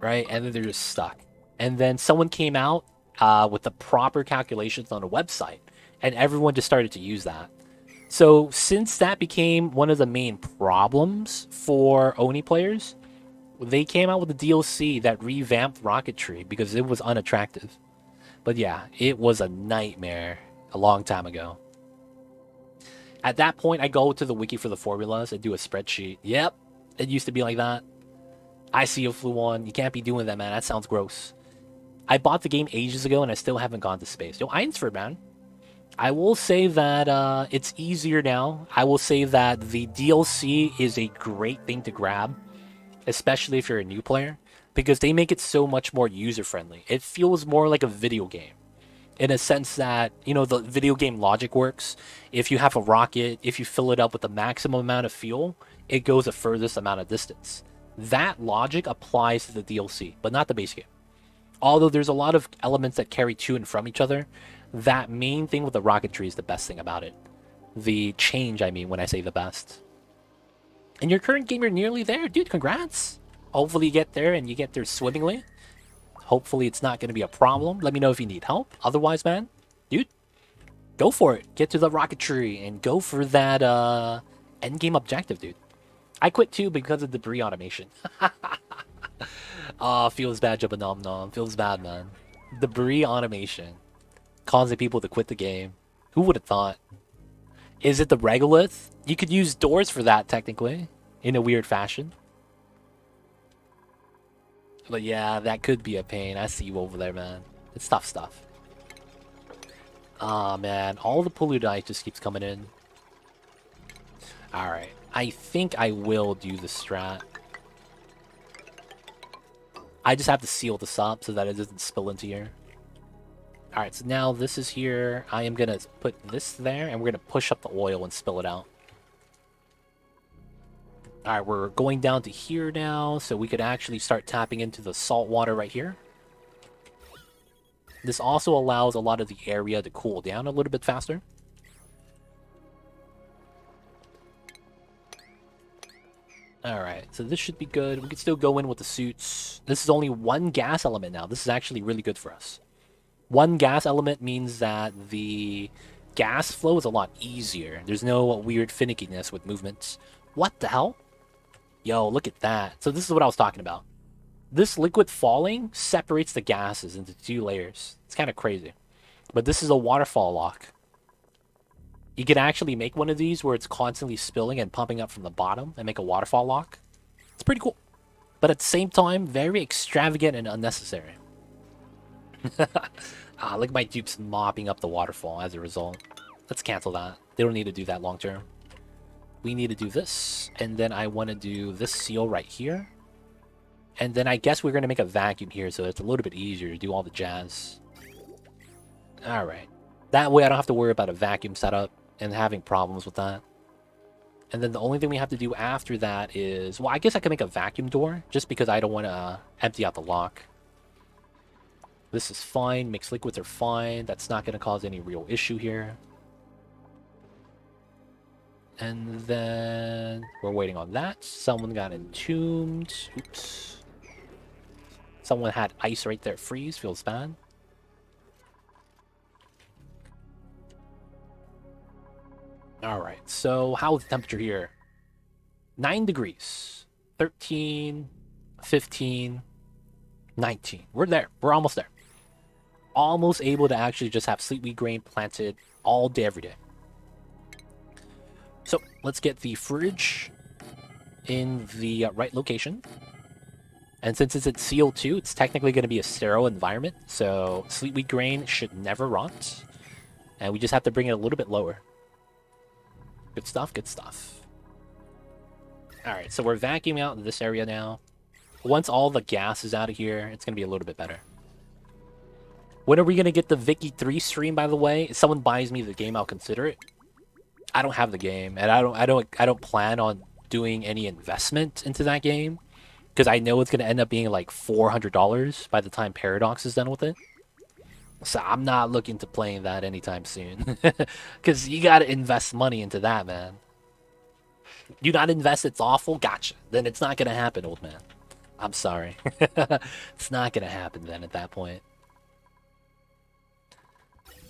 right? And then they're just stuck. And then someone came out with the proper calculations on a website, and everyone just started to use that. So since that became one of the main problems for Oni players, they came out with a DLC that revamped rocketry because it was unattractive. But yeah, it was a nightmare a long time ago. At that point, I go to the wiki for the formulas and do a spreadsheet. Yep, it used to be like that. I see a flew one. You can't be doing that, man. That sounds gross. I bought the game ages ago and I still haven't gone to space. Yo, Einsford, man. I will say that it's easier now. I will say that the DLC is a great thing to grab, especially if you're a new player, because they make it so much more user friendly. It feels more like a video game in a sense that, you know, the video game logic works. If you have a rocket, if you fill it up with the maximum amount of fuel, it goes the furthest amount of distance. That logic applies to the DLC, but not the base game. Although there's a lot of elements that carry to and from each other, that main thing with the rocketry is the best thing about it. The change, I mean, when I say the best. And your current game, you're nearly there, dude. Congrats. Hopefully you get there and you get there swimmingly. Hopefully it's not going to be a problem. Let me know if you need help. Otherwise, man, dude, go for it. Get to the rocketry and go for that end game objective, dude. I quit too because of debris automation. Oh, feels bad, Jabba Nom Nom. Feels bad, man. Debris automation. Causing people to quit the game. Who would have thought? Is it the regolith? You could use doors for that, technically. In a weird fashion. But yeah, that could be a pain. I see you over there, man. It's tough stuff. Ah, man. All the polluted ice just keeps coming in. Alright. I think I will do the strat. I just have to seal this up so that it doesn't spill into here. Alright, so now this is here. I am going to put this there, and we're going to push up the oil and spill it out. Alright, we're going down to here now, so we could actually start tapping into the salt water right here. This also allows a lot of the area to cool down a little bit faster. Alright, so this should be good. We can still go in with the suits. This is only one gas element now. This is actually really good for us. One gas element means that the gas flow is a lot easier. There's no weird finickiness with movements. What the hell? Yo, look at that. So this is what I was talking about. This liquid falling separates the gases into two layers. It's kind of crazy. But this is a waterfall lock. You can actually make one of these where it's constantly spilling and pumping up from the bottom and make a waterfall lock. It's pretty cool. But at the same time, very extravagant and unnecessary. Look at my dupes mopping up the waterfall as a result. Let's cancel that. They don't need to do that long term. We need to do this. And then I want to do this seal right here. And then I guess we're going to make a vacuum here so it's a little bit easier to do all the jazz. Alright. That way I don't have to worry about a vacuum setup and having problems with that. And then the only thing we have to do after that is... Well, I guess I can make a vacuum door just because I don't want to empty out the lock. This is fine. Mixed liquids are fine. That's not going to cause any real issue here. And then we're waiting on that. Someone got entombed. Oops. Someone had ice right there. Freeze. Feels bad. Alright, so how's the temperature here? 9 degrees. 13, 15, 19. We're there. We're almost there. Almost able to actually just have sleepweed grain planted all day, every day. So, let's get the fridge in the right location. And since it's at CO2, it's technically going to be a sterile environment. So, sleepweed grain should never rot. And we just have to bring it a little bit lower. Good stuff, good stuff. Alright, so we're vacuuming out in this area now. Once all the gas is out of here, it's going to be a little bit better. When are we going to get the Vicky 3 stream, by the way? If someone buys me the game, I'll consider it. I don't have the game, and I don't plan on doing any investment into that game. Because I know it's going to end up being like $400 by the time Paradox is done with it. So I'm not looking to playing that anytime soon. Because you got to invest money into that, man. You not invest, it's awful? Gotcha. Then it's not going to happen, old man. I'm sorry. It's not gonna happen then at that point.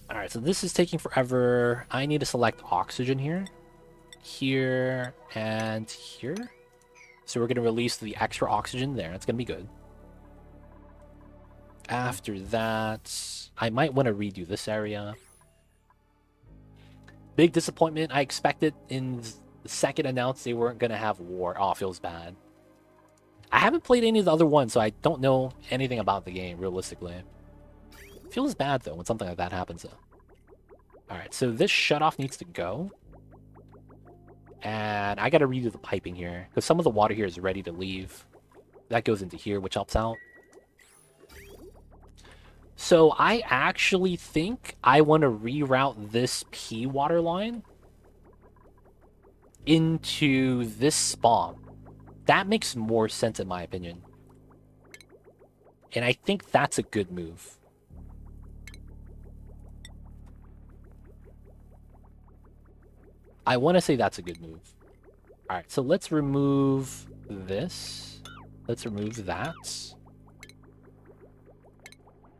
Alright, so this is taking forever. I need to select oxygen here. Here, and here. So we're gonna release the extra oxygen there. It's gonna be good. After that, I might want to redo this area. Big disappointment. I expected in the second announced they weren't gonna have war. Oh, feels bad. I haven't played any of the other ones, so I don't know anything about the game, realistically. Feels bad, though, when something like that happens, though. Alright, so this shutoff needs to go. And I gotta redo the piping here, because some of the water here is ready to leave. That goes into here, which helps out. So I actually think I want to reroute this P water line into this spawn. That makes more sense in my opinion. And I think that's a good move. I want to say that's a good move. Alright, so let's remove this. Let's remove that.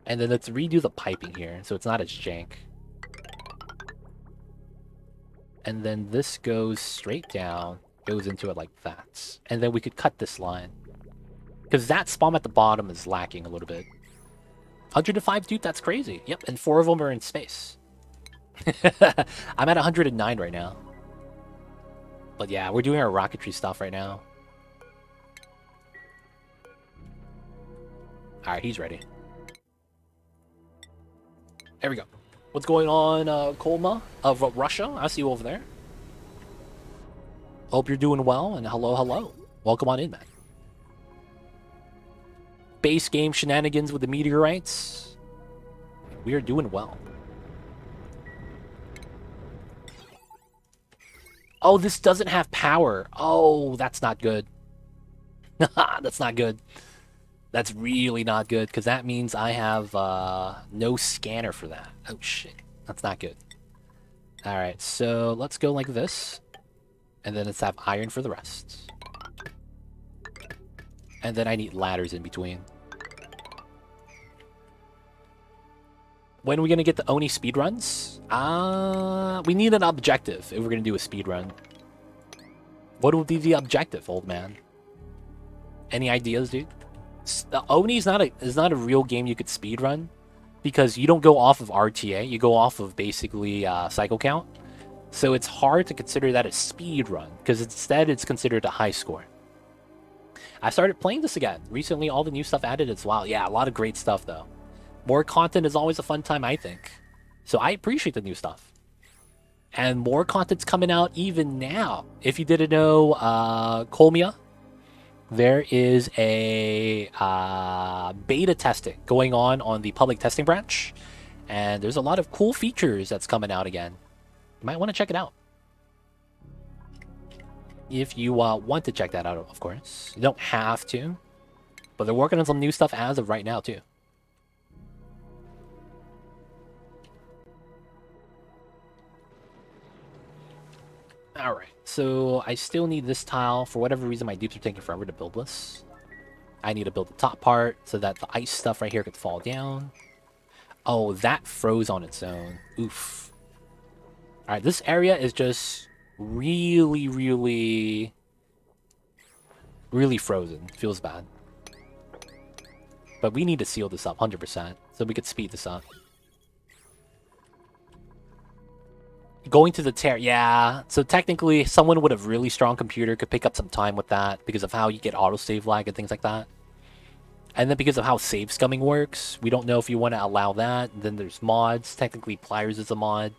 And then let's redo the piping here, so it's not as jank. And then this goes straight down, goes into it like that. And then we could cut this line. Because that spawn at the bottom is lacking a little bit. 105 dude, that's crazy. Yep, and 4 of them are in space. I'm at 109 right now. But yeah, we're doing our rocketry stuff right now. Alright, he's ready. There we go. What's going on, Kolma of Russia? I see you over there. Hope you're doing well, and hello, hello. Welcome on in, man. Base game shenanigans with the meteorites. We are doing well. Oh, this doesn't have power. Oh, that's not good. That's not good. That's really not good, because that means I have no scanner for that. Oh, shit. That's not good. Alright, so let's go like this. And then let's have iron for the rest. And then I need ladders in between. When are we going to get the Oni speedruns? We need an objective if we're going to do a speedrun. What would be the objective, old man? Any ideas, dude? The Oni is not a real game you could speedrun, because you don't go off of RTA, you go off of basically cycle count. So it's hard to consider that a speedrun, because instead it's considered a high score. I started playing this again. Recently, all the new stuff added as well. Yeah, a lot of great stuff, though. More content is always a fun time, I think. So I appreciate the new stuff. And more content's coming out even now. If you didn't know, Colmia, there is a beta testing going on the public testing branch. And there's a lot of cool features that's coming out again. You might want to check it out. If you want to check that out, of course. You don't have to. But they're working on some new stuff as of right now, too. Alright, so I still need this tile. For whatever reason, my dupes are taking forever to build this. I need to build the top part so that the ice stuff right here could fall down. Oh, that froze on its own. Oof. Alright, this area is just really, really, really frozen. Feels bad. But we need to seal this up 100% so we could speed this up. Going to the tear, yeah. So technically, someone with a really strong computer could pick up some time with that because of how you get autosave lag and things like that. And then because of how save scumming works, we don't know if you want to allow that. And then there's mods. Technically, Pliers is a mod.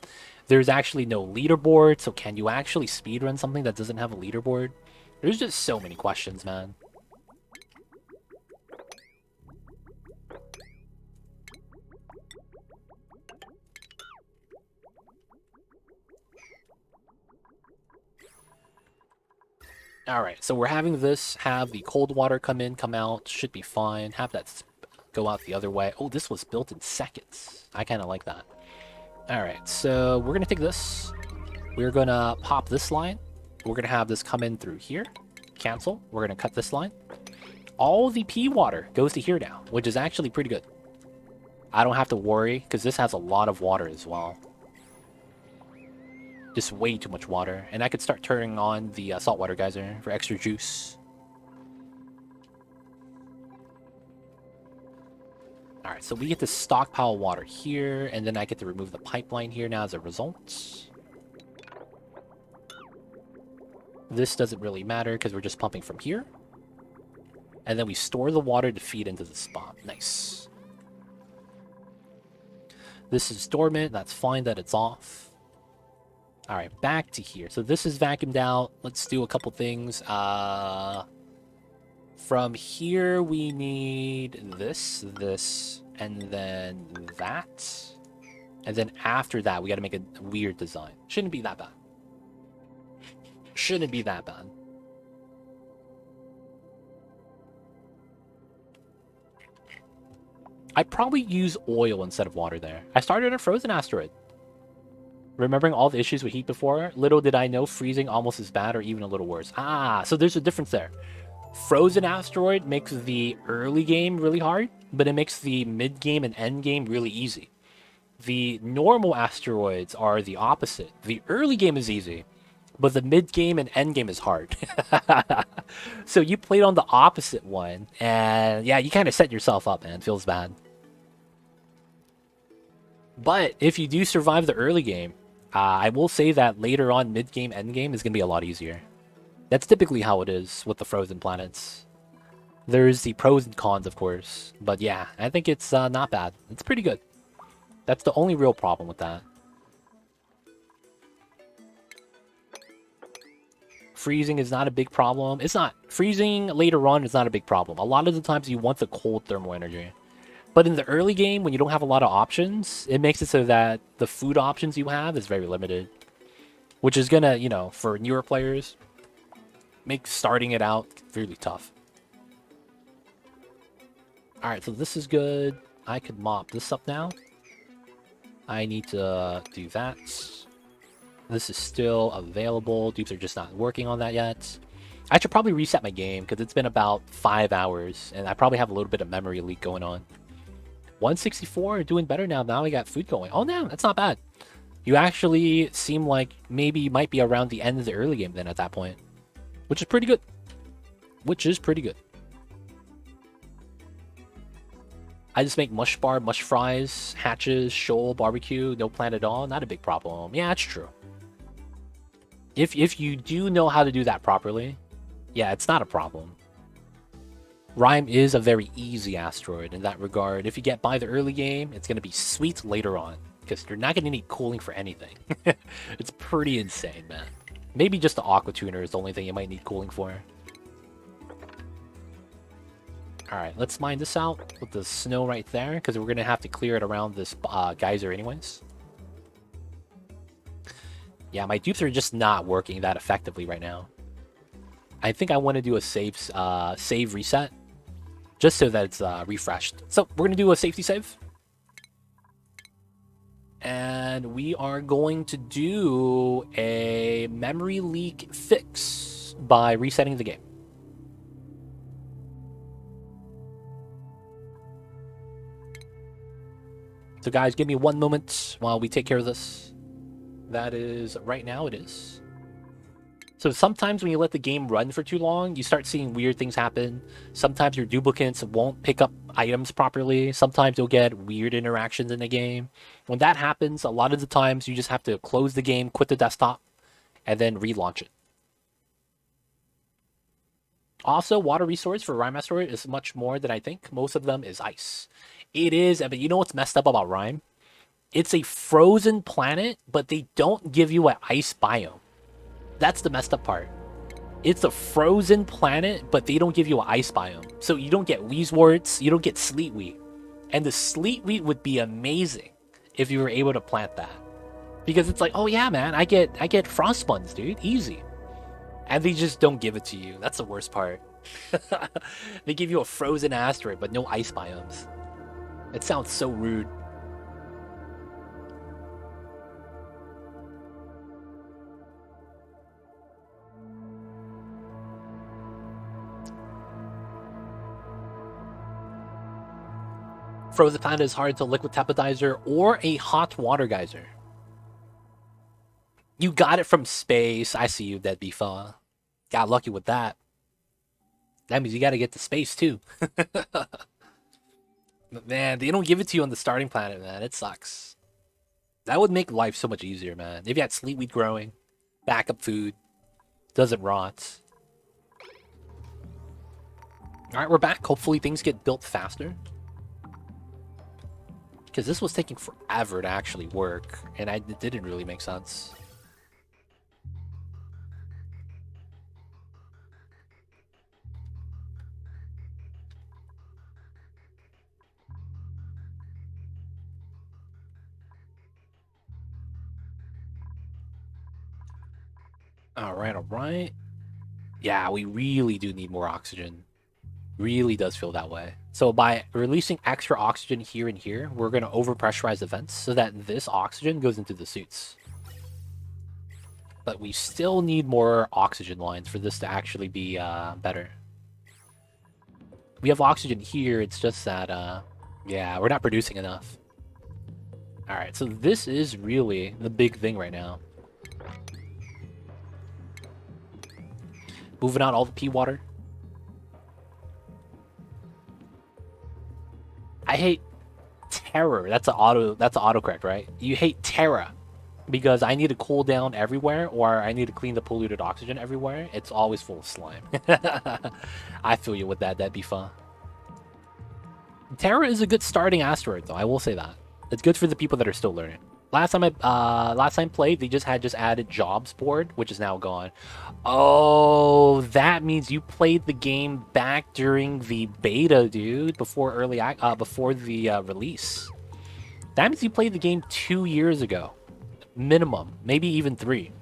There's actually no leaderboard, so can you actually speedrun something that doesn't have a leaderboard? There's just so many questions, man. Alright, so we're having this have the cold water come in, come out. Should be fine. Have that go out the other way. Oh, this was built in seconds. I kind of like that. Alright, so we're going to take this. We're going to pop this line. We're going to have this come in through here. Cancel. We're going to cut this line. all the pea water goes to here now, which is actually pretty good. I don't have to worry, because this has a lot of water as well. Just way too much water. And I could start turning on the saltwater geyser for extra juice. Alright, so we get to stockpile water here, and then I get to remove the pipeline here now as a result. This doesn't really matter because we're just pumping from here. And then we store the water to feed into the spot. Nice. This is dormant. That's fine that it's off. Alright, back to here. So this is vacuumed out. Let's do a couple things. From here, we need this, and then that. And then after that, we got to make a weird design. Shouldn't be that bad. Shouldn't be that bad. I'd probably use oil instead of water there. I started a frozen asteroid. Remembering all the issues with heat before, little did I know freezing almost as bad or even a little worse. Ah, so there's a difference there. Frozen asteroid makes the early game really hard, but it makes the mid game and end game really easy. The normal asteroids are the opposite. The early game is easy, but the mid game and end game is hard. So you played on the opposite one, and yeah, you kind of set yourself up, man. Feels bad. But if you do survive the early game, I will say that later on, mid game, end game is going to be a lot easier. That's typically how it is with the frozen planets. There's the pros and cons, of course. But yeah, I think it's not bad. It's pretty good. That's the only real problem with that. Freezing is not a big problem. It's not. Freezing later on is not a big problem. A lot of the times you want the cold thermal energy. But in the early game, when you don't have a lot of options, it makes it so that the food options you have is very limited. Which is gonna, you know, for newer players, make starting it out really tough. Alright, so this is good. I could mop this up now. I need to do that. This is still available. Dupes are just not working on that yet. I should probably reset my game because it's been about 5 hours and I probably have a little bit of memory leak going on. 164 doing better now. Now we got food going. Oh, no, that's not bad. You actually seem like maybe you might be around the end of the early game then at that point. Which is pretty good. Which is pretty good. I just make mush bar, mush fries, hatches, shoal, barbecue, no plant at all. Not a big problem. Yeah, that's true. If you do know how to do that properly, yeah, it's not a problem. Rime is a very easy asteroid in that regard. If you get by the early game, it's going to be sweet later on. Because you're not going to need cooling for anything. It's pretty insane, man. Maybe just the aqua tuner is the only thing you might need cooling for. Alright, let's mine this out with the snow right there, because we're going to have to clear it around this geyser anyways. Yeah, my dupes are just not working that effectively right now. I think I want to do a save reset, just so that it's refreshed. So we're going to do a safety save. And we are going to do a memory leak fix by resetting the game. So guys, give me 1 moment while we take care of this. That is, right now it is. So sometimes when you let the game run for too long, you start seeing weird things happen. Sometimes your duplicates won't pick up items properly. Sometimes you'll get weird interactions in the game. When that happens, a lot of the times you just have to close the game, quit the desktop, and then relaunch it. Also, water resource for Rime Asteroid is much more than I think. Most of them is ice. It is, but you know what's messed up about Rime? It's a frozen planet, but they don't give you an ice biome. That's the messed up part. It's a frozen planet, but they don't give you an ice biome. So you don't get Wheezeworts, you don't get Sleet Wheat. And the Sleet Wheat would be amazing if you were able to plant that. Because it's like, oh yeah, man, I get frost buns, dude, easy. And they just don't give it to you. That's the worst part. They give you a frozen asteroid, but no ice biomes. It sounds so rude. Frozen Panda is hard to liquid tempatizer or a hot water geyser. You got it from space. I see you, Dead Beefa. Got lucky with that. That means you got to get to space too. But man, they don't give it to you on the starting planet, man. It sucks. That would make life so much easier, man. If you had sleetweed growing, backup food, doesn't rot. Alright, we're back. Hopefully things get built faster. Because this was taking forever to actually work, and it didn't really make sense. Alright. Yeah, we really do need more oxygen. Really does feel that way. So by releasing extra oxygen here and here, we're going to overpressurize the vents so that this oxygen goes into the suits. But we still need more oxygen lines for this to actually be better. We have oxygen here, it's just that, yeah, we're not producing enough. Alright, so this is really the big thing right now. Moving out all the pea water. I hate terror. That's an autocorrect, right? You hate terror because I need to cool down everywhere or I need to clean the polluted oxygen everywhere. It's always full of slime. I feel you with that. That'd be fun. Terra is a good starting asteroid, though. I will say that. It's good for the people that are still learning. Last time played, they just added jobs board, which is now gone. Oh, that means you played the game back during the beta, dude, before the release. That means you played the game 2 years ago, minimum, maybe even 3.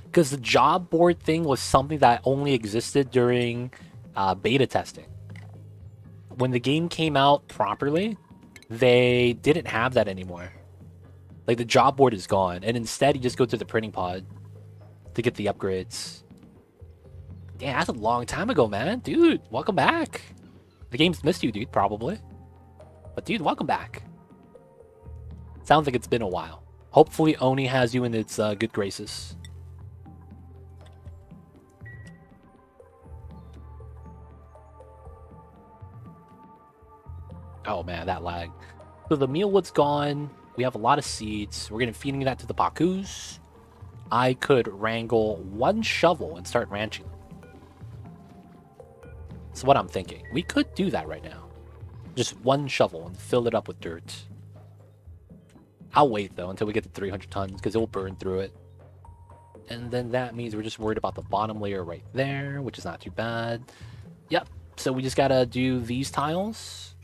Because the job board thing was something that only existed during beta testing. When the game came out properly, they didn't have that anymore. Like, the job board is gone, and instead you just go to the printing pod to get the upgrades. Damn, that's a long time ago, man. Dude, welcome back. The game's missed you, dude, probably. But dude, welcome back. Sounds like it's been a while. Hopefully Oni has you in its good graces. Oh man, that lag. So the mealwood's gone. We have a lot of seeds. We're going to be feeding that to the Pakus. I could wrangle 1 shovel and start ranching them. That's what I'm thinking. We could do that right now. Just 1 shovel and fill it up with dirt. I'll wait, though, until we get to 300 tons, because it will burn through it. And then that means we're just worried about the bottom layer right there, which is not too bad. Yep, so we just got to do these tiles.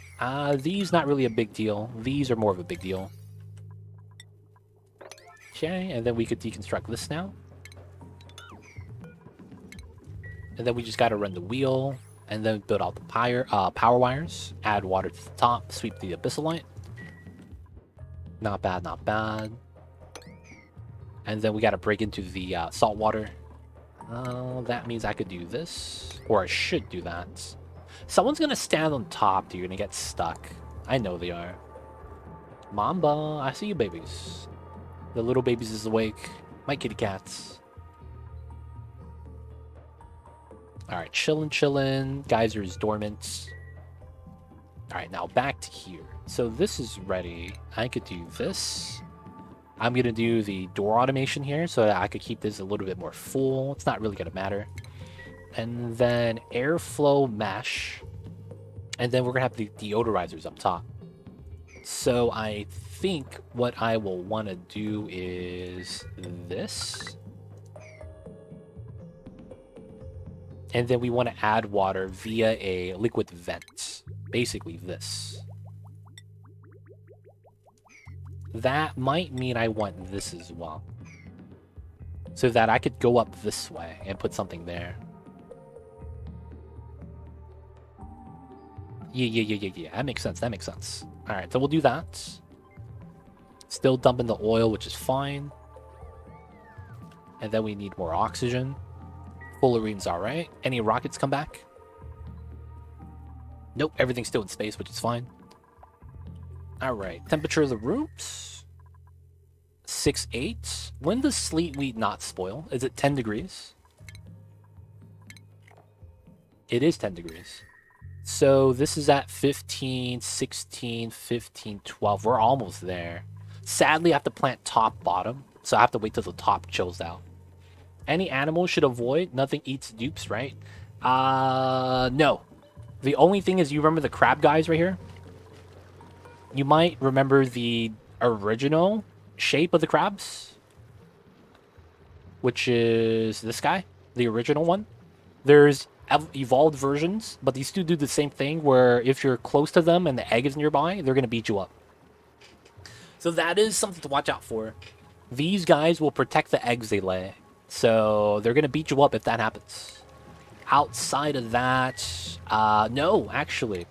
These not really a big deal. These are more of a big deal. Okay, and then we could deconstruct this now. And then we just gotta run the wheel, and then build out the power wires, add water to the top, sweep the abyssalite. Not bad, not bad. And then we gotta break into the salt water. That means I could do this, or I should do that. Someone's gonna stand on top, dude, and get stuck. I know they are. Mamba, I see you, babies. The little babies is awake. My kitty cats. Alright, chillin'. Geyser is dormant. Alright, now back to here. So this is ready. I could do this. I'm going to do the door automation here so that I could keep this a little bit more full. It's not really going to matter. And then airflow mesh. And then we're going to have the deodorizers up top. So I think what I will want to do is this. And then we want to add water via a liquid vent. Basically this. That might mean I want this as well. So that I could go up this way and put something there. Yeah. That makes sense. Alright, so we'll do that. Still dumping the oil, which is fine. And then we need more oxygen. Fullerene's alright. Any rockets come back? Nope, everything's still in space, which is fine. Alright, temperature of the rooms. 6-8. When does sleet wheat not spoil? Is it 10 degrees? It is 10 degrees. So this is at 15, 16, 15, 12. We're almost there. Sadly, I have to plant top bottom, so I have to wait till the top chills out. Any animal should avoid. Nothing eats dupes, right? No. The only thing is, you remember the crab guys right here? You might remember the original shape of the crabs, which is this guy, the original one. There's evolved versions, but these two do the same thing where if you're close to them and the egg is nearby, they're going to beat you up. So that is something to watch out for. These guys will protect the eggs they lay. So they're going to beat you up if that happens. Outside of that, no, actually.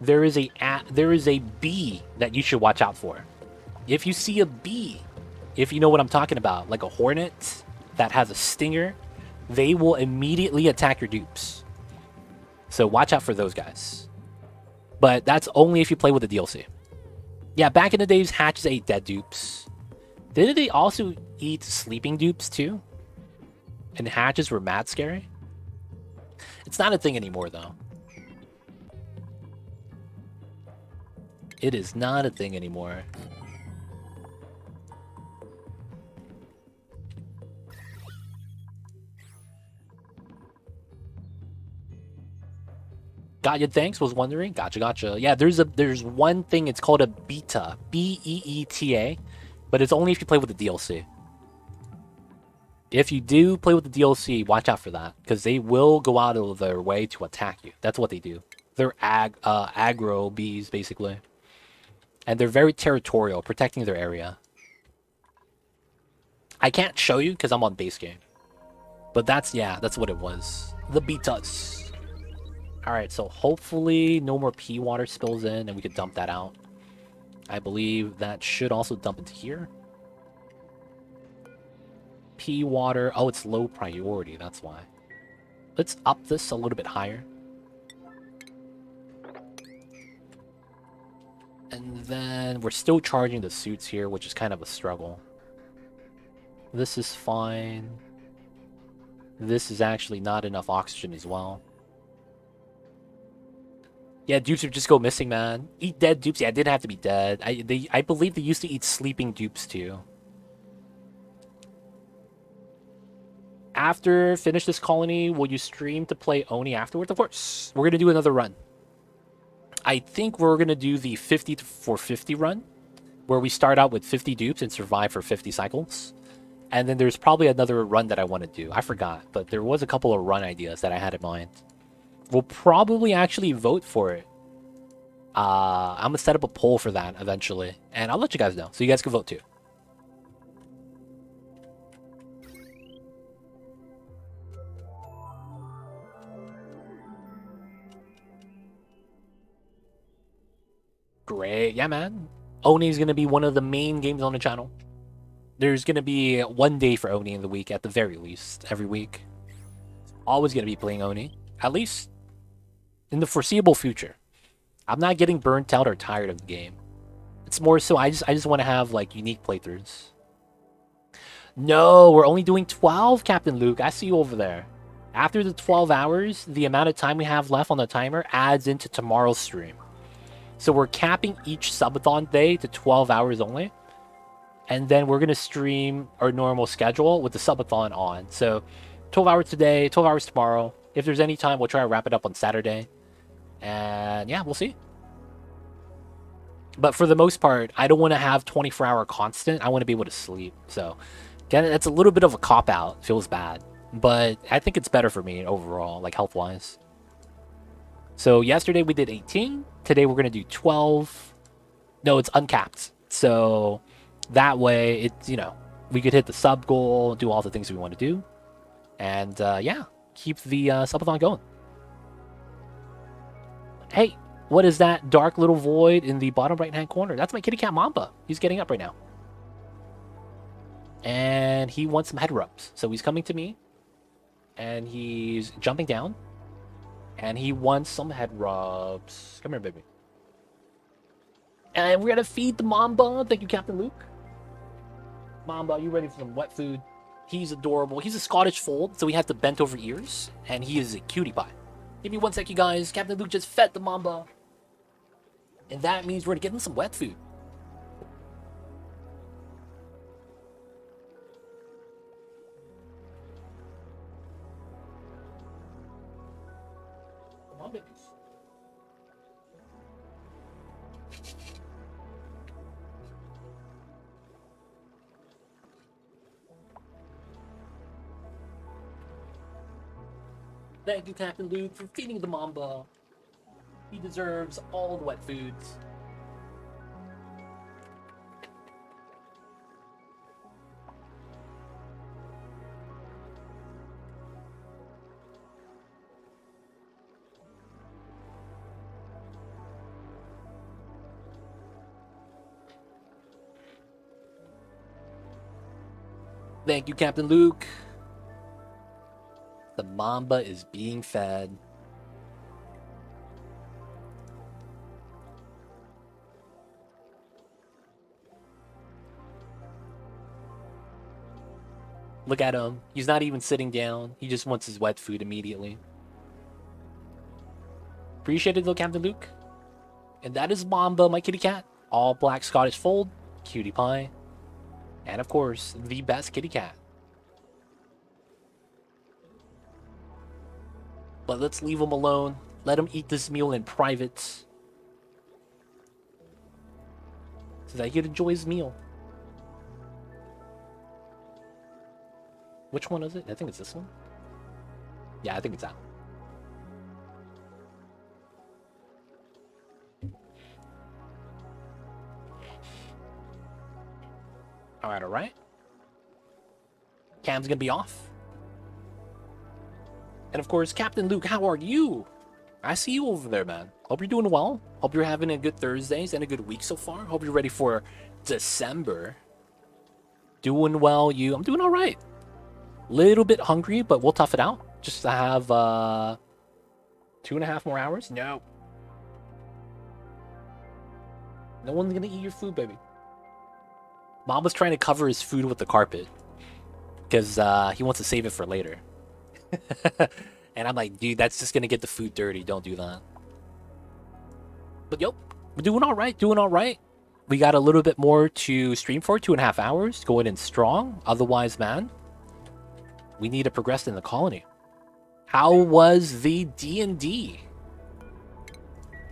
There is a bee that you should watch out for. If you see a bee, if you know what I'm talking about, like a hornet that has a stinger, they will immediately attack your dupes. So watch out for those guys. But that's only if you play with the DLC. Yeah, back in the days, hatches ate dead dupes. Didn't they also eat sleeping dupes too? And hatches were mad scary? It's not a thing anymore, though. It is not a thing anymore. Got you, thanks. Was wondering. Gotcha. Yeah, there's one thing. It's called a beta, B-E-E-T-A, but it's only if you play with the DLC. If you do play with the DLC, watch out for that, because they will go out of their way to attack you. That's what they do. They're aggro bees, basically. And they're very territorial, protecting their area. I can't show you because I'm on base game. But that's what it was. The betas. Alright, so hopefully no more pea water spills in and we could dump that out. I believe that should also dump into here. Pea water. Oh, it's low priority, that's why. Let's up this a little bit higher. And then we're still charging the suits here, which is kind of a struggle. This is fine. This is actually not enough oxygen as well. Yeah, dupes would just go missing, man. Eat dead dupes. Yeah, it didn't have to be dead. I believe they used to eat sleeping dupes too. After finish this colony, will you stream to play Oni afterwards? Of course. We're gonna do another run. I think we're gonna do the 50 for 50 run, where we start out with 50 dupes and survive for 50 cycles. And then there's probably another run that I want to do. I forgot, but there was a couple of run ideas that I had in mind. We'll probably actually vote for it. I'm gonna set up a poll for that eventually, and I'll let you guys know, so you guys can vote too. Great, yeah, man. Oni is gonna be one of the main games on the channel. There's gonna be one day for Oni in the week, at the very least, every week. Always gonna be playing Oni, at least in the foreseeable future. I'm not getting burnt out or tired of the game. It's more so I just want to have like unique playthroughs. No, we're only doing 12, Captain Luke. I see you over there. After the 12 hours, the amount of time we have left on the timer adds into tomorrow's stream. So we're capping each subathon day to 12 hours only. And then we're going to stream our normal schedule with the subathon on. So 12 hours today, 12 hours tomorrow. If there's any time, we'll try to wrap it up on Saturday. And yeah, we'll see. But for the most part, I don't want to have 24-hour constant. I want to be able to sleep. So again, it's a little bit of a cop-out. Feels bad. But I think it's better for me overall, like health-wise. So yesterday we did 18. Today we're going to do 12. No, it's uncapped. So that way, it's, you know, we could hit the sub goal, do all the things we want to do. And yeah, keep the subathon going. Hey, what is that dark little void in the bottom right-hand corner? That's my kitty cat Mamba. He's getting up right now. And he wants some head rubs. So he's coming to me. And he's jumping down. And he wants some head rubs. Come here, baby. And we're gonna feed the Mamba. Thank you, Captain Luke. Mamba, you ready for some wet food? He's adorable. He's a Scottish fold, so he has the bent over ears, and he is a cutie pie. Give me 1 sec, you guys. Captain Luke just fed the Mamba. And that means we're gonna give him some wet food. Come on, babies. Thank you, Captain Luke, for feeding the Mamba. He deserves all the wet foods. Thank you, Captain Luke. The Mamba is being fed. Look at him. He's not even sitting down. He just wants his wet food immediately. Appreciate it though, Captain Luke. And that is Mamba, my kitty cat. All black Scottish fold, cutie pie. And of course, the best kitty cat. But let's leave him alone. Let him eat this meal in private. So that he can enjoy his meal. Which one is it? I think it's this one. Yeah, I think it's that. Alright, alright. Cam's gonna be off. And of course, Captain Luke, how are you? I see you over there, man. Hope you're doing well. Hope you're having a good Thursdays and a good week so far. Hope you're ready for December. Doing well, you. I'm doing alright. Little bit hungry, but we'll tough it out. Just to have 2.5 more hours. No. No one's gonna eat your food, baby. Mom was trying to cover his food with the carpet because he wants to save it for later. And I'm like, dude, that's just gonna get the food dirty. Don't do that. But yep, we're doing all right. Doing all right. We got a little bit more to stream for. 2.5 hours. Going in strong. Otherwise, man, we need to progress in the colony. How was the D&D?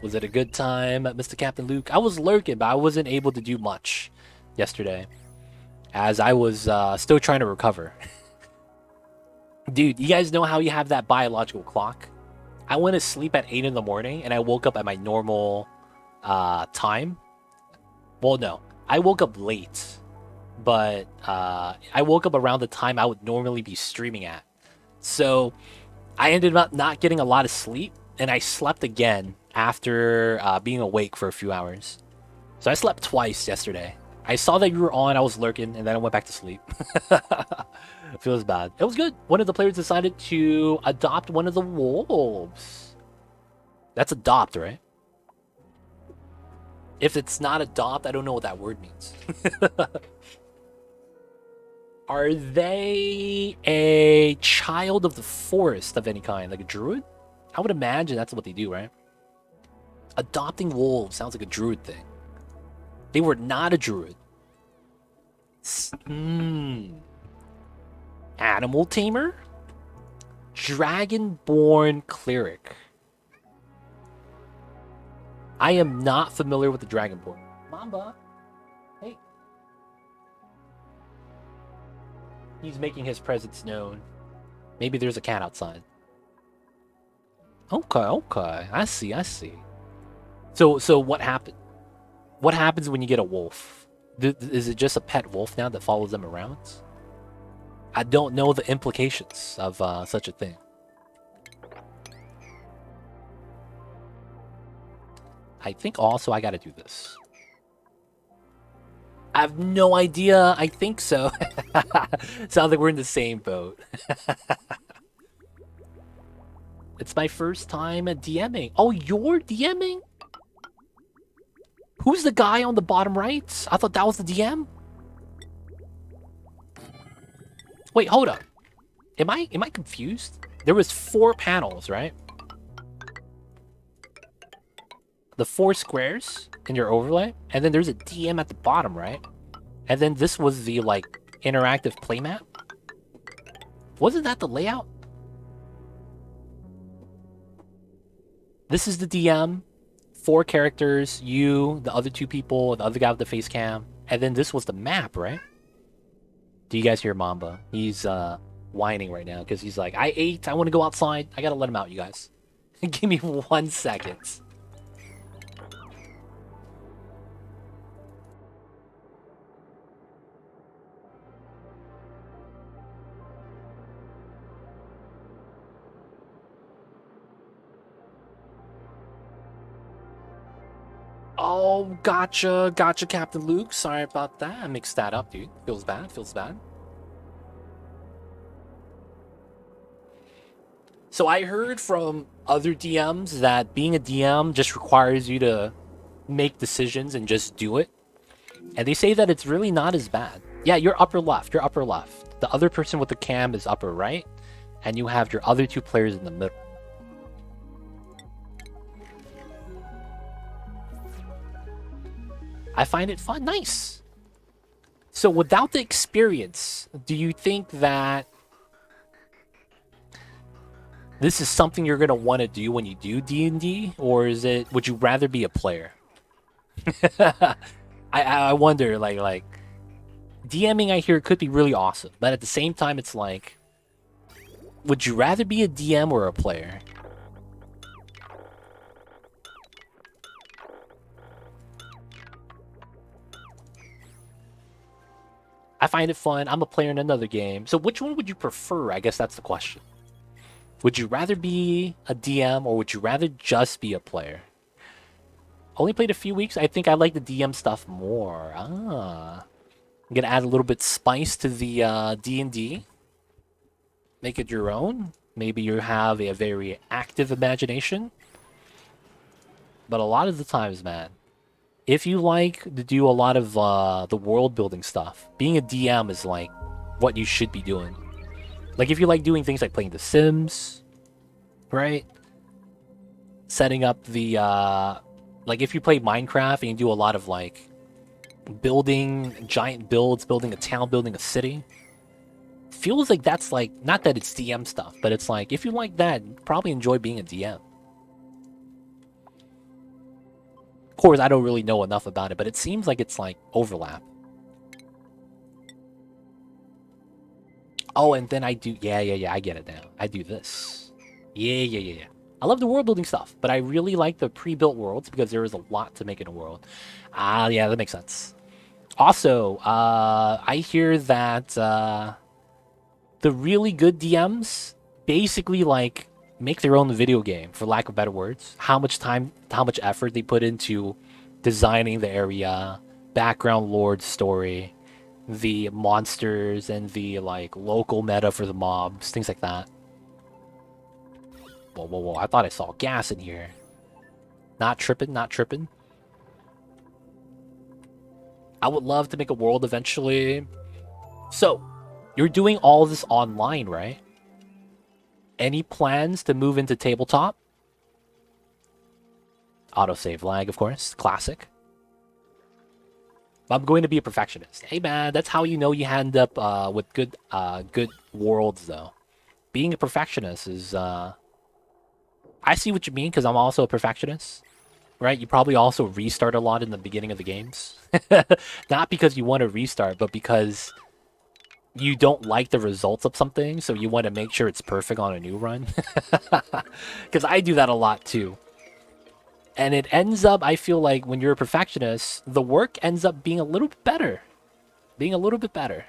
Was it a good time, Mr. Captain Luke? I was lurking, but I wasn't able to do much yesterday, as I was still trying to recover. Dude, you guys know how you have that biological clock? I went to sleep at 8 in the morning, and I woke up at my normal time. Well, no. I woke up late, but I woke up around the time I would normally be streaming at. So I ended up not getting a lot of sleep, and I slept again after being awake for a few hours. So I slept twice yesterday. I saw that you were on, I was lurking, and then I went back to sleep. Feels bad. It was good. One of the players decided to adopt one of the wolves. That's adopt, right? If it's not adopt, I don't know what that word means. Are they a child of the forest of any kind? Like a druid? I would imagine that's what they do, right? Adopting wolves sounds like a druid thing. They were not a druid. Animal tamer? Dragonborn cleric. I am not familiar with the Dragonborn. Mamba. Hey. He's making his presence known. Maybe there's a cat outside. Okay, okay. I see, I see. So what happened? What happens when you get a wolf? Is it just a pet wolf now that follows them around? I don't know the implications of such a thing. I think also I gotta do this. I have no idea. I think so. Sounds like we're in the same boat. It's my first time at DMing. Oh, you're DMing? Who's the guy on the bottom right? I thought that was the DM. Wait, hold up. Am I confused? There was 4 panels, right? The 4 squares in your overlay, and then there's a DM at the bottom, right? And then this was the like interactive playmat. Wasn't that the layout? This is the DM, 4 characters, you, the other 2 people, the other guy with the face cam, and then this was the map, right? Do you guys hear Mamba? He's whining right now because he's like, I ate, I want to go outside. I gotta let him out, you guys. Give me 1 second. Oh, gotcha, Captain Luke. Sorry about that. I mixed that up, dude. Feels bad, feels bad. So I heard from other DMs that being a DM just requires you to make decisions and just do it. And they say that it's really not as bad. Yeah, you're upper left. You're upper left. The other person with the cam is upper right. And you have your other 2 players in the middle. I find it fun. Nice. So without the experience, do you think that this is something you're going to want to do when you do D&D? Or would you rather be a player? I wonder, like DMing, I hear, could be really awesome. But at the same time, it's like, would you rather be a DM or a player? I find it fun. I'm a player in another game. So which one would you prefer? I guess that's the question. Would you rather be a DM or would you rather just be a player? Only played a few weeks. I think I like the DM stuff more. I'm gonna add a little bit spice to the D&D. Make it your own. Maybe you have a very active imagination. But a lot of the times, man, if you like to do a lot of the world building stuff, being a DM is like what you should be doing. Like if you like doing things like playing The Sims, right? Setting up the like if you play Minecraft and you do a lot of like building giant builds, building a town, building a city. Feels like that's like, not that it's DM stuff, but it's like if you like that, you probably enjoy being a DM. Of course, I don't really know enough about it, but it seems like it's like overlap. Oh, and then I do, yeah, I get it now. I do this. Yeah. I love the world building stuff, but I really like the pre-built worlds because there is a lot to make in a world. Yeah, that makes sense. Also, I hear that the really good DMs basically like make their own video game, for lack of better words. How much time, how much effort they put into designing the area, background lore story, the monsters, and the like local meta for the mobs, things like that. Whoa, I thought I saw gas in here. Not tripping. I would love to make a world eventually. So, you're doing all this online, right? Any plans to move into tabletop? Autosave lag, of course. Classic. I'm going to be a perfectionist. Hey man, that's how you know you end up with good worlds though. Being a perfectionist is I see what you mean because I'm also a perfectionist. Right? You probably also restart a lot in the beginning of the games. Not because you want to restart, but because you don't like the results of something, so you want to make sure it's perfect on a new run. Because I do that a lot too. And it ends up, I feel like when you're a perfectionist, the work ends up being a little bit better. Being a little bit better.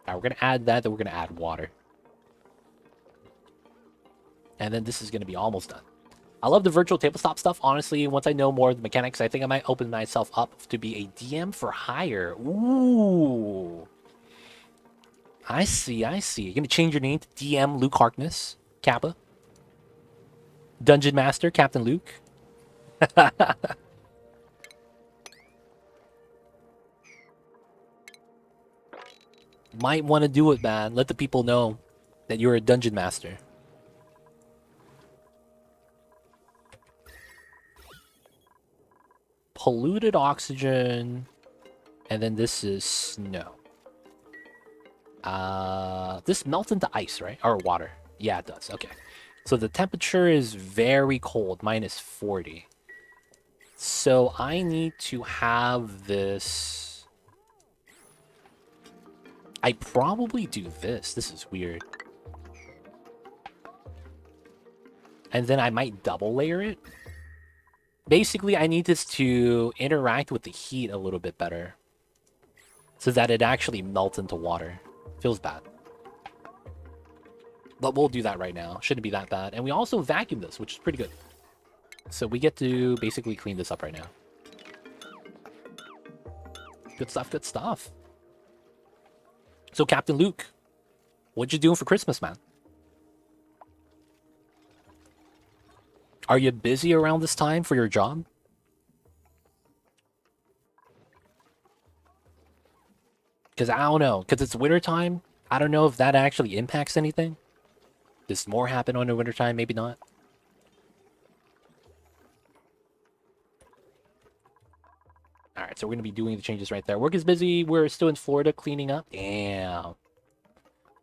Alright, we're going to add that, then we're going to add water. And then this is going to be almost done. I love the virtual tabletop stuff. Honestly, once I know more of the mechanics, I think I might open myself up to be a DM for hire. Ooh. I see, I see. You're gonna change your name to DM Luke Harkness, Kappa. Dungeon Master, Captain Luke. Might want to do it, man. Let the people know that you're a Dungeon Master. Polluted oxygen. And then this is snow. This melts into ice, right? Or water. Yeah, it does. Okay. So the temperature is very cold, -40. So I need to have this. I probably do this. This is weird. And then I might double layer it. Basically, I need this to interact with the heat a little bit better, so that it actually melts into water. Feels bad. But we'll do that right now. Shouldn't be that bad. And we also vacuum this, which is pretty good. So we get to basically clean this up right now. Good stuff, good stuff. So Captain Luke, what you doing for Christmas, man? Are you busy around this time for your job? Because I don't know. Because it's winter time. I don't know if that actually impacts anything. Does more happen on the winter time? Maybe not. Alright, so we're going to be doing the changes right there. Work is busy. We're still in Florida cleaning up. Damn.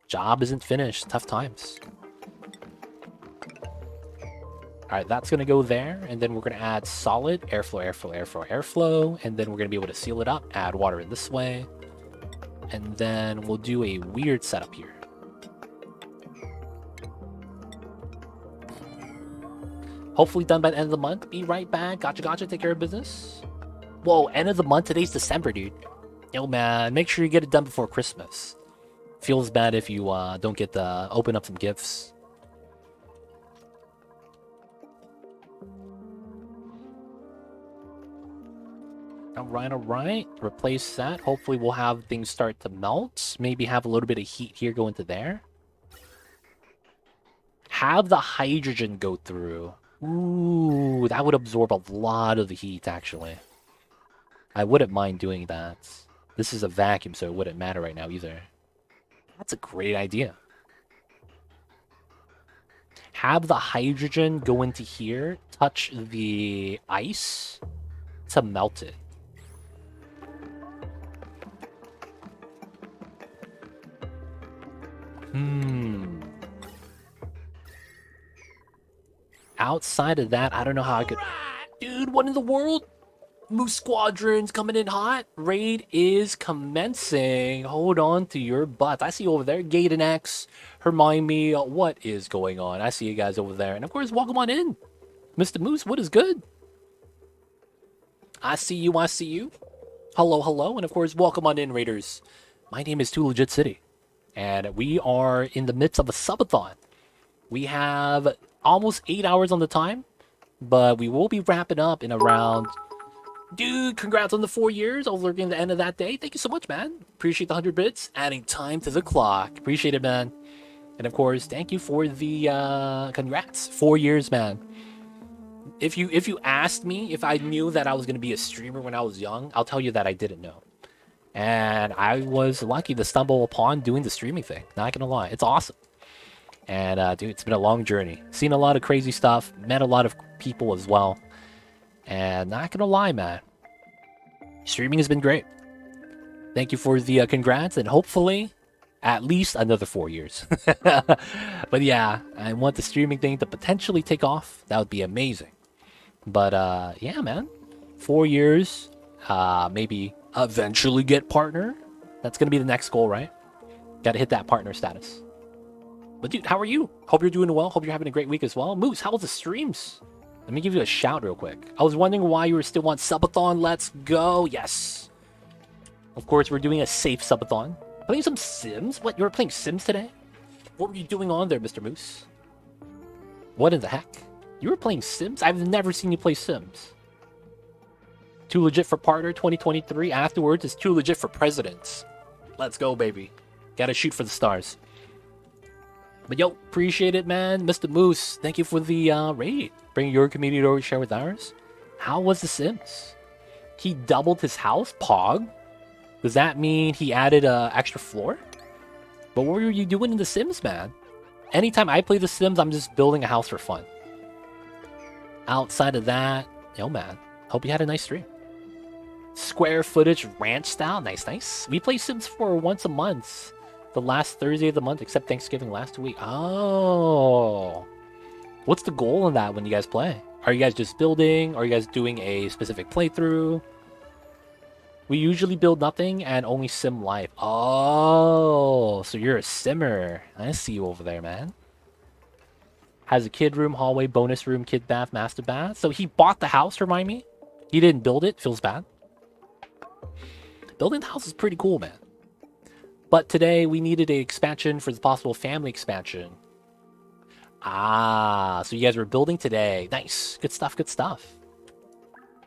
Job isn't finished. Tough times. Alright, that's going to go there. And then we're going to add solid airflow, airflow, airflow, airflow. And then we're going to be able to seal it up. Add water in this way. And then we'll do a weird setup here. Hopefully done by the end of the month. Be right back. Gotcha, gotcha. Take care of business. Whoa, end of the month. Today's December, dude. Yo, man. Make sure you get it done before Christmas. Feels bad if you don't get to open up some gifts. Alright, alright. Replace that. Hopefully we'll have things start to melt. Maybe have a little bit of heat here go into there. Have the hydrogen go through. Ooh, that would absorb a lot of the heat, actually. I wouldn't mind doing that. This is a vacuum, so it wouldn't matter right now either. That's a great idea. Have the hydrogen go into here, touch the ice to melt it. Outside of that, I don't know how I could... Dude, what in the world? Moose Squadron's coming in hot. Raid is commencing. Hold on to your butts. I see you over there. Gaiden X, Hermione, what is going on? I see you guys over there. And of course, welcome on in. Mr. Moose, what is good? I see you, I see you. Hello, hello. And of course, welcome on in, Raiders. My name is Too Legit City. And we are in the midst of a subathon. We have almost 8 hours on the time, but we will be wrapping up in around... Dude, congrats on the 4 years. Overlooking the end of that day. Thank you so much, man. Appreciate the 100 bits. Adding time to the clock. Appreciate it, man. And of course, thank you for the congrats. 4 years, man. If you asked me if I knew that I was going to be a streamer when I was young, I'll tell you that I didn't know. And I was lucky to stumble upon doing the streaming thing. Not gonna lie, it's awesome. And dude, it's been a long journey. Seen a lot of crazy stuff, met a lot of people as well. And not gonna lie, man, streaming has been great. Thank you for the congrats, and hopefully at least another 4 years. But yeah, I want the streaming thing to potentially take off. That would be amazing. But yeah, man, 4 years, maybe eventually get partner. That's gonna be the next goal, right? Gotta hit that partner status. But dude, how are you? Hope you're doing well. Hope you're having a great week as well. Moose, how was the streams? Let me give you a shout real quick. I was wondering why you were still on subathon. Let's go. Yes. Of course, we're doing a safe subathon. Playing some Sims? What, you were playing Sims today? What were you doing on there, Mr. Moose? What in the heck? You were playing Sims? I've never seen you play Sims. Too legit for partner 2023. Afterwards, it's too legit for presidents. Let's go, baby. Gotta shoot for the stars. But yo, appreciate it, man. Mr. Moose, thank you for the raid. Bring your community over to share with ours. How was The Sims? He doubled his house? Pog? Does that mean he added an extra floor? But what were you doing in The Sims, man? Anytime I play The Sims, I'm just building a house for fun. Outside of that, yo, man. Hope you had a nice stream. Square footage ranch style. Nice, nice. We play Sims 4 once a month. The last Thursday of the month, except Thanksgiving last week. Oh. What's the goal in that when you guys play? Are you guys just building? Are you guys doing a specific playthrough? We usually build nothing and only sim life. Oh, so you're a simmer. I see you over there, man. Has a kid room, hallway, bonus room, kid bath, master bath. So he bought the house, remind me? He didn't build it. Feels bad. Building the house is pretty cool, man. But today we needed an expansion for the possible family expansion. Ah, so you guys were building today. Nice. Good stuff, good stuff.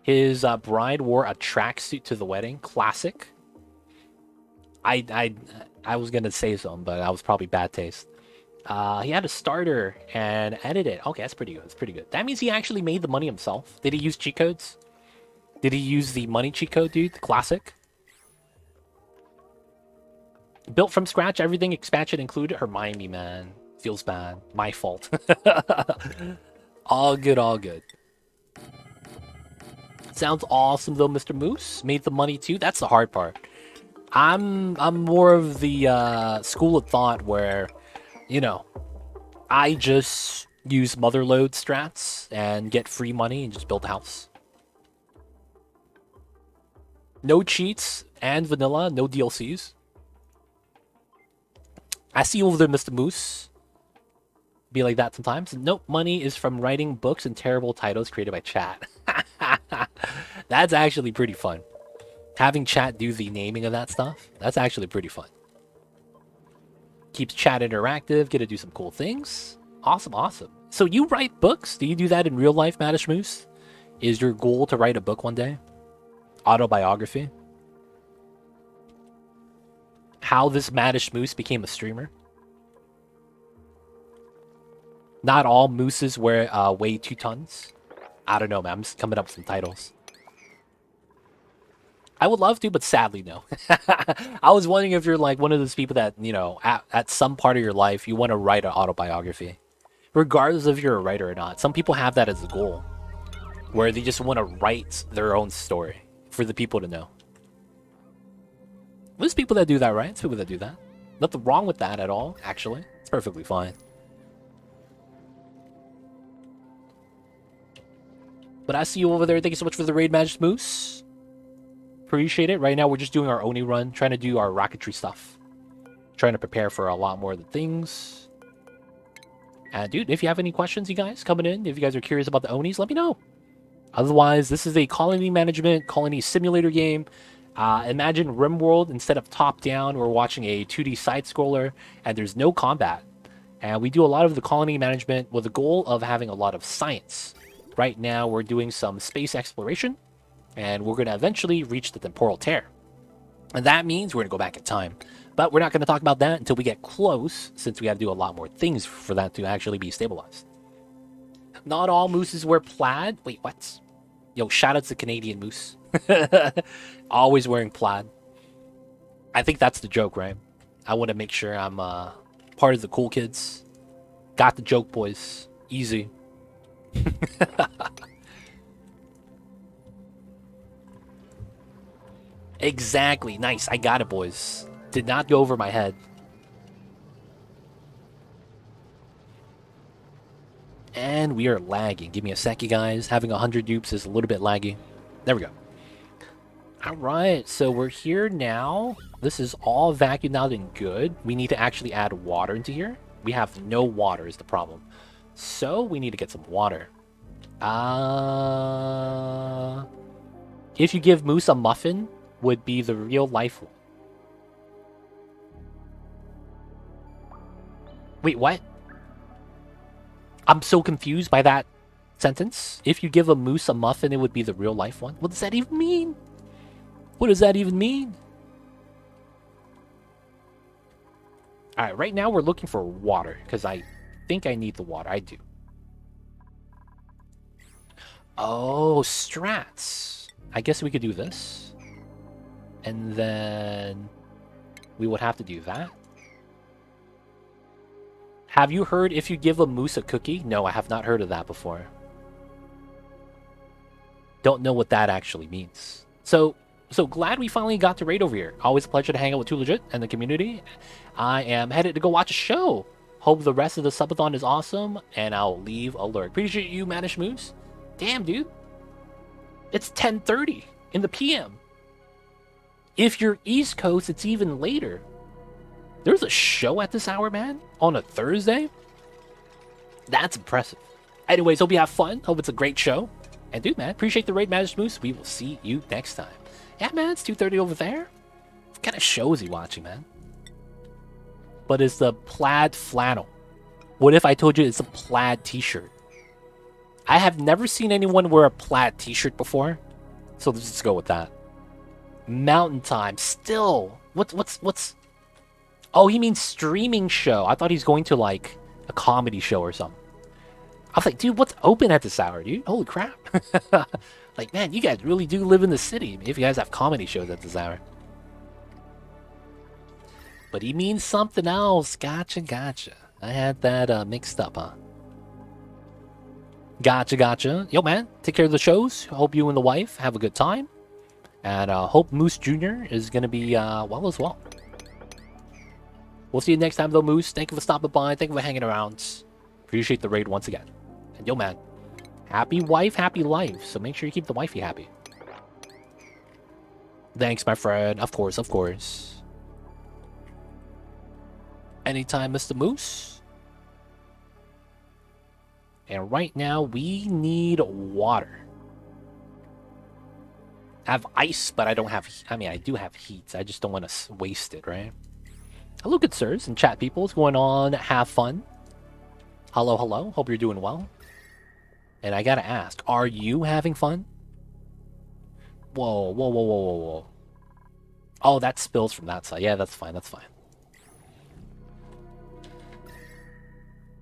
His bride wore a tracksuit to the wedding. Classic. I was going to say something, but that was probably bad taste. He had a starter and edited. Okay, that's pretty good. That's pretty good. That means he actually made the money himself. Did he use cheat codes? Did he use the money cheat code, dude? The classic. Built from scratch, everything expansion included. Hermione, man. Feels bad. My fault. All good, all good. Sounds awesome though, Mr. Moose. Made the money too. That's the hard part. I'm more of the school of thought where, you know, I just use motherload strats and get free money and just build a house. No cheats and vanilla, no DLCs. I see you over there, Mr. Moose. Be like that sometimes. Nope, money is from writing books and terrible titles created by chat. That's actually pretty fun. Having chat do the naming of that stuff, that's actually pretty fun. Keeps chat interactive, get to do some cool things. Awesome, awesome. So you write books? Do you do that in real life, Madish Moose? Is your goal to write a book one day? Autobiography? How this Madish Moose became a streamer? Not all mooses weigh 2 tons. I don't know, man. I'm just coming up with some titles. I would love to, but sadly, no. I was wondering if you're like one of those people that, you know, at some part of your life, you want to write an autobiography. Regardless if you're a writer or not. Some people have that as a goal. Where they just want to write their own story for the people to know. There's people that do that, right? There's people that do that. Nothing wrong with that at all, actually. It's perfectly fine. But I see you over there. Thank you so much for the raid, Magic Moose. Appreciate it. Right now, we're just doing our Oni run, trying to do our rocketry stuff. Trying to prepare for a lot more of the things. And dude, if you have any questions, you guys, coming in, if you guys are curious about the Onis, let me know. Otherwise, this is a colony management, colony simulator game. Imagine RimWorld, instead of top-down, we're watching a 2D side-scroller, and there's no combat. And we do a lot of the colony management with the goal of having a lot of science. Right now, we're doing some space exploration, and we're going to eventually reach the temporal tear. And that means we're going to go back in time. But we're not going to talk about that until we get close, since we have to do a lot more things for that to actually be stabilized. Not all mooses wear plaid. Wait, what? Yo, shout out to Canadian moose. Always wearing plaid. I think that's the joke, right? I want to make sure I'm part of the cool kids. Got the joke, boys. Easy. Exactly. Nice. I got it, boys. Did not go over my head. And we are lagging. Give me a sec, you guys. Having 100 dupes is a little bit laggy. There we go. Alright, so we're here now. This is all vacuumed out and good. We need to actually add water into here. We have no water is the problem. So we need to get some water. If you give Moose a muffin, would be the real life one. Wait, what? I'm so confused by that sentence. If you give a moose a muffin, it would be the real life one. What does that even mean? What does that even mean? All right, right now we're looking for water because I think I need the water. I do. Oh, strats. I guess we could do this. And then we would have to do that. Have you heard if you give a moose a cookie? No, I have not heard of that before. Don't know what that actually means. So glad we finally got to raid over here. Always a pleasure to hang out with Too Legit and the community. I am headed to go watch a show. Hope the rest of the subathon is awesome, and I'll leave a lurk. Appreciate you, Manish Moose. Damn, dude. It's 10:30 in the PM. If you're East Coast, it's even later. There's a show at this hour, man? On a Thursday? That's impressive. Anyways, hope you have fun. Hope it's a great show. And dude, man, appreciate the raid, Magic Moose. We will see you next time. Yeah, man, it's 2:30 over there. What kind of show is he watching, man? But it's the plaid flannel. What if I told you it's a plaid t-shirt? I have never seen anyone wear a plaid t-shirt before. So let's just go with that. Mountain Time. Still. What's... Oh, he means streaming show. I thought he's going to, like, a comedy show or something. I was like, dude, what's open at this hour, dude? Holy crap. Like, man, you guys really do live in the city if you guys have comedy shows at this hour. But he means something else. Gotcha. I had that mixed up, huh? Gotcha. Yo, man, take care of the shows. Hope you and the wife have a good time. And hope Moose Jr. is going to be well as well. We'll see you next time, though, Moose. Thank you for stopping by. Thank you for hanging around. Appreciate the raid once again. And yo, man, happy wife, happy life. So make sure you keep the wifey happy. Thanks, my friend. Of course. Anytime, Mr. Moose. And right now, we need water. I have ice, but I don't have... I mean, I do have heat. I just don't want to waste it, right? Hello, good sirs and chat people. What's going on? Have fun. Hello. Hope you're doing well. And I gotta ask, are you having fun? Whoa. Oh, that spills from that side. Yeah, that's fine.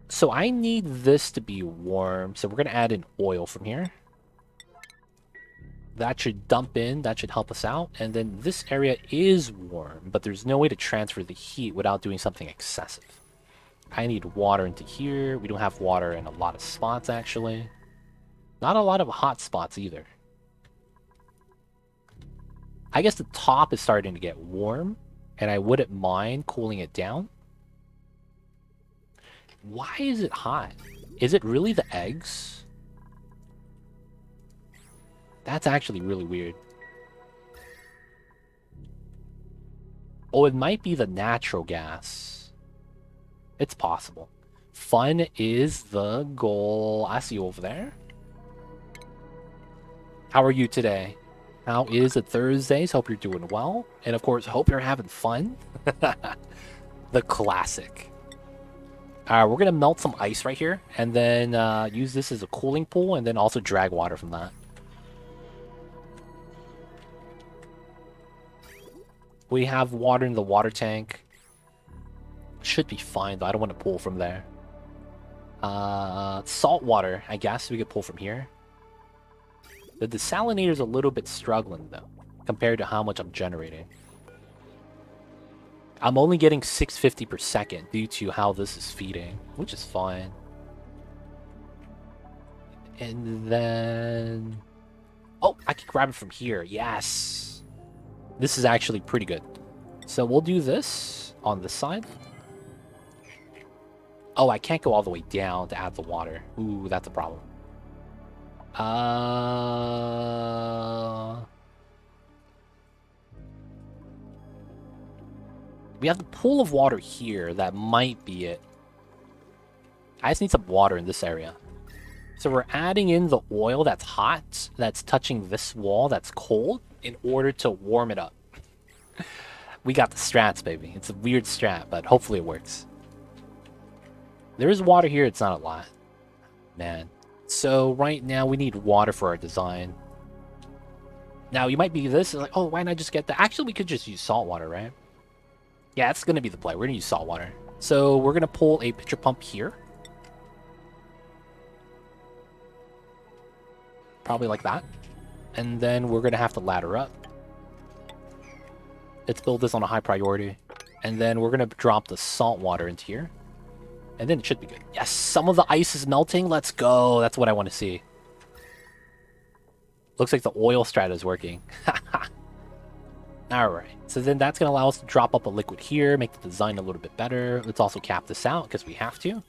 So I need this to be warm. So we're gonna add in oil from here. That should dump in. That should help us out. And then this area is warm, but there's no way to transfer the heat without doing something excessive. I need water into here. We don't have water in a lot of spots, actually. Not a lot of hot spots either. I guess the top is starting to get warm, and I wouldn't mind cooling it down. Why is it hot? Is it really the eggs? That's actually really weird. Oh, it might be the natural gas. It's possible. Fun is the goal. I see you over there. How are you today? How is it Thursdays? Hope you're doing well. And of course, hope you're having fun. The classic. Alright, we're going to melt some ice right here. And then use this as a cooling pool. And then also drag water from that. We have water in the water tank. Should be fine, though. I don't want to pull from there. Salt water, I guess we could pull from here. The desalinator is a little bit struggling, though, compared to how much I'm generating. I'm only getting 650 per second due to how this is feeding, which is fine. And then... Oh, I can grab it from here. Yes! This is actually pretty good. So we'll do this on this side. Oh, I can't go all the way down to add the water. Ooh, that's a problem. We have the pool of water here. That might be it. I just need some water in this area. So we're adding in the oil that's hot, that's touching this wall that's cold, in order to warm it up. We got the strats, baby. It's a weird strat, but hopefully it works. There is water here. It's not a lot. Man. So right now we need water for our design. Now you might be this like, oh, why not just get that? Actually, we could just use salt water, right? Yeah, that's going to be the play. We're going to use salt water. So we're going to pull a pitcher pump here. Probably like that. And then we're going to have to ladder up. Let's build this on a high priority. And then we're going to drop the salt water into here. And then it should be good. Yes, some of the ice is melting. Let's go. That's what I want to see. Looks like the oil strata is working. Alright, so then that's going to allow us to drop up a liquid here, make the design a little bit better. Let's also cap this out because we have to.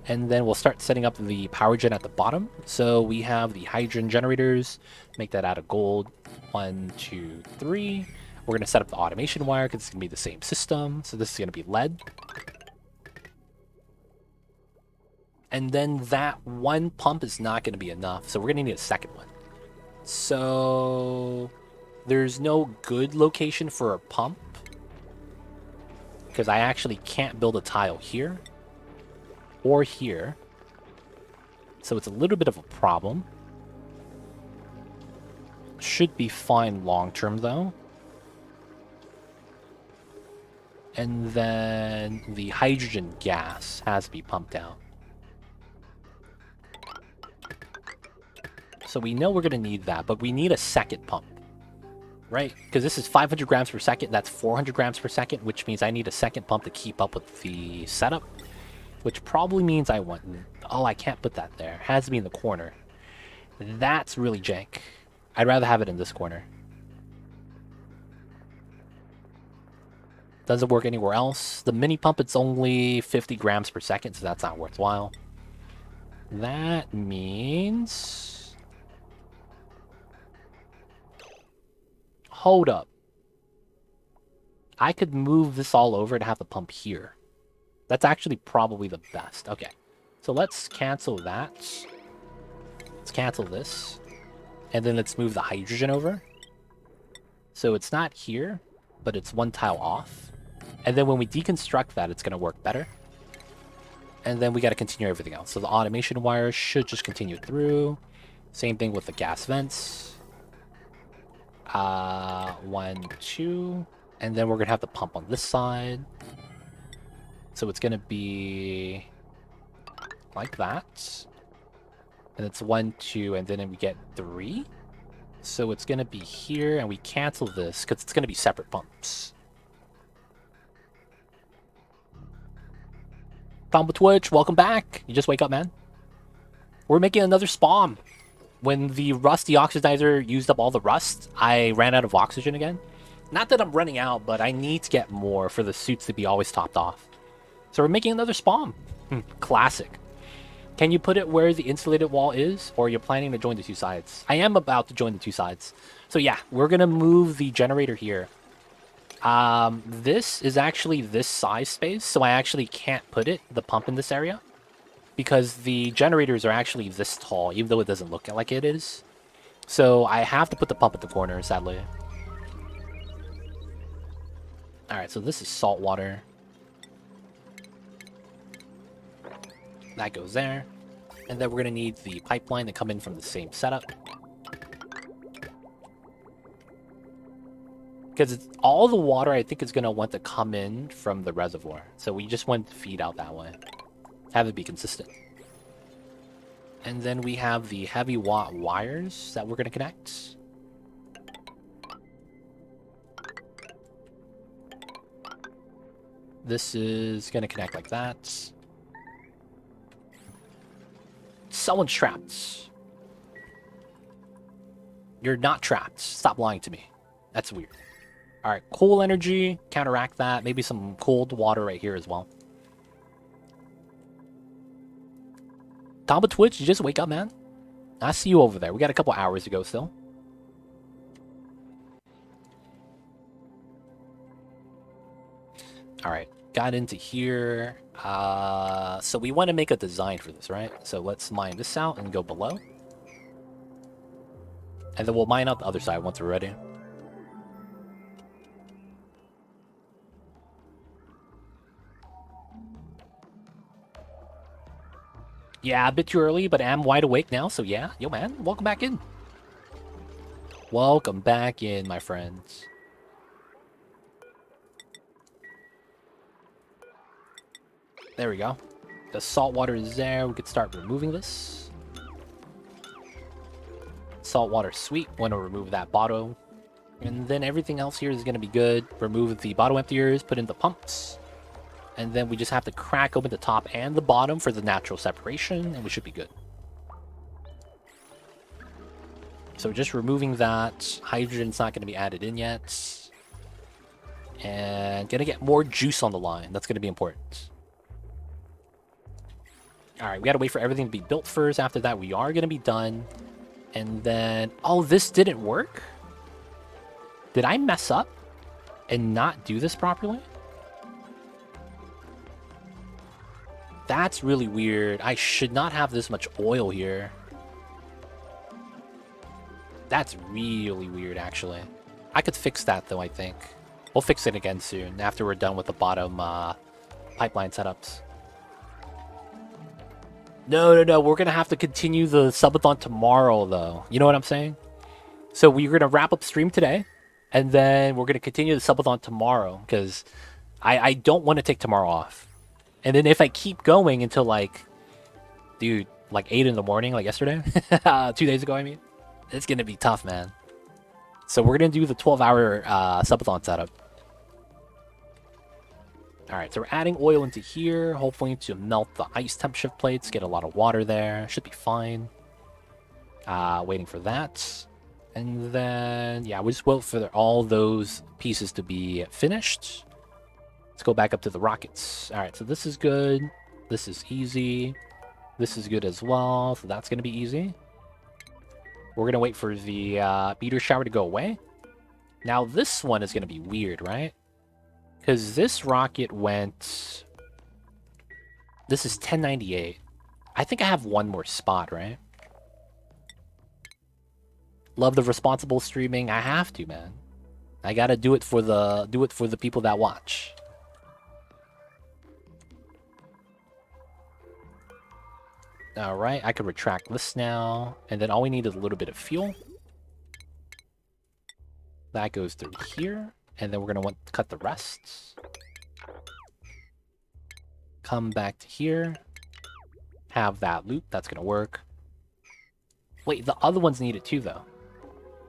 And then we'll start setting up the power gen at the bottom. So we have the hydrogen generators. Make that out of gold. 1, 2, 3. We're going to set up the automation wire because it's going to be the same system. So this is going to be lead. And then that one pump is not going to be enough. So we're going to need a second one. So there's no good location for a pump. Because I actually can't build a tile here. Or here. So it's a little bit of a problem. Should be fine long term though. And then the hydrogen gas has to be pumped out. So we know we're going to need that, but we need a second pump. Right? Because this is 500 grams per second, that's 400 grams per second, which means I need a second pump to keep up with the setup. Which probably means I want... Oh, I can't put that there. It has to be in the corner. That's really jank. I'd rather have it in this corner. Doesn't work anywhere else. The mini pump, it's only 50 grams per second, so that's not worthwhile. That means... Hold up. I could move this all over to have the pump here. That's actually probably the best. Okay. So let's cancel that. Let's cancel this. And then let's move the hydrogen over. So it's not here, but it's one tile off. And then when we deconstruct that, it's going to work better. And then we got to continue everything else. So the automation wire should just continue through. Same thing with the gas vents. 1, 2. And then we're going to have the pump on this side. So it's going to be like that. And it's 1, 2, and then we get 3. So it's going to be here, and we cancel this because it's going to be separate pumps. Combo Twitch, welcome back. You just wake up, man. We're making another spawn. When the rust deoxidizer used up all the rust, I ran out of oxygen again. Not that I'm running out, but I need to get more for the suits to be always topped off. So we're making another spawn. Classic. Can you put it where the insulated wall is, or are you planning to join the two sides? I am about to join the two sides. So yeah, we're going to move the generator here. This is actually this size space, so I actually can't put the pump in this area. Because the generators are actually this tall, even though it doesn't look like it is. So I have to put the pump at the corner, sadly. Alright, so this is salt water. That goes there. And then we're going to need the pipeline to come in from the same setup. Because all the water, I think, is going to want to come in from the reservoir. So we just want to feed out that way. Have it be consistent. And then we have the heavy watt wires that we're going to connect. This is going to connect like that. Someone's trapped. You're not trapped. Stop lying to me. That's weird. Alright, cool energy. Counteract that. Maybe some cold water right here as well. Combo Twitch, you just wake up, man. I see you over there. We got a couple hours to go still. Alright, got into here. So we want to make a design for this, right? So let's mine this out and go below. And then we'll mine out the other side once we're ready. Yeah, a bit too early, but I'm wide awake now, so yeah. Yo, man, welcome back in. Welcome back in, my friends. There we go. The salt water is there. We could start removing this. Salt water sweet. Want to remove that bottle. And then everything else here is going to be good. Remove the bottle emptiers, put in the pumps. And then we just have to crack open the top and the bottom for the natural separation, and we should be good. So just removing that. Hydrogen's not going to be added in yet. And going to get more juice on the line. That's going to be important. Alright, we got to wait for everything to be built first. After that, we are going to be done. And then... Oh, this didn't work? Did I mess up and not do this properly? That's really weird. I should not have this much oil here. That's really weird, actually. I could fix that, though, I think. We'll fix it again soon, after we're done with the bottom pipeline setups. No. We're going to have to continue the subathon tomorrow, though. You know what I'm saying? So we're going to wrap up stream today, and then we're going to continue the subathon tomorrow, because I don't want to take tomorrow off. And then if I keep going until, like, dude, like 8 in the morning, like yesterday, 2 days ago, I mean, it's going to be tough, man. So we're going to do the 12-hour subathon setup. Alright, so we're adding oil into here, hopefully to melt the ice temp shift plates, get a lot of water there. Should be fine. Waiting for that. And then, yeah, we just wait for all those pieces to be finished. Let's go back up to the rockets. Alright, so this is good. This is easy. This is good as well, so that's going to be easy. We're going to wait for the meteor shower to go away. Now, this one is going to be weird, right? Because this rocket went... This is 1098. I think I have one more spot, right? Love the responsible streaming. I have to, man. I gotta do it for the people that watch. Alright, I can retract this now. And then all we need is a little bit of fuel. That goes through here. And then we're going to want to cut the rest. Come back to here. Have that loop. That's going to work. Wait, the other ones need it too, though.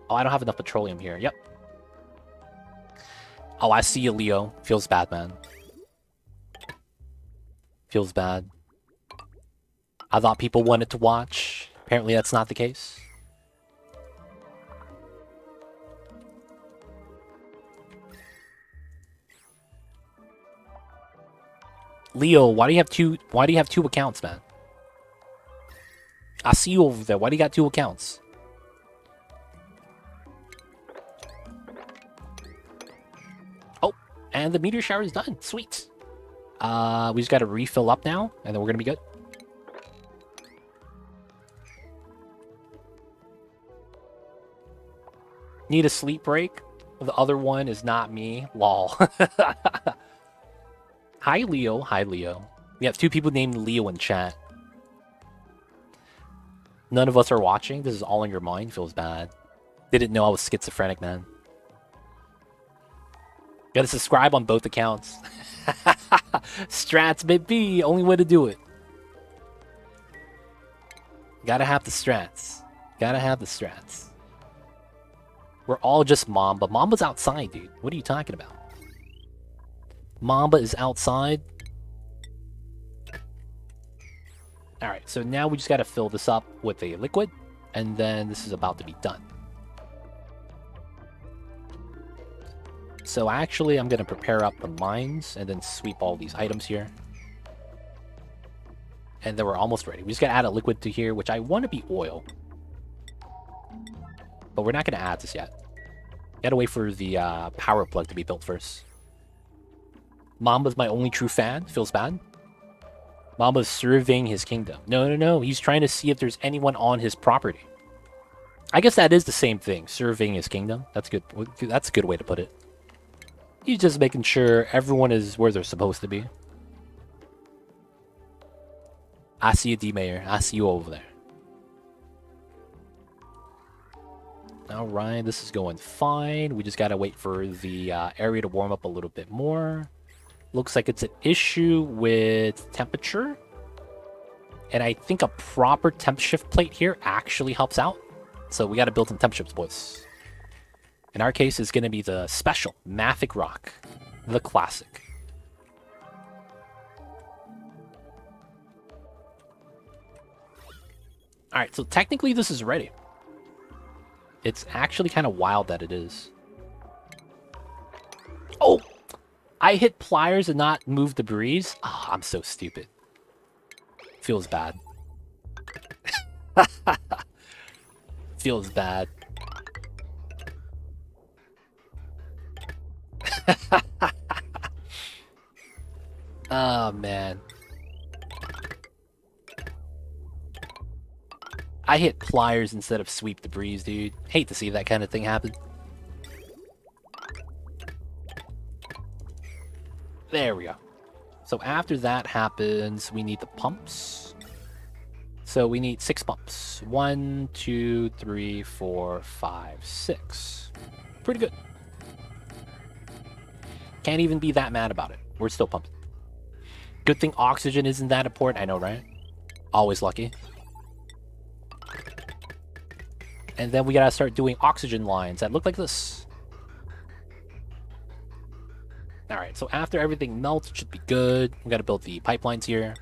Oh, I don't have enough petroleum here. Yep. Oh, I see you, Leo. Feels bad, man. Feels bad. I thought people wanted to watch. Apparently that's not the case. Leo, why do you have two accounts, man? I see you over there. Why do you got two accounts? Oh, and the meteor shower is done. Sweet. We just got to refill up now, and then we're gonna be good. Need a sleep break. The other one is not me. Lol. Hi, Leo. Hi, Leo. We have two people named Leo in chat. None of us are watching. This is all in your mind. Feels bad. Didn't know I was schizophrenic, man. Gotta subscribe on both accounts. Strats, baby. Only way to do it. Gotta have the strats. Gotta have the strats. We're all just Mamba. Mamba's outside, dude. What are you talking about? Mamba is outside. Alright, so now we just gotta fill this up with a liquid. And then this is about to be done. So actually, I'm gonna prepare up the mines and then sweep all these items here. And then we're almost ready. We just gotta add a liquid to here, which I want to be oil. But we're not gonna add this yet. Gotta wait for the power plug to be built first. Mamba's my only true fan. Feels bad. Mamba's surveying his kingdom. No. He's trying to see if there's anyone on his property. I guess that is the same thing. Surveying his kingdom. That's good. That's a good way to put it. He's just making sure everyone is where they're supposed to be. I see you, D-Mayor. I see you over there. Alright, this is going fine. We just gotta wait for the area to warm up a little bit more. Looks like it's an issue with temperature. And I think a proper temp shift plate here actually helps out. So we got to build some temp shifts, boys. In our case, it's going to be the special Mafic Rock, the classic. All right, so technically this is ready. It's actually kind of wild that it is. Oh, I hit pliers and not move debris. Oh, I'm so stupid. Feels bad. Feels bad. Oh, man. I hit pliers instead of sweep debris, dude. Hate to see that kind of thing happen. There we go. So after that happens, we need the pumps. So we need 6 pumps. 1, 2, 3, 4, 5, 6. Pretty good. Can't even be that mad about it. We're still pumping. Good thing oxygen isn't that important. I know, right? Always lucky. And then we gotta start doing oxygen lines that look like this. Alright, so after everything melts, it should be good. We gotta build the pipelines here.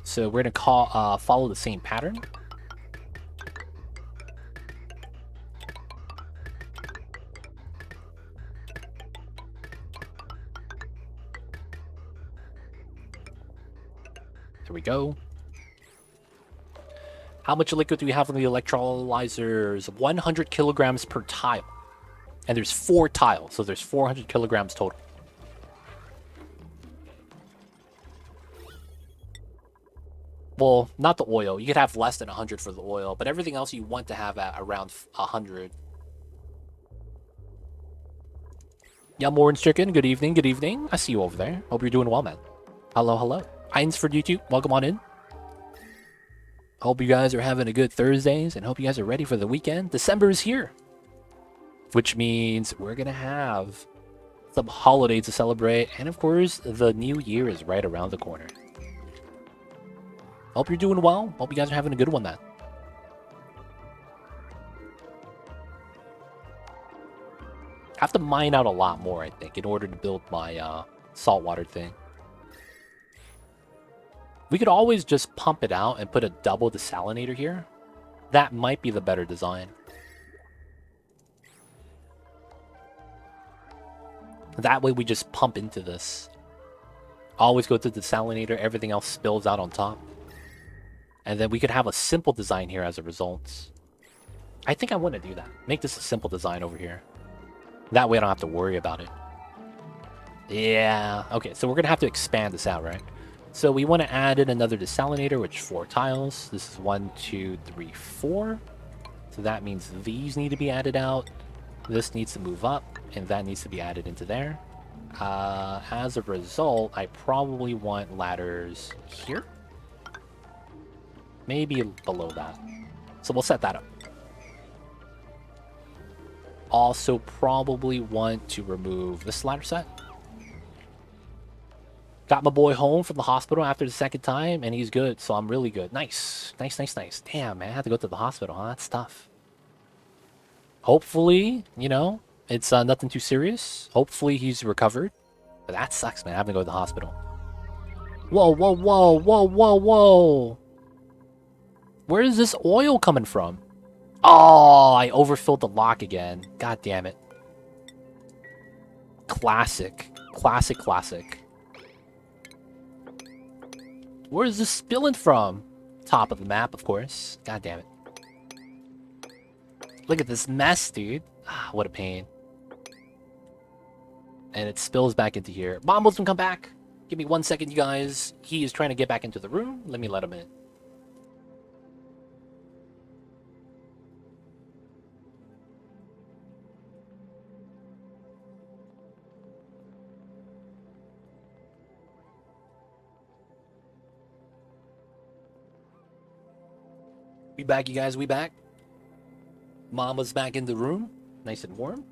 So we're gonna follow the same pattern. There we go. How much liquid do we have on the electrolyzers? 100 kilograms per tile. And there's 4 tiles, so there's 400 kilograms total. Well, not the oil. You could have less than 100 for the oil, but everything else you want to have at around 100. Yum Orange Chicken, good evening, good evening. I see you over there. Hope you're doing well, man. Hello, hello. Eins for YouTube, welcome on in. Hope you guys are having a good Thursdays and hope you guys are ready for the weekend. December is here, which means we're going to have some holidays to celebrate. And of course, the new year is right around the corner. Hope you're doing well. Hope you guys are having a good one, man. I have to mine out a lot more, I think, in order to build my saltwater thing. We could always just pump it out and put a double desalinator here. That might be the better design. That way we just pump into this. Always go to the desalinator, everything else spills out on top. And then we could have a simple design here as a result. I think I want to do that. Make this a simple design over here. That way I don't have to worry about it. Yeah, okay, so we're going to have to expand this out, right? So we want to add in another desalinator, which 4 tiles. This is 1, 2, 3, 4. So that means these need to be added out. This needs to move up, and that needs to be added into there. As a result, I probably want ladders here. Maybe below that. So we'll set that up. Also probably want to remove this ladder set. Got my boy home from the hospital after the 2nd time, and he's good, so I'm really good. Nice. Nice, nice, nice. Damn, man, I had to go to the hospital, huh? That's tough. Hopefully, you know, it's nothing too serious. Hopefully he's recovered. But that sucks, man, having to go to the hospital. Whoa, whoa, whoa, whoa, whoa, whoa. Where is this oil coming from? Oh, I overfilled the lock again. God damn it. Classic. Classic, classic. Where is this spilling from? Top of the map, of course. God damn it. Look at this mess, dude. Ah, what a pain. And it spills back into here. Mamba's gonna come back. Give me 1 second, you guys. He is trying to get back into the room. Let me let him in. We back, you guys. We back. Mama's back in the room. Nice and warm.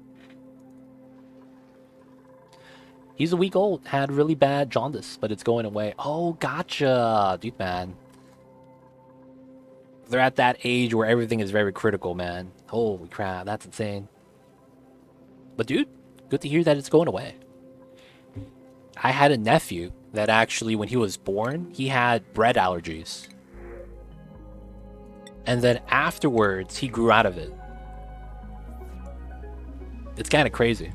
He's a week old, had really bad jaundice, but it's going away. Oh, gotcha, dude, man. They're at that age where everything is very critical, man. Holy crap, that's insane. But dude, good to hear that it's going away. I had a nephew that actually, when he was born, he had bread allergies. And then afterwards, he grew out of it. It's kind of crazy.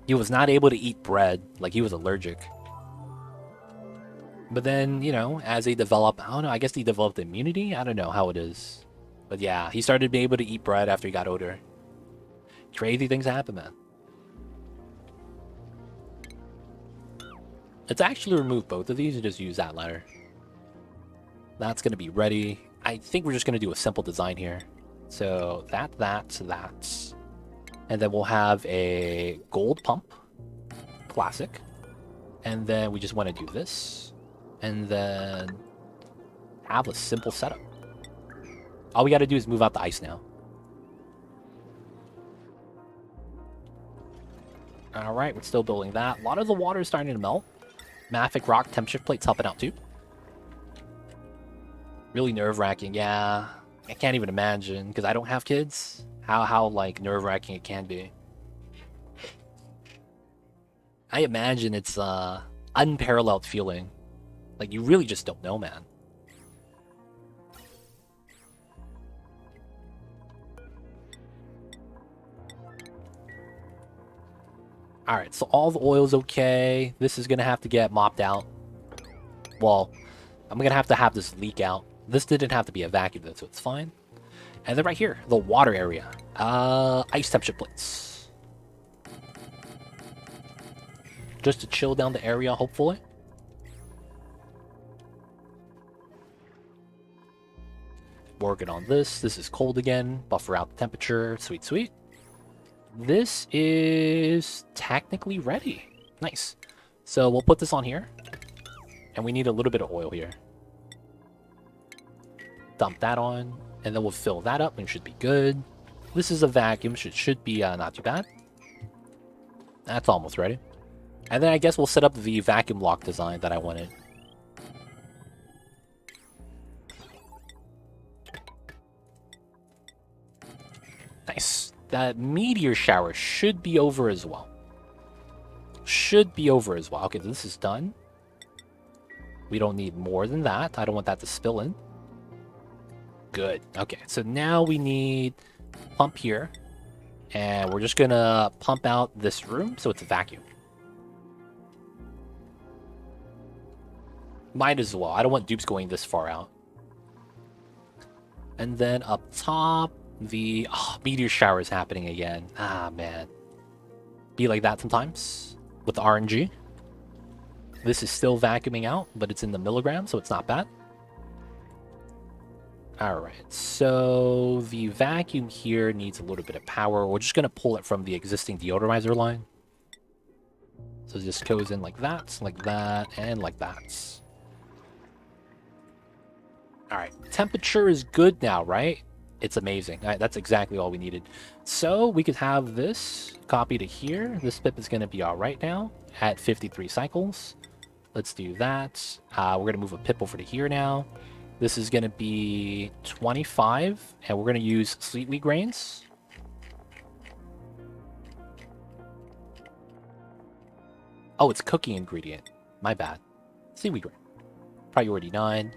He was not able to eat bread, like he was allergic. But then, you know, as they develop, I don't know, I guess he developed immunity? I don't know how it is. But yeah, he started being able to eat bread after he got older. Crazy things happen, man. Let's actually remove both of these and just use that ladder. That's going to be ready. I think we're just going to do a simple design here. So that. And then we'll have a gold pump. Classic. And then we just want to do this. And then have a simple setup. All we got to do is move out the ice now. Alright, we're still building that. A lot of the water is starting to melt. Mafic rock temperature plate's helping out too. Really nerve-wracking, yeah. I can't even imagine, because I don't have kids, how like nerve-wracking it can be. I imagine it's unparalleled feeling. Like, you really just don't know, man. Alright, so all the oil's okay. This is going to have to get mopped out. Well, I'm going to have this leak out. This didn't have to be a vacuum, though, so it's fine. And then right here, the water area. Ice temperature plates. Just to chill down the area, hopefully. Working on this. This is cold again. Buffer out the temperature. Sweet, sweet. This is technically ready. Nice. So we'll put this on here. And we need a little bit of oil here. Dump that on. And then we'll fill that up and it should be good. This is a vacuum. Should be not too bad. That's almost ready. And then I guess we'll set up the vacuum lock design that I wanted. Nice. That meteor shower should be over as well. Okay, this is done. We don't need more than that. I don't want that to spill in. Good. Okay, so now we need pump here. And we're just gonna pump out this room so it's a vacuum. Might as well. I don't want dupes going this far out. And then up top, the meteor shower is happening again. Ah, man. Be like that sometimes with the RNG. This is still vacuuming out, but it's in the milligram, so it's not bad. Alright, so the vacuum here needs a little bit of power. We're just going to pull it from the existing deodorizer line. So this goes in like that, and like that. Alright, temperature is good now, right? It's amazing. That's exactly all we needed. So we could have this copy to here. This pip is going to be alright now at 53 cycles. Let's do that. We're going to move a pip over to here now. This is going to be 25, and we're going to use sweet wheat grains. Oh, it's cooking ingredient. My bad. Sweet wheat grain. Priority 9.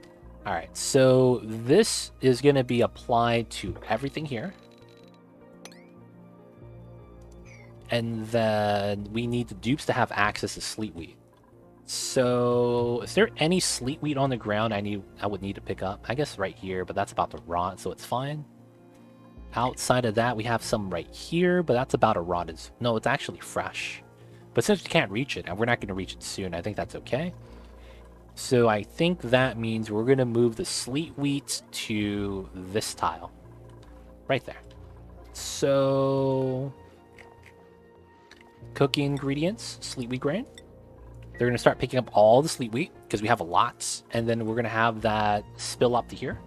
Alright, so this is going to be applied to everything here. And then we need the dupes to have access to sleet wheat. So, is there any sleet wheat on the ground I would need to pick up? I guess right here, but that's about to rot, so it's fine. Outside of that, we have some right here, but that's about to rot. No, it's actually fresh. But since we can't reach it, and we're not going to reach it soon, I think that's okay. So I think that means we're going to move the sleet wheat to this tile. Right there. So, cooking ingredients, sleet wheat grain. They're going to start picking up all the sleet wheat because we have a lot. And then we're going to have that spill up to here.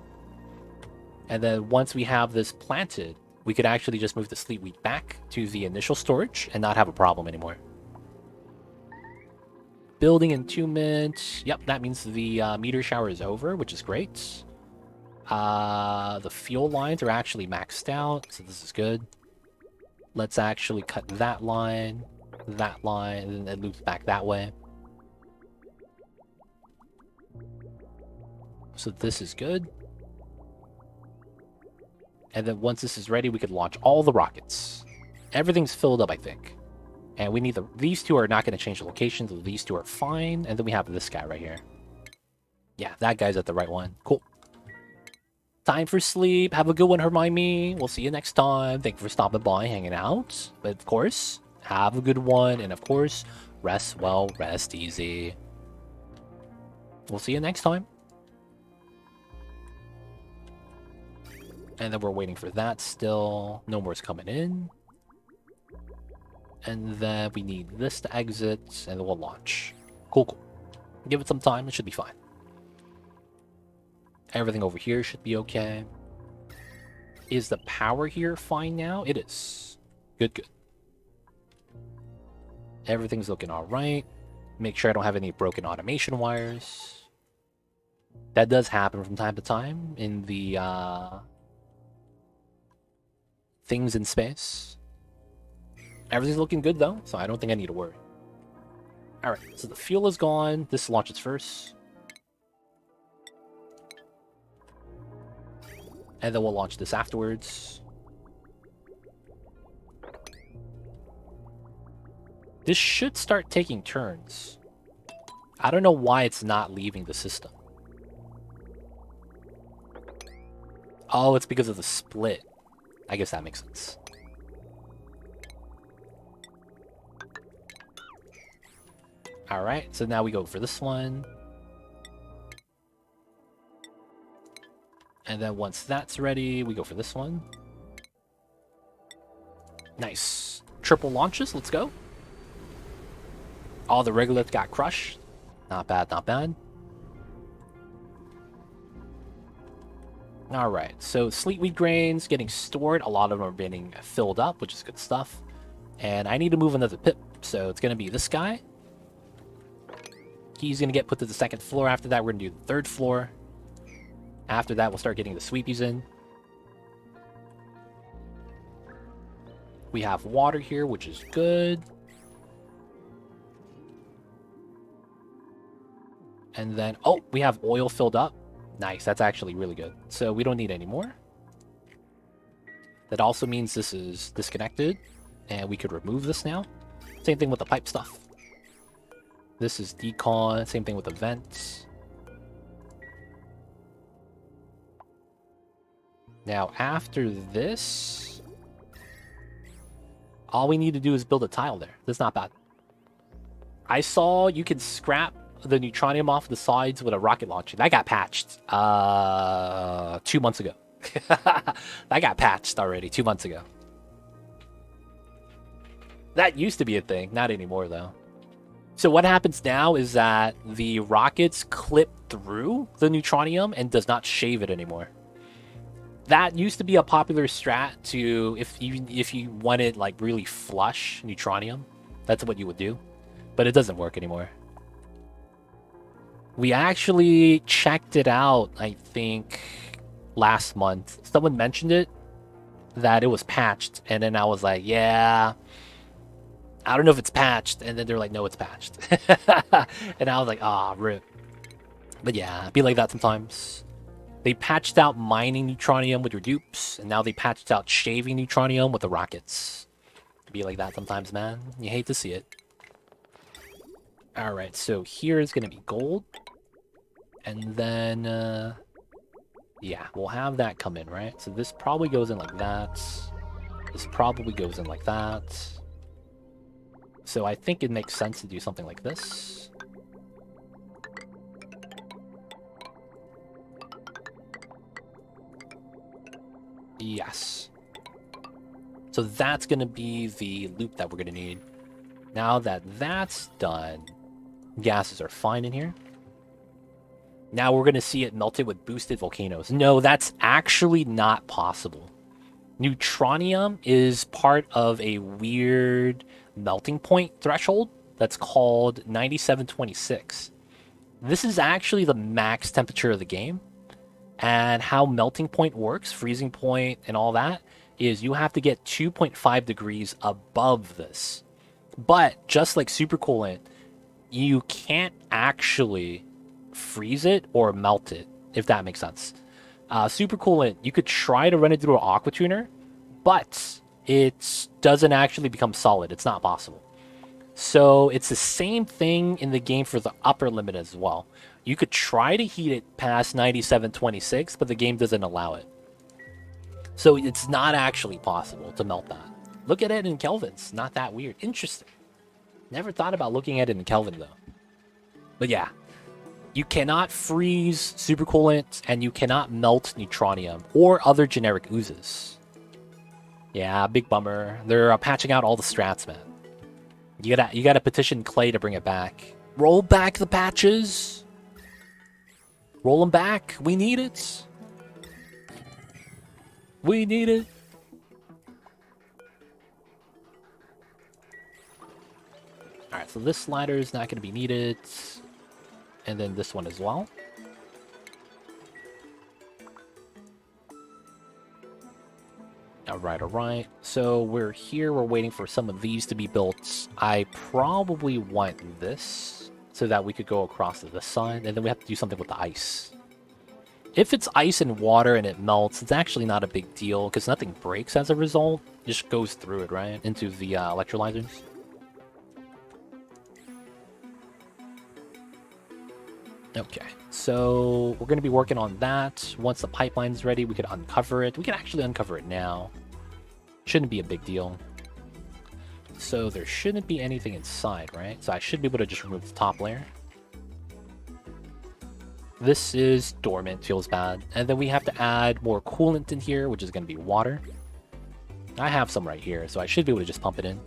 And then once we have this planted, we could actually just move the sleet wheat back to the initial storage and not have a problem anymore. Building entombment. Yep, that means the meteor shower is over, which is great. The fuel lines are actually maxed out, so this is good. Let's actually cut that line, and it loops back that way. So this is good. And then once this is ready, we could launch all the rockets. Everything's filled up, I think. And we need these two are not going to change the location, so these two are fine. And then we have this guy right here. Yeah, that guy's at the right one. Cool. Time for sleep. Have a good one, Hermione. We'll see you next time. Thank you for stopping by, hanging out. But of course, have a good one. And of course, rest well, rest easy. We'll see you next time. And then we're waiting for that still. No more's coming in. And then we need this to exit, and then we'll launch. Cool, cool. Give it some time, it should be fine. Everything over here should be okay. Is the power here fine now? It is. Good, good. Everything's looking alright. Make sure I don't have any broken automation wires. That does happen from time to time in the things in space. Everything's looking good though, so I don't think I need to worry. Alright, so the fuel is gone. This launches first. And then we'll launch this afterwards. This should start taking turns. I don't know why it's not leaving the system. Oh, it's because of the split. I guess that makes sense. Alright, so now we go for this one. And then once that's ready, we go for this one. Nice. Triple launches, let's go. All the regoliths got crushed. Not bad, not bad. Alright, so sleetweed grains getting stored. A lot of them are getting filled up, which is good stuff. And I need to move another pip, so it's going to be this guy. He's going to get put to the second floor. After that, we're going to do the third floor. After that, we'll start getting the sweepies in. We have water here, which is good. And then, oh, we have oil filled up. Nice, that's actually really good. So we don't need any more. That also means this is disconnected. And we could remove this now. Same thing with the pipe stuff. This is decon, same thing with the vents. Now, after this, all we need to do is build a tile there. That's not bad. I saw you can scrap the neutronium off the sides with a rocket launcher. That got patched 2 months ago. That got patched already 2 months ago. That used to be a thing, not anymore though. So what happens now is that the rockets clip through the neutronium and does not shave it anymore. That used to be a popular strat to if you wanted like really flush neutronium, that's what you would do. But it doesn't work anymore. We actually checked it out, I think, last month. Someone mentioned it, that it was patched, and then I was like, yeah, I don't know if it's patched, and then they're like, no, it's patched. And I was like, ah, rip. But yeah, it'd be like that sometimes. They patched out mining neutronium with your dupes, and now they patched out shaving neutronium with the rockets. It'd be like that sometimes, man. You hate to see it. Alright, so here is going to be gold. And then, yeah, we'll have that come in, right? So this probably goes in like that. This probably goes in like that. So I think it makes sense to do something like this. Yes. So that's going to be the loop that we're going to need. Now that that's done, gases are fine in here. Now we're going to see it melted with boosted volcanoes. No, that's actually not possible. Neutronium is part of a weird melting point threshold that's called 9726. This is actually the max temperature of the game. And how melting point works, freezing point, and all that, is you have to get 2.5 degrees above this. But just like supercoolant, you can't actually freeze it or melt it, if that makes sense. Supercoolant, you could try to run it through an aqua tuner, but it doesn't actually become solid. It's not possible. So it's the same thing in the game for the upper limit as well. You could try to heat it past 9726, but the game doesn't allow it. So it's not actually possible to melt that. Look at it in Kelvins. Not that weird. Interesting. Never thought about looking at it in Kelvin, though. But yeah. You cannot freeze supercoolant, and you cannot melt neutronium or other generic oozes. Yeah, big bummer. They're patching out all the strats, man. You gotta petition Clay to bring it back. Roll back the patches. Roll them back. We need it. We need it. Alright, so this slider is not going to be needed. And then this one as well. Alright. So we're here. We're waiting for some of these to be built. I probably want this so that we could go across to this side. And then we have to do something with the ice. If it's ice and water and it melts, it's actually not a big deal because nothing breaks as a result. It just goes through it, right? Into the electrolyzers. Okay, so we're going to be working on that. Once the pipeline's ready, we could uncover it. We can actually uncover it now. Shouldn't be a big deal. So there shouldn't be anything inside, right? So I should be able to just remove the top layer. This is dormant, feels bad. And then we have to add more coolant in here, which is going to be water. I have some right here, so I should be able to just pump it in.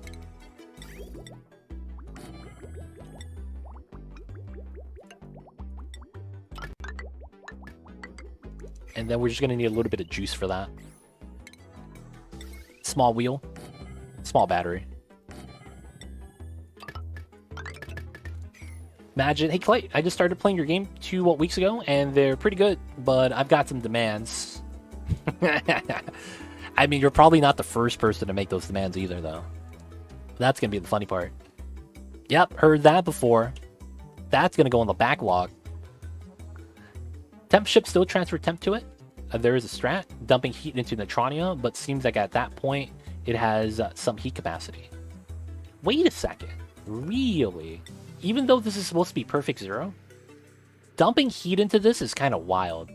And then we're just going to need a little bit of juice for that. Small wheel. Small battery. Imagine, hey Clay, I just started playing your game 2 weeks ago, and they're pretty good, but I've got some demands. I mean, you're probably not the first person to make those demands either, though. That's going to be the funny part. Yep, heard that before. That's going to go on the backlog. Temp ship still transfer temp to it. There is a strat, dumping heat into neutronia, but seems like at that point, it has some heat capacity. Wait a second. Really? Even though this is supposed to be perfect zero, dumping heat into this is kind of wild.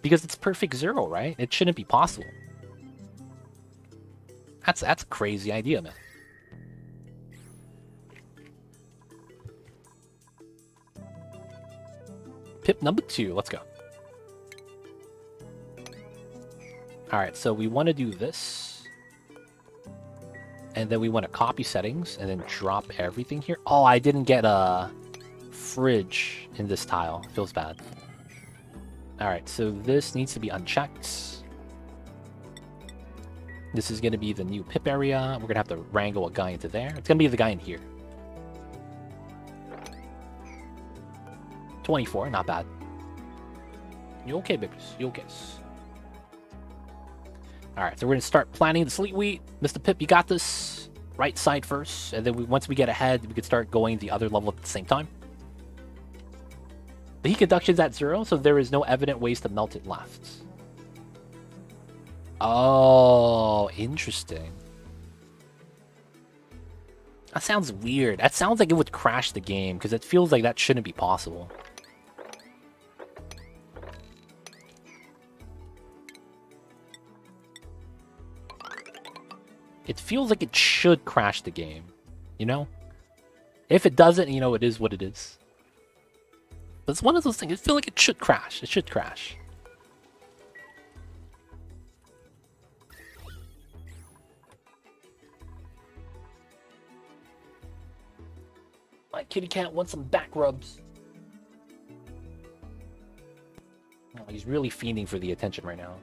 Because it's perfect zero, right? It shouldn't be possible. That's a crazy idea, man. Pip number 2, let's go. Alright, so we want to do this. And then we want to copy settings and then drop everything here. Oh, I didn't get a fridge in this tile. Feels bad. Alright, so this needs to be unchecked. This is going to be the new pip area. We're going to have to wrangle a guy into there. It's going to be the guy in here. 24, not bad. You okay, babies? You okay? Alright, so we're going to start planting the sleet wheat. Mr. Pip, you got this. Right side first. And then once we get ahead, we can start going the other level at the same time. The heat conduction's at 0, so there is no evident ways to melt it left. Oh, interesting. That sounds weird. That sounds like it would crash the game, because it feels like that shouldn't be possible. It feels like it should crash the game, you know? If it doesn't, you know, it is what it is. But it's one of those things, it feels like it should crash. It should crash. My kitty cat wants some back rubs. Oh, he's really fiending for the attention right now.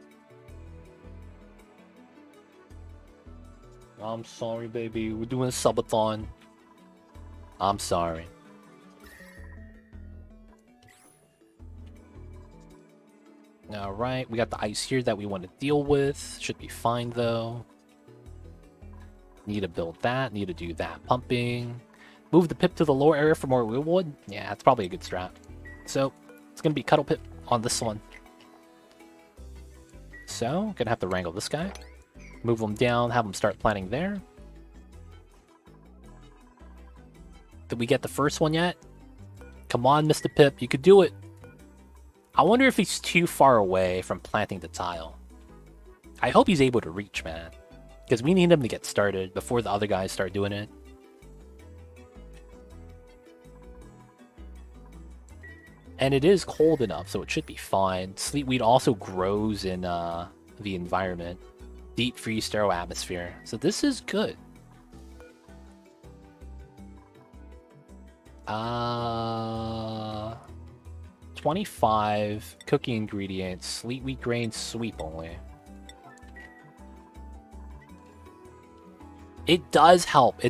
I'm sorry, baby. We're doing a subathon. I'm sorry. Alright, we got the ice here that we want to deal with. Should be fine, though. Need to build that. Need to do that pumping. Move the pip to the lower area for more wood. Yeah, that's probably a good strat. So, it's going to be Cuddle Pip on this one. So, gonna have to wrangle this guy. Move him down, have him start planting there. Did we get the first one yet? Come on, Mr. Pip, you could do it. I wonder if he's too far away from planting the tile. I hope he's able to reach, man. Because we need him to get started before the other guys start doing it. And it is cold enough, so it should be fine. Sleetweed also grows in the environment. Deep freeze sterile atmosphere. So this is good. 25 cooking ingredients, sleet wheat grain, sweep only. It does help,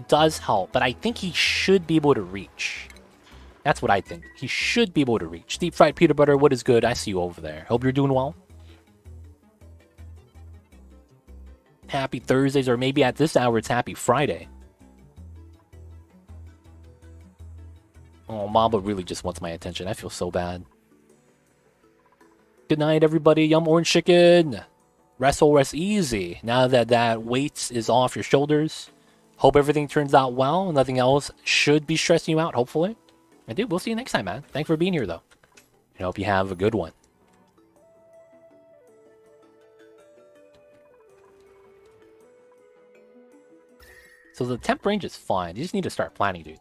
but I think he should be able to reach. That's what I think. He should be able to reach. Deep fried peanut butter, what is good? I see you over there. Hope you're doing well. Happy Thursdays, or maybe at this hour it's Happy Friday. Oh, Mamba really just wants my attention. I feel so bad. Good night, everybody. Yum orange chicken. Rest easy. Now that that weight is off your shoulders. Hope everything turns out well. Nothing else should be stressing you out, hopefully. And dude, we'll see you next time, man. Thanks for being here, though. I hope you have a good one. So the temp range is fine. You just need to start planning, dude.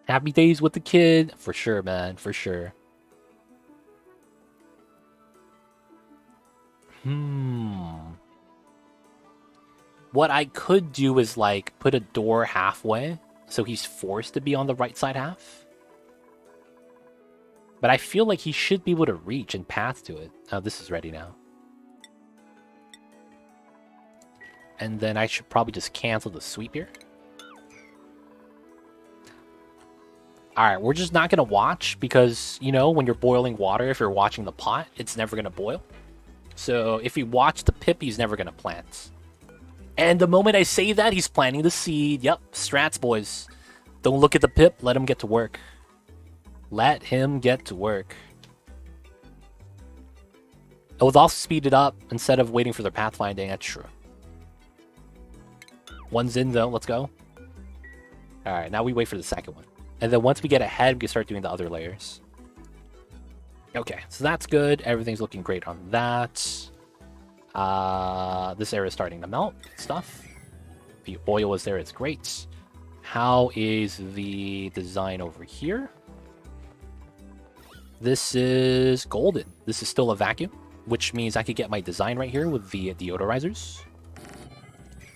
Happy days with the kid. For sure, man. For sure. What I could do is, like, put a door halfway, so he's forced to be on the right side half. But I feel like he should be able to reach and path to it. Oh, this is ready now. And then I should probably just cancel the sweep here. Alright, we're just not going to watch because, you know, when you're boiling water, if you're watching the pot, it's never going to boil. So if you watch the pip, he's never going to plant. And the moment I say that, he's planting the seed. Yep, strats, boys. Don't look at the pip. Let him get to work. Let him get to work. It will also speed it up instead of waiting for their pathfinding. That's true. One's in, though. Let's go. Alright, now we wait for the second one. And then once we get ahead, we can start doing the other layers. Okay, so that's good. Everything's looking great on that. This area is starting to melt. Stuff. The oil is there. It's great. How is the design over here? This is golden. This is still a vacuum, which means I could get my design right here with the deodorizers.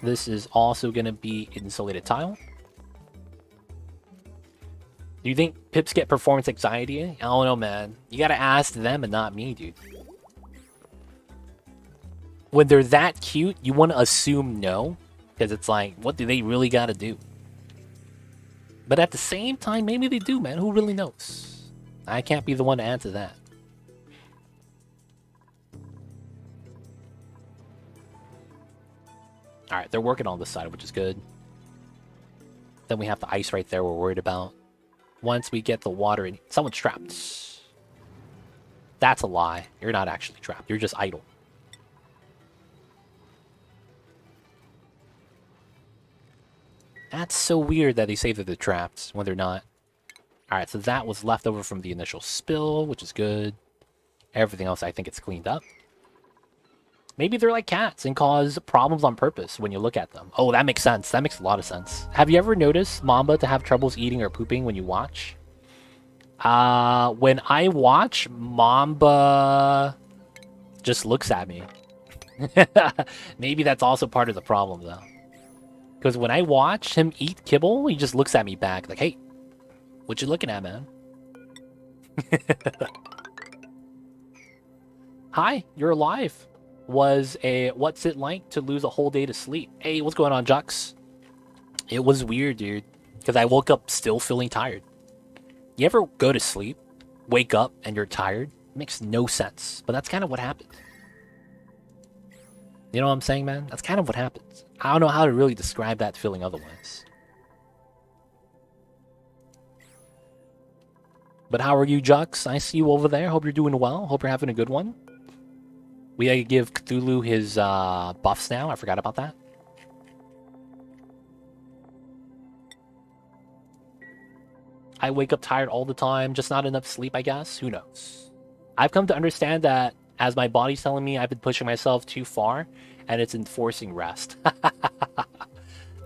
This is also going to be insulated tile. Do you think pips get performance anxiety? I don't know, man. You gotta ask them and not me, dude. When they're that cute, you want to assume no. Because it's like, what do they really gotta do? But at the same time, maybe they do, man. Who really knows? I can't be the one to answer that. Alright, they're working on this side, which is good. Then we have the ice right there we're worried about. Once we get the water in... Someone's trapped. That's a lie. You're not actually trapped. You're just idle. That's so weird that they say that they're trapped when they're not. Alright, so that was left over from the initial spill, which is good. Everything else, I think it's cleaned up. Maybe they're like cats and cause problems on purpose when you look at them. Oh, that makes sense. That makes a lot of sense. Have you ever noticed Mamba to have troubles eating or pooping when you watch? When I watch, Mamba just looks at me. Maybe that's also part of the problem, though. Because when I watch him eat kibble, he just looks at me back like, hey, what you looking at, man? Hi, you're alive. Was a what's it like to lose a whole day to sleep? Hey, what's going on, Jux? It was weird, dude, because I woke up still feeling tired. You ever go to sleep, wake up, and you're tired? It makes no sense, but that's kind of what happened. You know what I'm saying, man? That's kind of what happens. I don't know how to really describe that feeling otherwise. But how are you, Jux? I see you over there. Hope you're doing well. Hope you're having a good one. We gotta give Cthulhu his buffs now. I forgot about that. I wake up tired all the time. Just not enough sleep, I guess. Who knows? I've come to understand that as my body's telling me I've been pushing myself too far, and it's enforcing rest.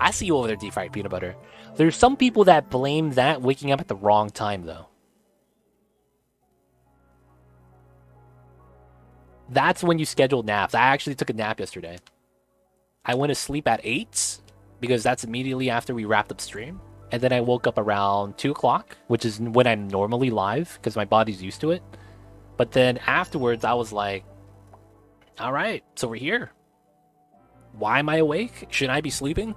I see you over there, deep fried peanut butter. There's some people that blame that waking up at the wrong time, though. That's when you schedule naps. I actually took a nap yesterday. I went to sleep at 8 because that's immediately after we wrapped up stream. And then I woke up around 2 o'clock, which is when I'm normally live because my body's used to it. But then afterwards, I was like, all right, so we're here. Why am I awake? Shouldn't I be sleeping?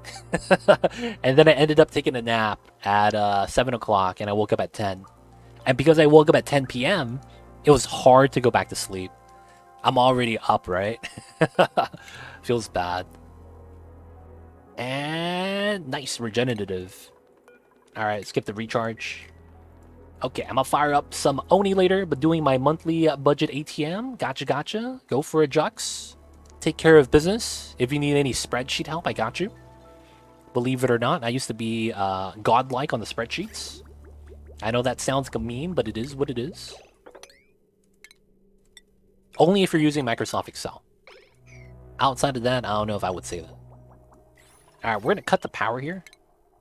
And then I ended up taking a nap at 7 o'clock and I woke up at 10. And because I woke up at 10 p.m., it was hard to go back to sleep. I'm already up, right? Feels bad. And nice, regenerative. Alright, skip the recharge. Okay, I'm gonna fire up some Oni later, but doing my monthly budget ATM. Gotcha, gotcha. Go for it, Jux. Take care of business. If you need any spreadsheet help, I got you. Believe it or not, I used to be godlike on the spreadsheets. I know that sounds like a meme, but it is what it is. Only if you're using Microsoft Excel. Outside of that, I don't know if I would say that. Alright, we're going to cut the power here.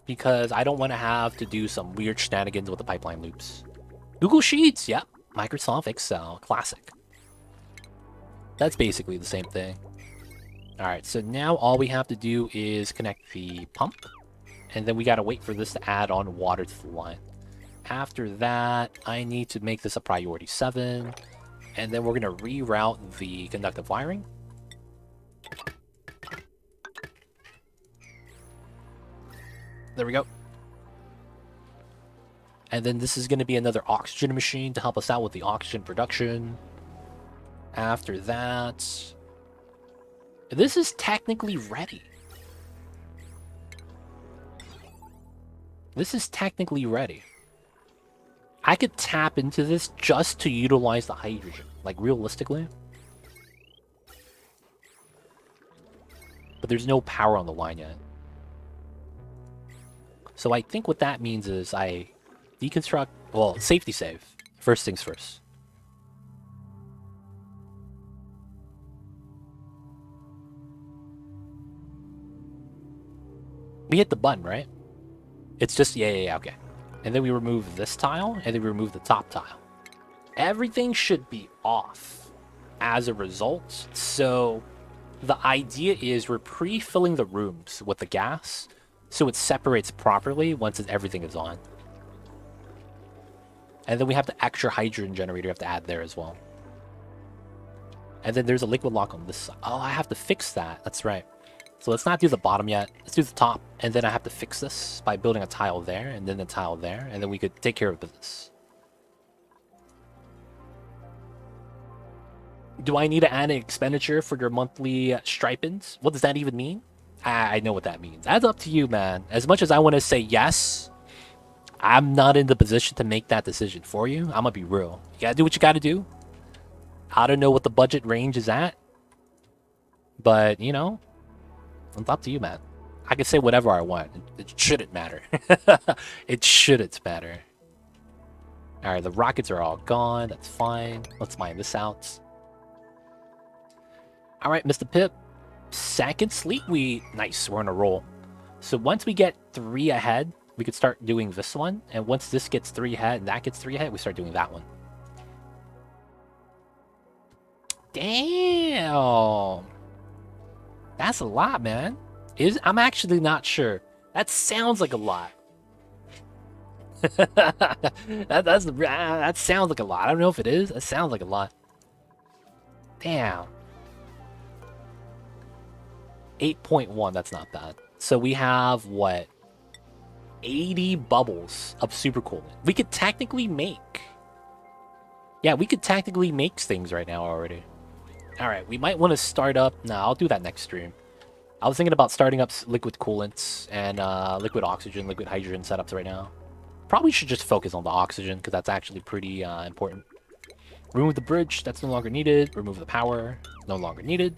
Because I don't want to have to do some weird shenanigans with the pipeline loops. Google Sheets, yep. Microsoft Excel, classic. That's basically the same thing. Alright, so now all we have to do is connect the pump. And then we got to wait for this to add on water to the line. After that, I need to make this a priority 7. And then we're going to reroute the conductive wiring. There we go. And then this is going to be another oxygen machine to help us out with the oxygen production. After that, this is technically ready. This is technically ready. I could tap into this just to utilize the hydrogen, like realistically. But there's no power on the line yet. So I think what that means is I deconstruct, well, safety save. First things first. We hit the button, right? It's just, yeah, okay. And then we remove this tile, and then we remove the top tile. Everything should be off as a result. So the idea is we're pre-filling the rooms with the gas, so it separates properly once everything is on. And then we have the extra hydrogen generator we have to add there as well. And then there's a liquid lock on this side. Oh, I have to fix that. That's right. So let's not do the bottom yet. Let's do the top. And then I have to fix this by building a tile there and then a tile there. And then we could take care of business. Do I need to add an expenditure for your monthly stipends? What does that even mean? I know what that means. That's up to you, man. As much as I want to say yes, I'm not in the position to make that decision for you. I'm going to be real. You got to do what you got to do. I don't know what the budget range is at. But, you know, it's up to you, man. I can say whatever I want. It shouldn't matter. It shouldn't matter. Alright, the rockets are all gone. That's fine. Let's mine this out. Alright, Mr. Pip. Second sleep week. Nice, we're on a roll. So once we get 3 ahead, we could start doing this one. And once this gets 3 ahead and that gets 3 ahead, we start doing that one. Damn. That's a lot, man. I'm actually not sure. That sounds like a lot. That sounds like a lot. I don't know if it is. That sounds like a lot. Damn. 8.1, that's not bad. So we have, what? 80 bubbles of super coolant. We could technically make... Yeah, we could technically make things right now already. Alright, we might want to start up... Nah, I'll do that next stream. I was thinking about starting up liquid coolants and liquid oxygen, liquid hydrogen setups right now. Probably should just focus on the oxygen, because that's actually pretty important. Remove the bridge, that's no longer needed. Remove the power, no longer needed.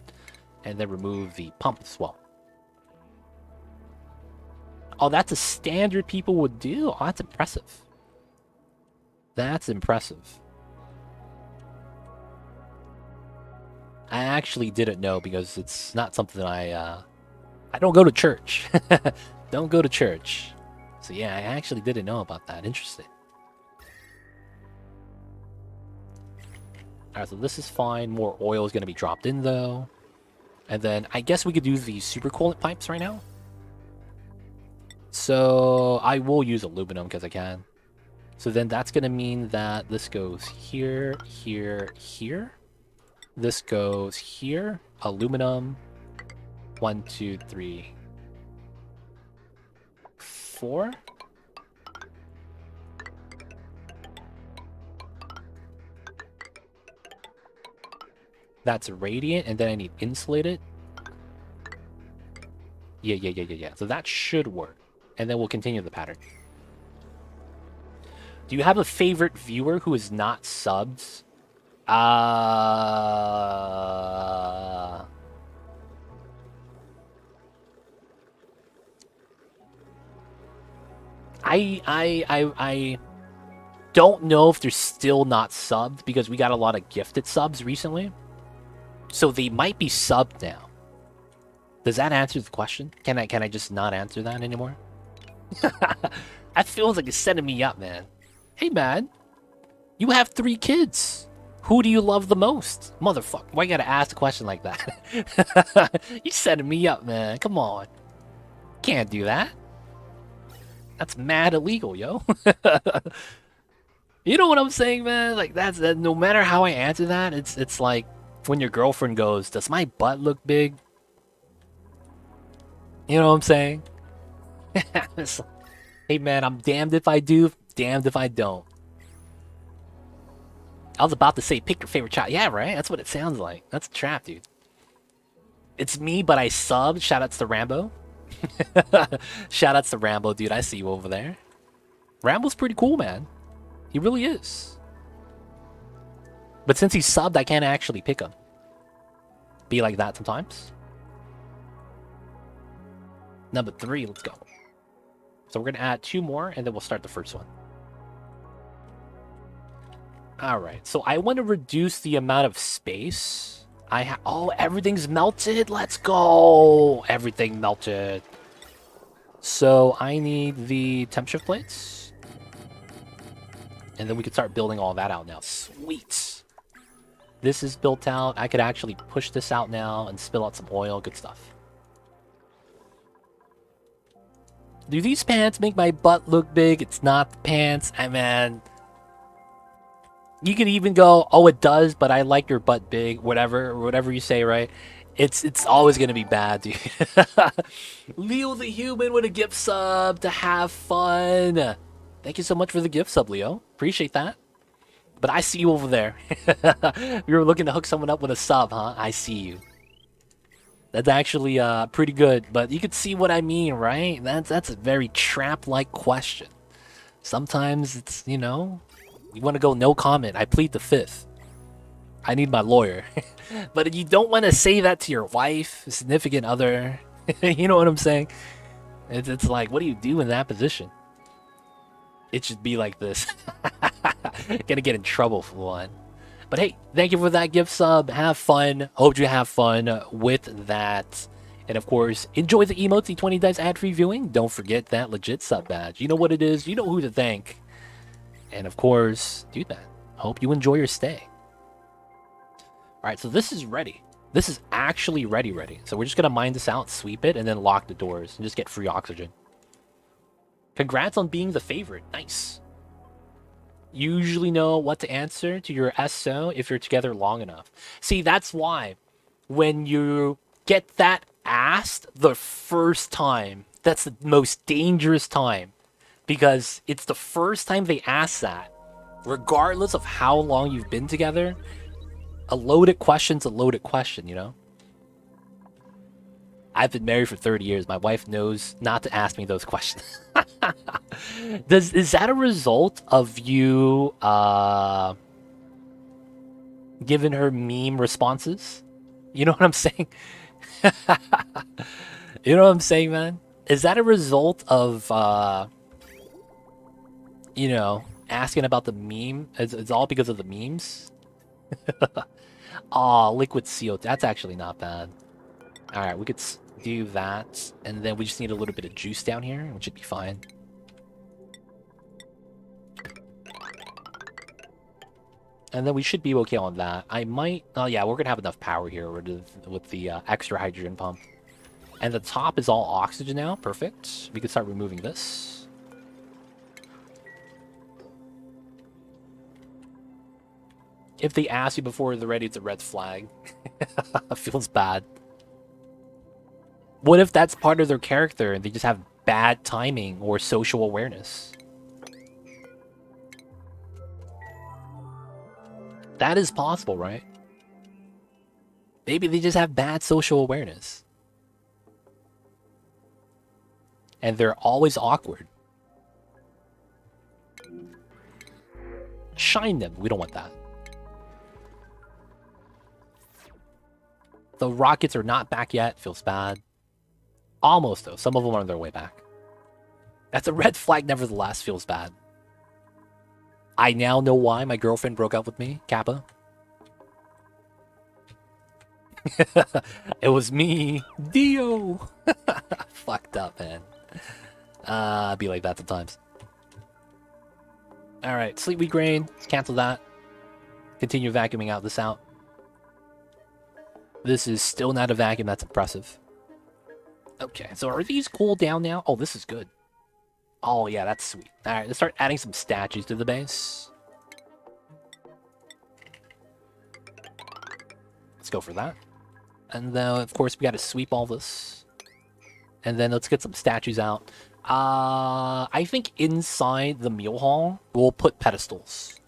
And then remove the pump as well. Oh, that's a standard people would do? Oh, that's impressive. That's impressive. I actually didn't know because it's not something I don't go to church. Don't go to church. So yeah, I actually didn't know about that. Interesting. Alright, so this is fine. More oil is going to be dropped in though. And then I guess we could do the super coolant pipes right now. So I will use aluminum because I can. So then that's going to mean that this goes here, here, here. This goes here. Aluminum. 1, 2, 3, 4. That's radiant, and then I need insulated. Yeah. So that should work. And then we'll continue the pattern. Do you have a favorite viewer who is not subbed? I don't know if they're still not subbed because we got a lot of gifted subs recently. So they might be subbed now. Does that answer the question? Can I just not answer that anymore? That feels like it's setting me up, man. Hey, man. You have 3 kids. Who do you love the most? Motherfucker, why you gotta ask a question like that? You setting me up, man. Come on. Can't do that. That's mad illegal, yo. You know what I'm saying, man? Like, that's that. No matter how I answer that, it's like when your girlfriend goes, "Does my butt look big?" You know what I'm saying? Hey, man, I'm damned if I do, damned if I don't. I was about to say, pick your favorite child. Yeah, right? That's what it sounds like. That's a trap, dude. It's me, but I subbed. Shoutouts to Rambo. Shoutouts to Rambo, dude. I see you over there. Rambo's pretty cool, man. He really is. But since he's subbed, I can't actually pick him. Be like that sometimes. Number 3, let's go. So we're going to add 2 more, and then we'll start the first one. Alright, so I want to reduce the amount of space. Oh, everything's melted? Let's go! Everything melted. So I need the temp shift plates. And then we can start building all that out now. Sweet! This is built out. I could actually push this out now and spill out some oil. Good stuff. Do these pants make my butt look big? It's not the pants. I mean, you could even go, oh, it does, but I like your butt big. Whatever you say, right? It's always gonna be bad, dude. Leo the Human with a gift sub to have fun. Thank you so much for the gift sub, Leo. Appreciate that. But I see you over there. You were looking to hook someone up with a sub, huh? I see you. That's actually pretty good, but you could see what I mean, right? That's a very trap-like question. Sometimes it's, you know, you want to go no comment. I plead the 5th. I need my lawyer. But you don't want to say that to your wife, significant other. You know what I'm saying? It's like, what do you do in that position? It should be like this. Gonna get in trouble for one. But hey, thank you for that gift sub. Have fun. Hope you have fun with that. And of course, enjoy the emotes, the 20 times ad-free viewing. Don't forget that legit sub badge. You know what it is. You know who to thank. And of course, do that. Hope you enjoy your stay. Alright, so this is ready. This is actually ready. So we're just going to mine this out, sweep it, and then lock the doors. And just get free oxygen. Congrats on being the favorite. Nice. Usually know what to answer to your SO if you're together long enough. See, that's why when you get that asked the first time, that's the most dangerous time because it's the first time they ask that, regardless of how long you've been together. A loaded question's a loaded question, you know? I've been married for 30 years. My wife knows not to ask me those questions. Is that a result of you giving her meme responses? You know what I'm saying? You know what I'm saying, man? Is that a result of you know, asking about the meme? It's all because of the memes? Aw, liquid seal. That's actually not bad. Alright, we could do that. And then we just need a little bit of juice down here, which should be fine. And then we should be okay on that. I might... Oh, yeah, we're going to have enough power here with the extra hydrogen pump. And the top is all oxygen now. Perfect. We can start removing this. If they ask you before they're ready, it's a red flag. Feels bad. What if that's part of their character and they just have bad timing or social awareness? That is possible, right? Maybe they just have bad social awareness. And they're always awkward. Shine them. We don't want that. The rockets are not back yet. Feels bad. Almost, though. Some of them are on their way back. That's a red flag, nevertheless. Feels bad. I now know why my girlfriend broke up with me, Kappa. It was me, Dio. Fucked up, man. Be like that sometimes. Alright, sleepweed grain. Let's cancel that. Continue vacuuming out this out. This is still not a vacuum. That's impressive. Okay, so are these cooled down now? Oh, this is good. Oh, yeah, that's sweet. Alright, let's start adding some statues to the base. Let's go for that. And then, of course, we got to sweep all this. And then let's get some statues out. I think inside the meal hall, we'll put pedestals.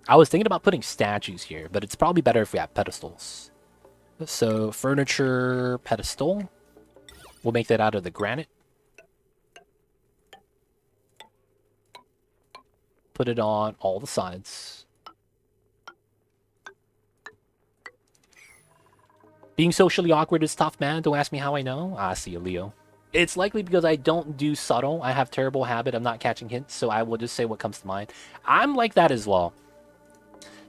I was thinking about putting statues here, but it's probably better if we have pedestals. So, furniture pedestal. We'll make that out of the granite. Put it on all the sides. Being socially awkward is tough, man. Don't ask me how I know. I see you, Leo. It's likely because I don't do subtle. I have terrible habit of not catching hints, so I will just say what comes to mind. I'm like that as well.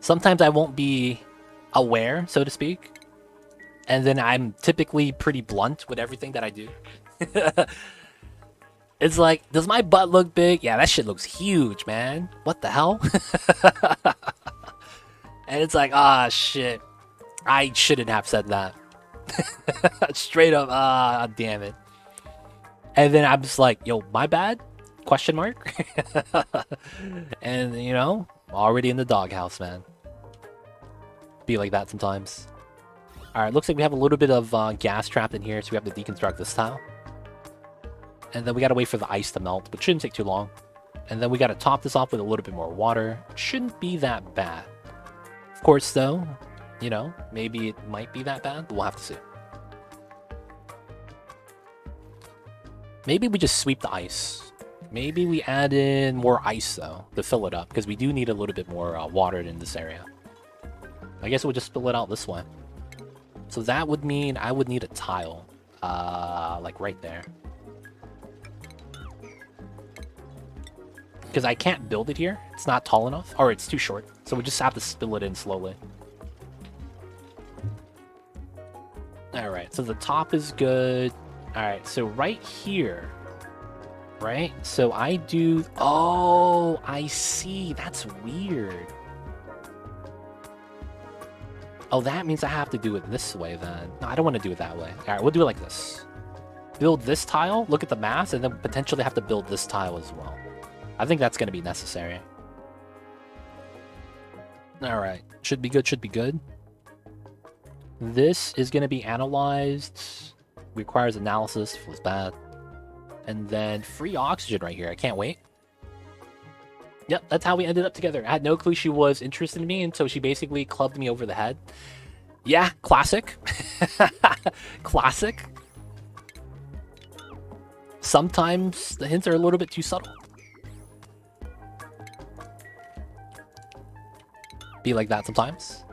Sometimes I won't be aware, so to speak. And then I'm typically pretty blunt with everything that I do. It's like, does my butt look big? Yeah, that shit looks huge, man. What the hell? And it's like, ah, shit. I shouldn't have said that. Straight up, ah, damn it. And then I'm just like, yo, my bad? Question mark? And, you know, already in the doghouse, man. Be like that sometimes. Alright, looks like we have a little bit of gas trapped in here, so we have to deconstruct this tile. And then we gotta wait for the ice to melt, which shouldn't take too long. And then we gotta top this off with a little bit more water. It shouldn't be that bad. Of course, though, you know, maybe it might be that bad, but we'll have to see. Maybe we just sweep the ice. Maybe we add in more ice, though, to fill it up, because we do need a little bit more water in this area. I guess we'll just spill it out this way. So that would mean I would need a tile, like right there. Because I can't build it here. It's not tall enough, or it's too short. So we just have to spill it in slowly. Alright, so the top is good. Alright, so right here, right? So I do... Oh, I see. That's weird. Oh, that means I have to do it this way, then. No, I don't want to do it that way. Alright, we'll do it like this. build this tile, look at the mass, and then potentially have to build this tile as well. I think that's going to be necessary. Alright, should be good, should be good. This is going to be analyzed. Requires analysis, feels bad. And then free oxygen right here, I can't wait. Yep, that's how we ended up together. I had no clue she was interested in me, and so she basically clubbed me over the head. Yeah, classic. Classic. Sometimes the hints are a little bit too subtle. Be like that sometimes.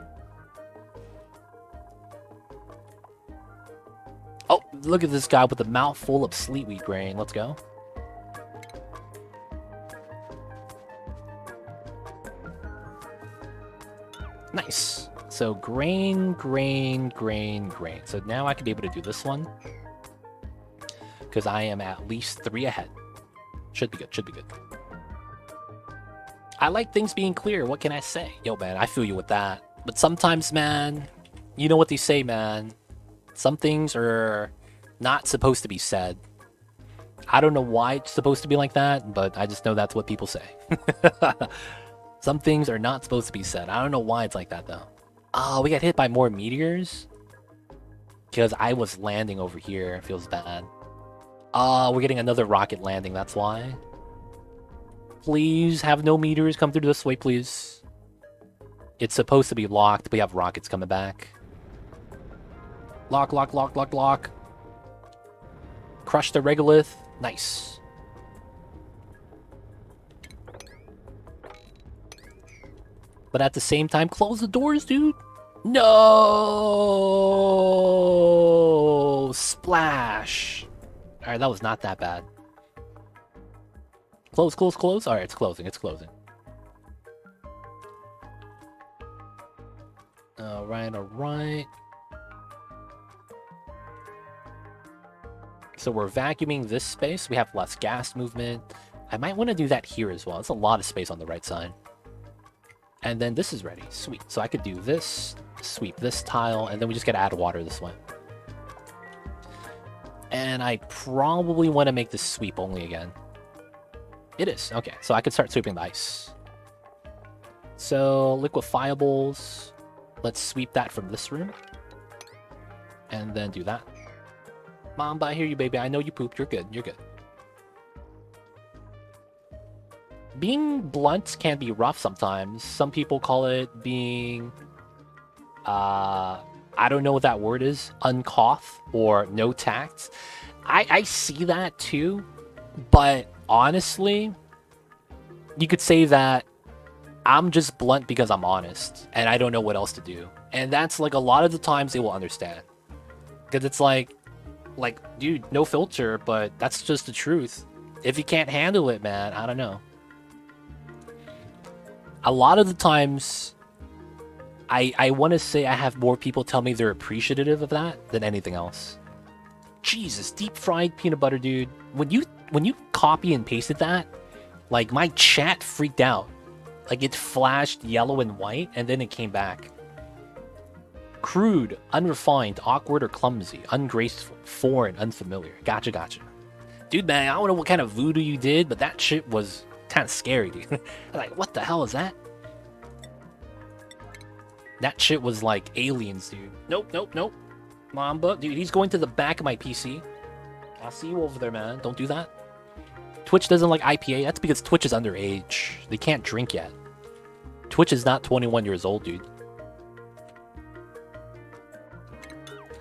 Oh, look at this guy with a mouth full of sleetweed grain. Let's go. Nice. So grain, grain, grain, grain. So now I can be able to do this one. Because I am at least 3 ahead. Should be good, should be good. I like things being clear. What can I say? Yo, man, I feel you with that. But sometimes, man, you know what they say, man. Some things are not supposed to be said. I don't know why it's supposed to be like that, but I just know that's what people say. Some things are not supposed to be said. I don't know why it's like that, though. Oh, we got hit by more meteors? Because I was landing over here. It feels bad. Oh, we're getting another rocket landing, that's why. Please have no meteors come through this way, please. It's supposed to be locked, but we have rockets coming back. Lock, lock, lock, lock, lock. Crush the regolith. Nice. But at the same time, close the doors, dude. No! Splash. Alright, that was not that bad. Close, close, close. Alright, it's closing, it's closing. Alright, alright. So we're vacuuming this space. We have less gas movement. I might want to do that here as well. It's a lot of space on the right side. And then this is ready. Sweet. So I could do this, sweep this tile, and then we just gotta add water this way. And I probably want to make this sweep only again. It is. Okay, so I could start sweeping the ice. So, liquefiables. Let's sweep that from this room. And then do that. Mamba, I hear you, baby. I know you pooped. You're good. You're good. Being blunt can be rough sometimes. Some people call it being... I don't know what that word is. Uncouth or no tact. I see that too. But honestly, you could say that I'm just blunt because I'm honest. And I don't know what else to do. And that's like a lot of the times they will understand. Because it's like, dude, no filter, but that's just the truth. If you can't handle it, man, I don't know. A lot of the times, I want to say I have more people tell me they're appreciative of that than anything else. Jesus, deep fried peanut butter, dude. When you copy and pasted that, like my chat freaked out. Like it flashed yellow and white, and then it came back. Crude, unrefined, awkward or clumsy, ungraceful, foreign, unfamiliar. Gotcha, gotcha. Dude, man, I don't know what kind of voodoo you did, but that shit was kind of scary, dude. Like, what the hell is that? That shit was like aliens, dude. Nope, nope, nope. Mamba, dude, he's going to the back of my PC. I'll see you over there, man. Don't do that. Twitch doesn't like IPA. That's because Twitch is underage. They can't drink yet. Twitch is not 21 years old, dude.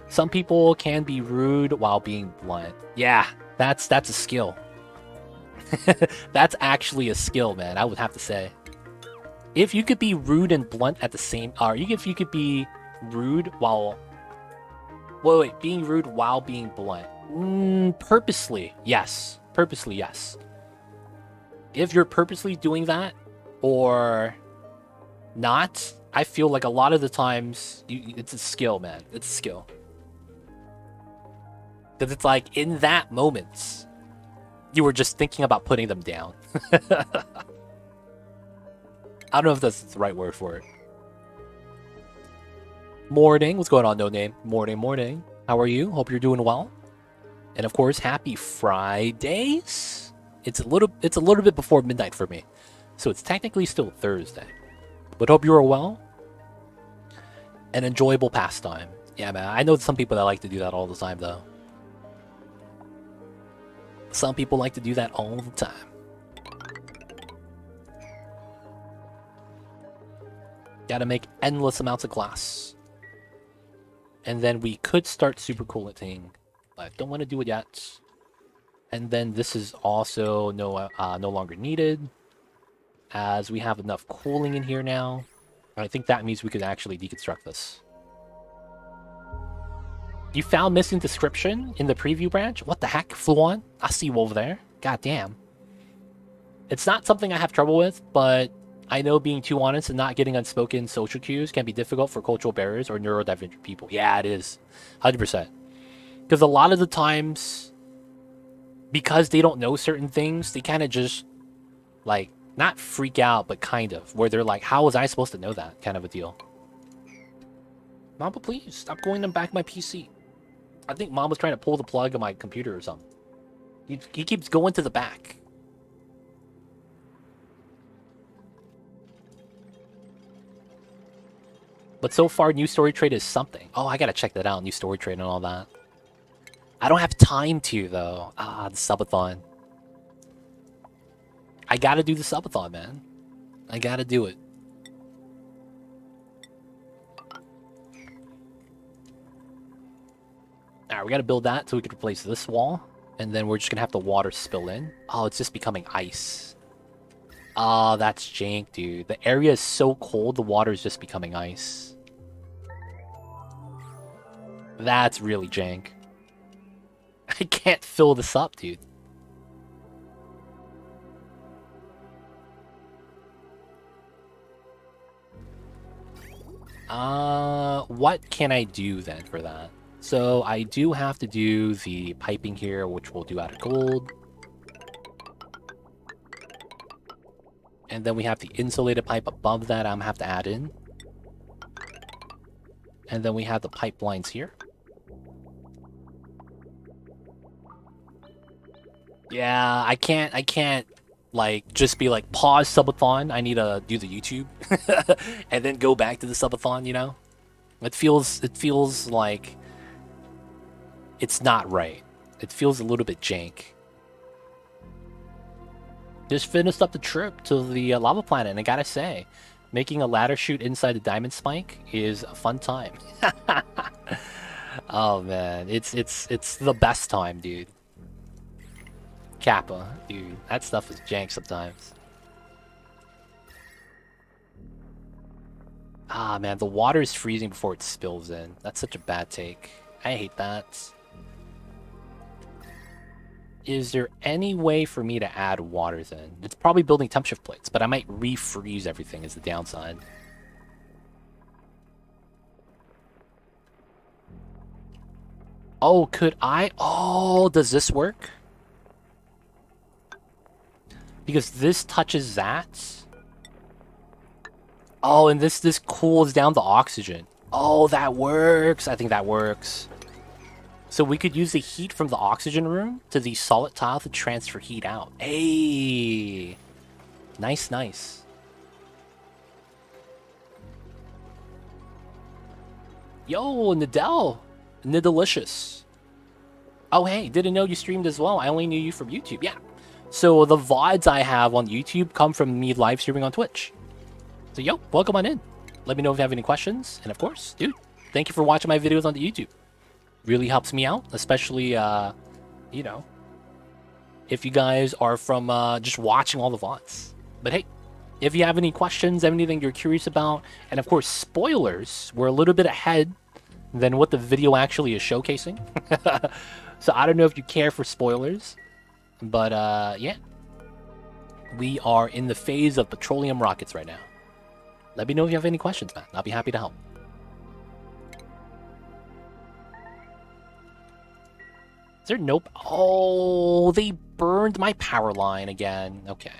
Some people can be rude while being blunt. Yeah, that's a skill. That's actually a skill, man. I would have to say. If you could be rude and blunt at the same, or if you could be rude while, wait, being rude while being blunt. Purposely, yes. Purposely, yes. If you're purposely doing that, or not, I feel like a lot of the times, it's a skill, man. It's a skill. Because it's like, in that moment, you were just thinking about putting them down. I don't know if that's the right word for it. Morning. What's going on, No Name? Morning, morning. How are you? Hope you're doing well. And of course, happy Fridays. It's a little bit before midnight for me, so it's technically still Thursday. But hope you are well. An enjoyable pastime. Yeah, man. I know some people that like to do that all the time, though. Some people like to do that all the time. Gotta make endless amounts of glass. And then we could start super cooling, but don't want to do it yet. And then this is also no longer needed, as we have enough cooling in here now. And I think that means we could actually deconstruct this. You found missing description in the preview branch? What the heck, Fluon? I see you over there. God damn. It's not something I have trouble with, but I know being too honest and not getting unspoken social cues can be difficult for cultural barriers or neurodivergent people. Yeah, it is. 100%. Because a lot of the times, because they don't know certain things, they kind of just, like, not freak out, but kind of. Where they're like, how was I supposed to know that? Kind of a deal. Mamba, please, stop going them back my PC. I think Mom was trying to pull the plug of my computer or something. He keeps going to the back. But so far, new story trade is something. Oh, I gotta check that out, new story trade and all that. I don't have time to, though. Ah, the subathon. I gotta do the subathon, man. I gotta do it. Alright, we gotta build that so we can replace this wall. And then we're just gonna have the water spill in. Oh, it's just becoming ice. Oh, that's jank, dude. The area is so cold, the water is just becoming ice. That's really jank. I can't fill this up, dude. What can I do then for that? So I do have to do the piping here, which we'll do out of gold. And then we have the insulated pipe above that I'm gonna have to add in. And then we have the pipelines here. Yeah, I can't, like, just be like, pause subathon, I need to do the YouTube. And then go back to the subathon, you know? It feels like it's not right. It feels a little bit jank. Just finished up the trip to the lava planet, and I gotta say, making a ladder shoot inside the diamond spike is a fun time. Oh man, it's the best time, dude. Kappa, dude, that stuff is jank sometimes. Ah man, the water is freezing before it spills in. That's such a bad take. I hate that. Is there any way for me to add water then? It's probably building temp shift plates, but I might refreeze everything is the downside. Oh, could I? Oh, does this work? Because this touches that. Oh, and this cools down the oxygen. Oh, that works. I think that works. So we could use the heat from the oxygen room to the solid tile to transfer heat out. Hey! Nice, nice. Yo, Nadell! Nidalicious. Oh, hey, didn't know you streamed as well. I only knew you from YouTube. Yeah. So the VODs I have on YouTube come from me live streaming on Twitch. So, yo, welcome on in. Let me know if you have any questions. And of course, dude, thank you for watching my videos on the YouTube. Really helps me out, especially, you know, if you guys are from just watching all the VODs. But hey, if you have any questions, anything you're curious about, and of course, spoilers, we're a little bit ahead than what the video actually is showcasing. So I don't know if you care for spoilers, but yeah. We are in the phase of petroleum rockets right now. Let me know if you have any questions, man. I'll be happy to help. Is there nope? Oh, they burned my power line again. Okay.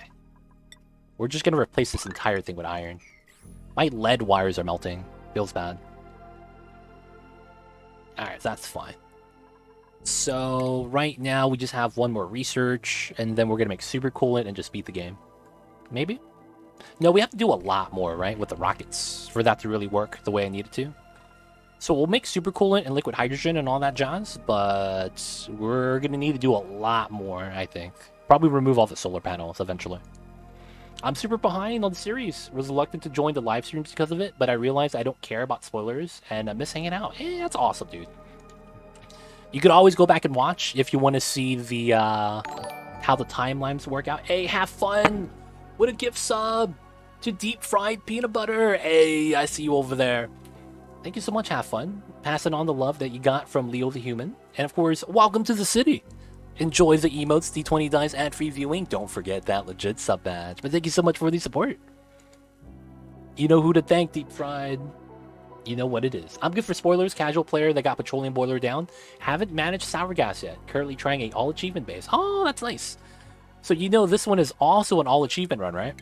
We're just gonna replace this entire thing with iron. My lead wires are melting. Feels bad. Alright, that's fine. So right now we just have one more research, and then we're gonna make super coolant and just beat the game. Maybe? No, we have to do a lot more, right, with the rockets for that to really work the way I need it to. So we'll make super coolant and liquid hydrogen and all that jazz, but we're gonna need to do a lot more, I think. Probably remove all the solar panels eventually. I'm super behind on the series. Was reluctant to join the live streams because of it, but I realized I don't care about spoilers and I miss hanging out. Hey, that's awesome, dude. You could always go back and watch if you want to see the how the timelines work out. Hey, have fun with a gift sub to deep fried peanut butter. Hey, I see you over there. Thank you so much, have fun. Passing on the love that you got from Leo the Human. And of course, welcome to the city. Enjoy the emotes, D20 dice, ad-free viewing. Don't forget that legit sub badge. But thank you so much for the support. You know who to thank, Deep Fried. You know what it is. I'm good for spoilers. Casual player that got Petroleum Boiler down. Haven't managed Sour Gas yet. Currently trying a all-achievement base. Oh, that's nice. So you know this one is also an all-achievement run, right?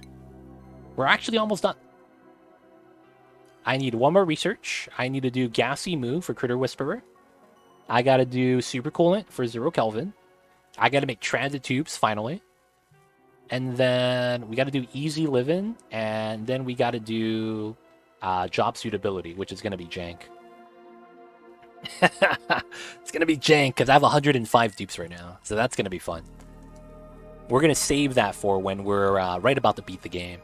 We're actually almost done. I need one more research. I need to do Gassy Moo for Critter Whisperer. I gotta do Super Coolant for 0 Kelvin. I gotta make Transit Tubes, finally. And then we gotta do Easy Living. And then we gotta do Job Suitability, which is gonna be jank. It's gonna be jank, because I have 105 dupes right now. So that's gonna be fun. We're gonna save that for when we're right about to beat the game.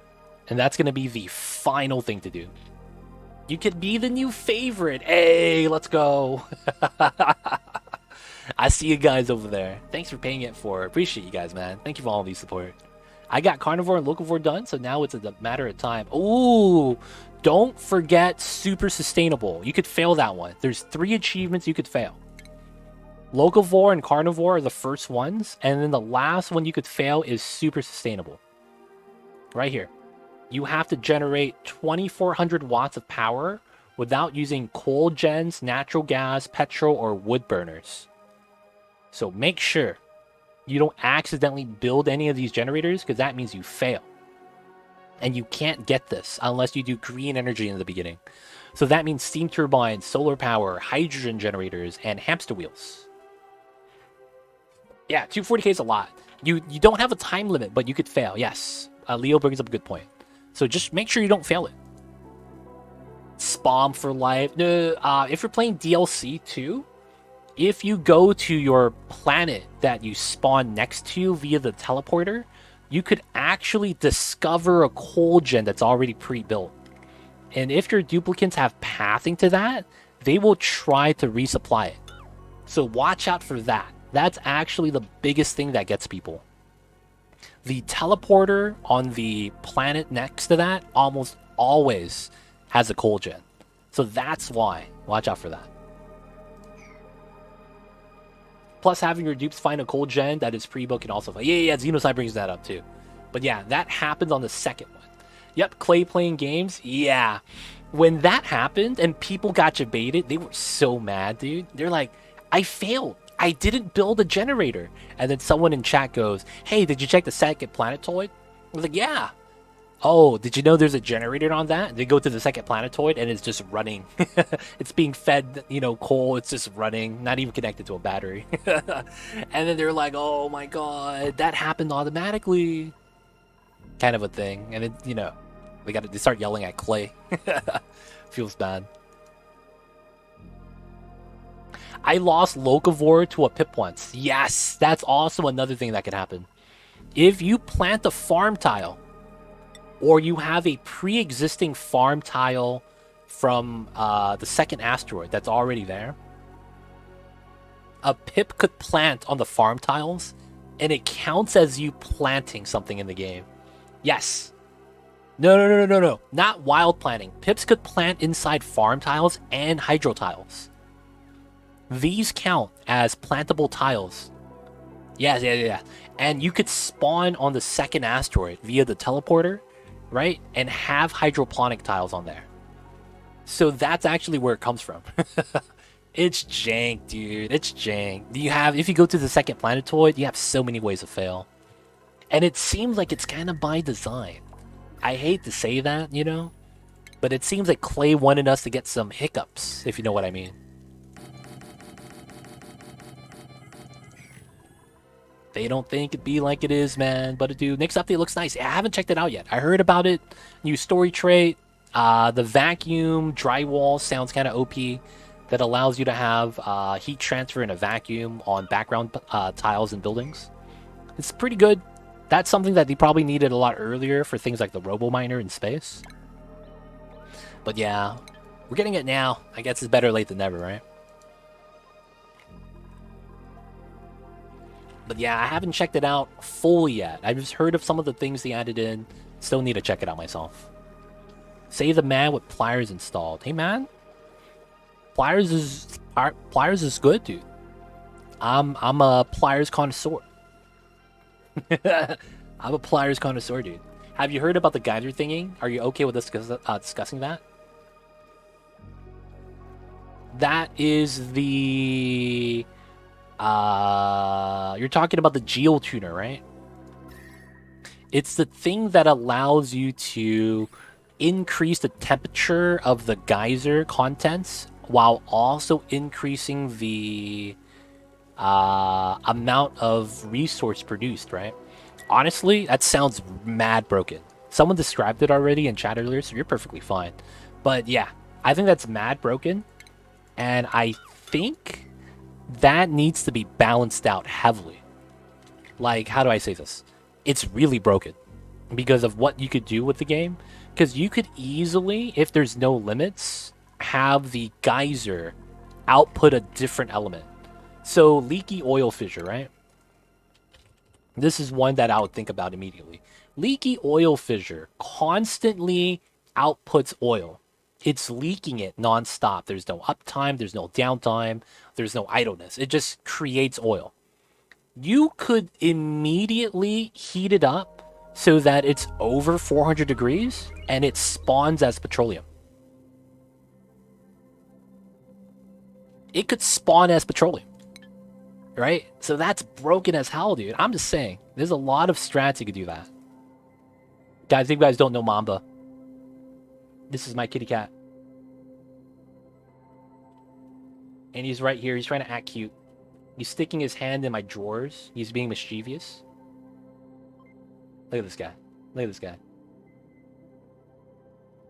And that's gonna be the final thing to do. You could be the new favorite. Hey, let's go. I see you guys over there. Thanks for paying it for. Appreciate you guys, man. Thank you for all the support. I got Carnivore and Locavore done, so now it's a matter of time. Ooh, don't forget Super Sustainable. You could fail that one. There's 3 achievements you could fail. Locavore and Carnivore are the first ones, and then the last one you could fail is Super Sustainable. Right here. You have to generate 2,400 watts of power without using coal gens, natural gas, petrol, or wood burners. So make sure you don't accidentally build any of these generators, because that means you fail. And you can't get this unless you do green energy in the beginning. So that means steam turbines, solar power, hydrogen generators, and hamster wheels. Yeah, 240k is a lot. You don't have a time limit, but you could fail. Yes, Leo brings up a good point. So just make sure you don't fail it. Spawn for life. No, if you're playing DLC too, if you go to your planet that you spawn next to via the teleporter, you could actually discover a coal gen that's already pre-built. And if your duplicates have pathing to that, they will try to resupply it. So watch out for that. That's actually the biggest thing that gets people. The teleporter on the planet next to that almost always has a coal gen. So that's why. Watch out for that. Plus, having your dupes find a coal gen that is pre-built can also... Yeah, Xenoside brings that up too. But yeah, that happened on the second one. Yep, Clay playing games. Yeah. When that happened and people got debated, they were so mad, dude. They're like, I failed. I didn't build a generator. And then someone in chat goes, hey, did you check the second planetoid? I was like, yeah. Oh, did you know there's a generator on that? They go to the second planetoid and it's just running. It's being fed, coal. It's just running, not even connected to a battery. And then they're like, oh my god, that happened automatically. Kind of a thing. And they start yelling at Clay. Feels bad. I lost Locavore to a pip once. Yes, that's also another thing that could happen. If you plant a farm tile, or you have a pre-existing farm tile from the second asteroid that's already there, a pip could plant on the farm tiles, and it counts as you planting something in the game. Yes. No. Not wild planting. Pips could plant inside farm tiles and hydro tiles. These count as plantable tiles. Yeah. And you could spawn on the second asteroid via the teleporter, right? And have hydroponic tiles on there. So that's actually where it comes from. It's jank, dude. It's jank. If you go to the second planetoid, you have so many ways to fail. And it seems like it's kind of by design. I hate to say that, but it seems like Clay wanted us to get some hiccups, if you know what I mean. They don't think it be like it is, man. But dude, next update looks nice. I haven't checked it out yet. I heard about it. New story trait. The vacuum drywall sounds kind of OP. That allows you to have heat transfer in a vacuum on background tiles and buildings. It's pretty good. That's something that they probably needed a lot earlier for things like the Robo Miner in space. But yeah, we're getting it now. I guess it's better late than never, right? But yeah, I haven't checked it out fully yet. I've just heard of some of the things they added in. Still need to check it out myself. Save the man with pliers installed. Hey man, pliers is good, dude. I'm a pliers connoisseur. I'm a pliers connoisseur, dude. Have you heard about the geyser thingy? Are you okay with us discussing that? That is the you're talking about the geotuner, right? It's the thing that allows you to increase the temperature of the geyser contents while also increasing the amount of resource produced, right? Honestly, that sounds mad broken. Someone described it already in chat earlier, so you're perfectly fine. But yeah, I think that's mad broken, and I think that needs to be balanced out heavily. Like, how do I say this? It's really broken because of what you could do with the game. Because you could easily, if there's no limits, have the geyser output a different element. So, leaky oil fissure, right? This is one that I would think about immediately. Leaky oil fissure constantly outputs oil. It's leaking it nonstop. There's no uptime, there's no downtime, there's no idleness. It just creates oil. You could immediately heat it up so that it's over 400 degrees and it spawns as petroleum. It could spawn as petroleum. Right? So that's broken as hell, dude. I'm just saying. There's a lot of strats you could do that. Guys, if you guys don't know Mamba, this is my kitty cat. And he's right here. He's trying to act cute. He's sticking his hand in my drawers. He's being mischievous. Look at this guy. Look at this guy.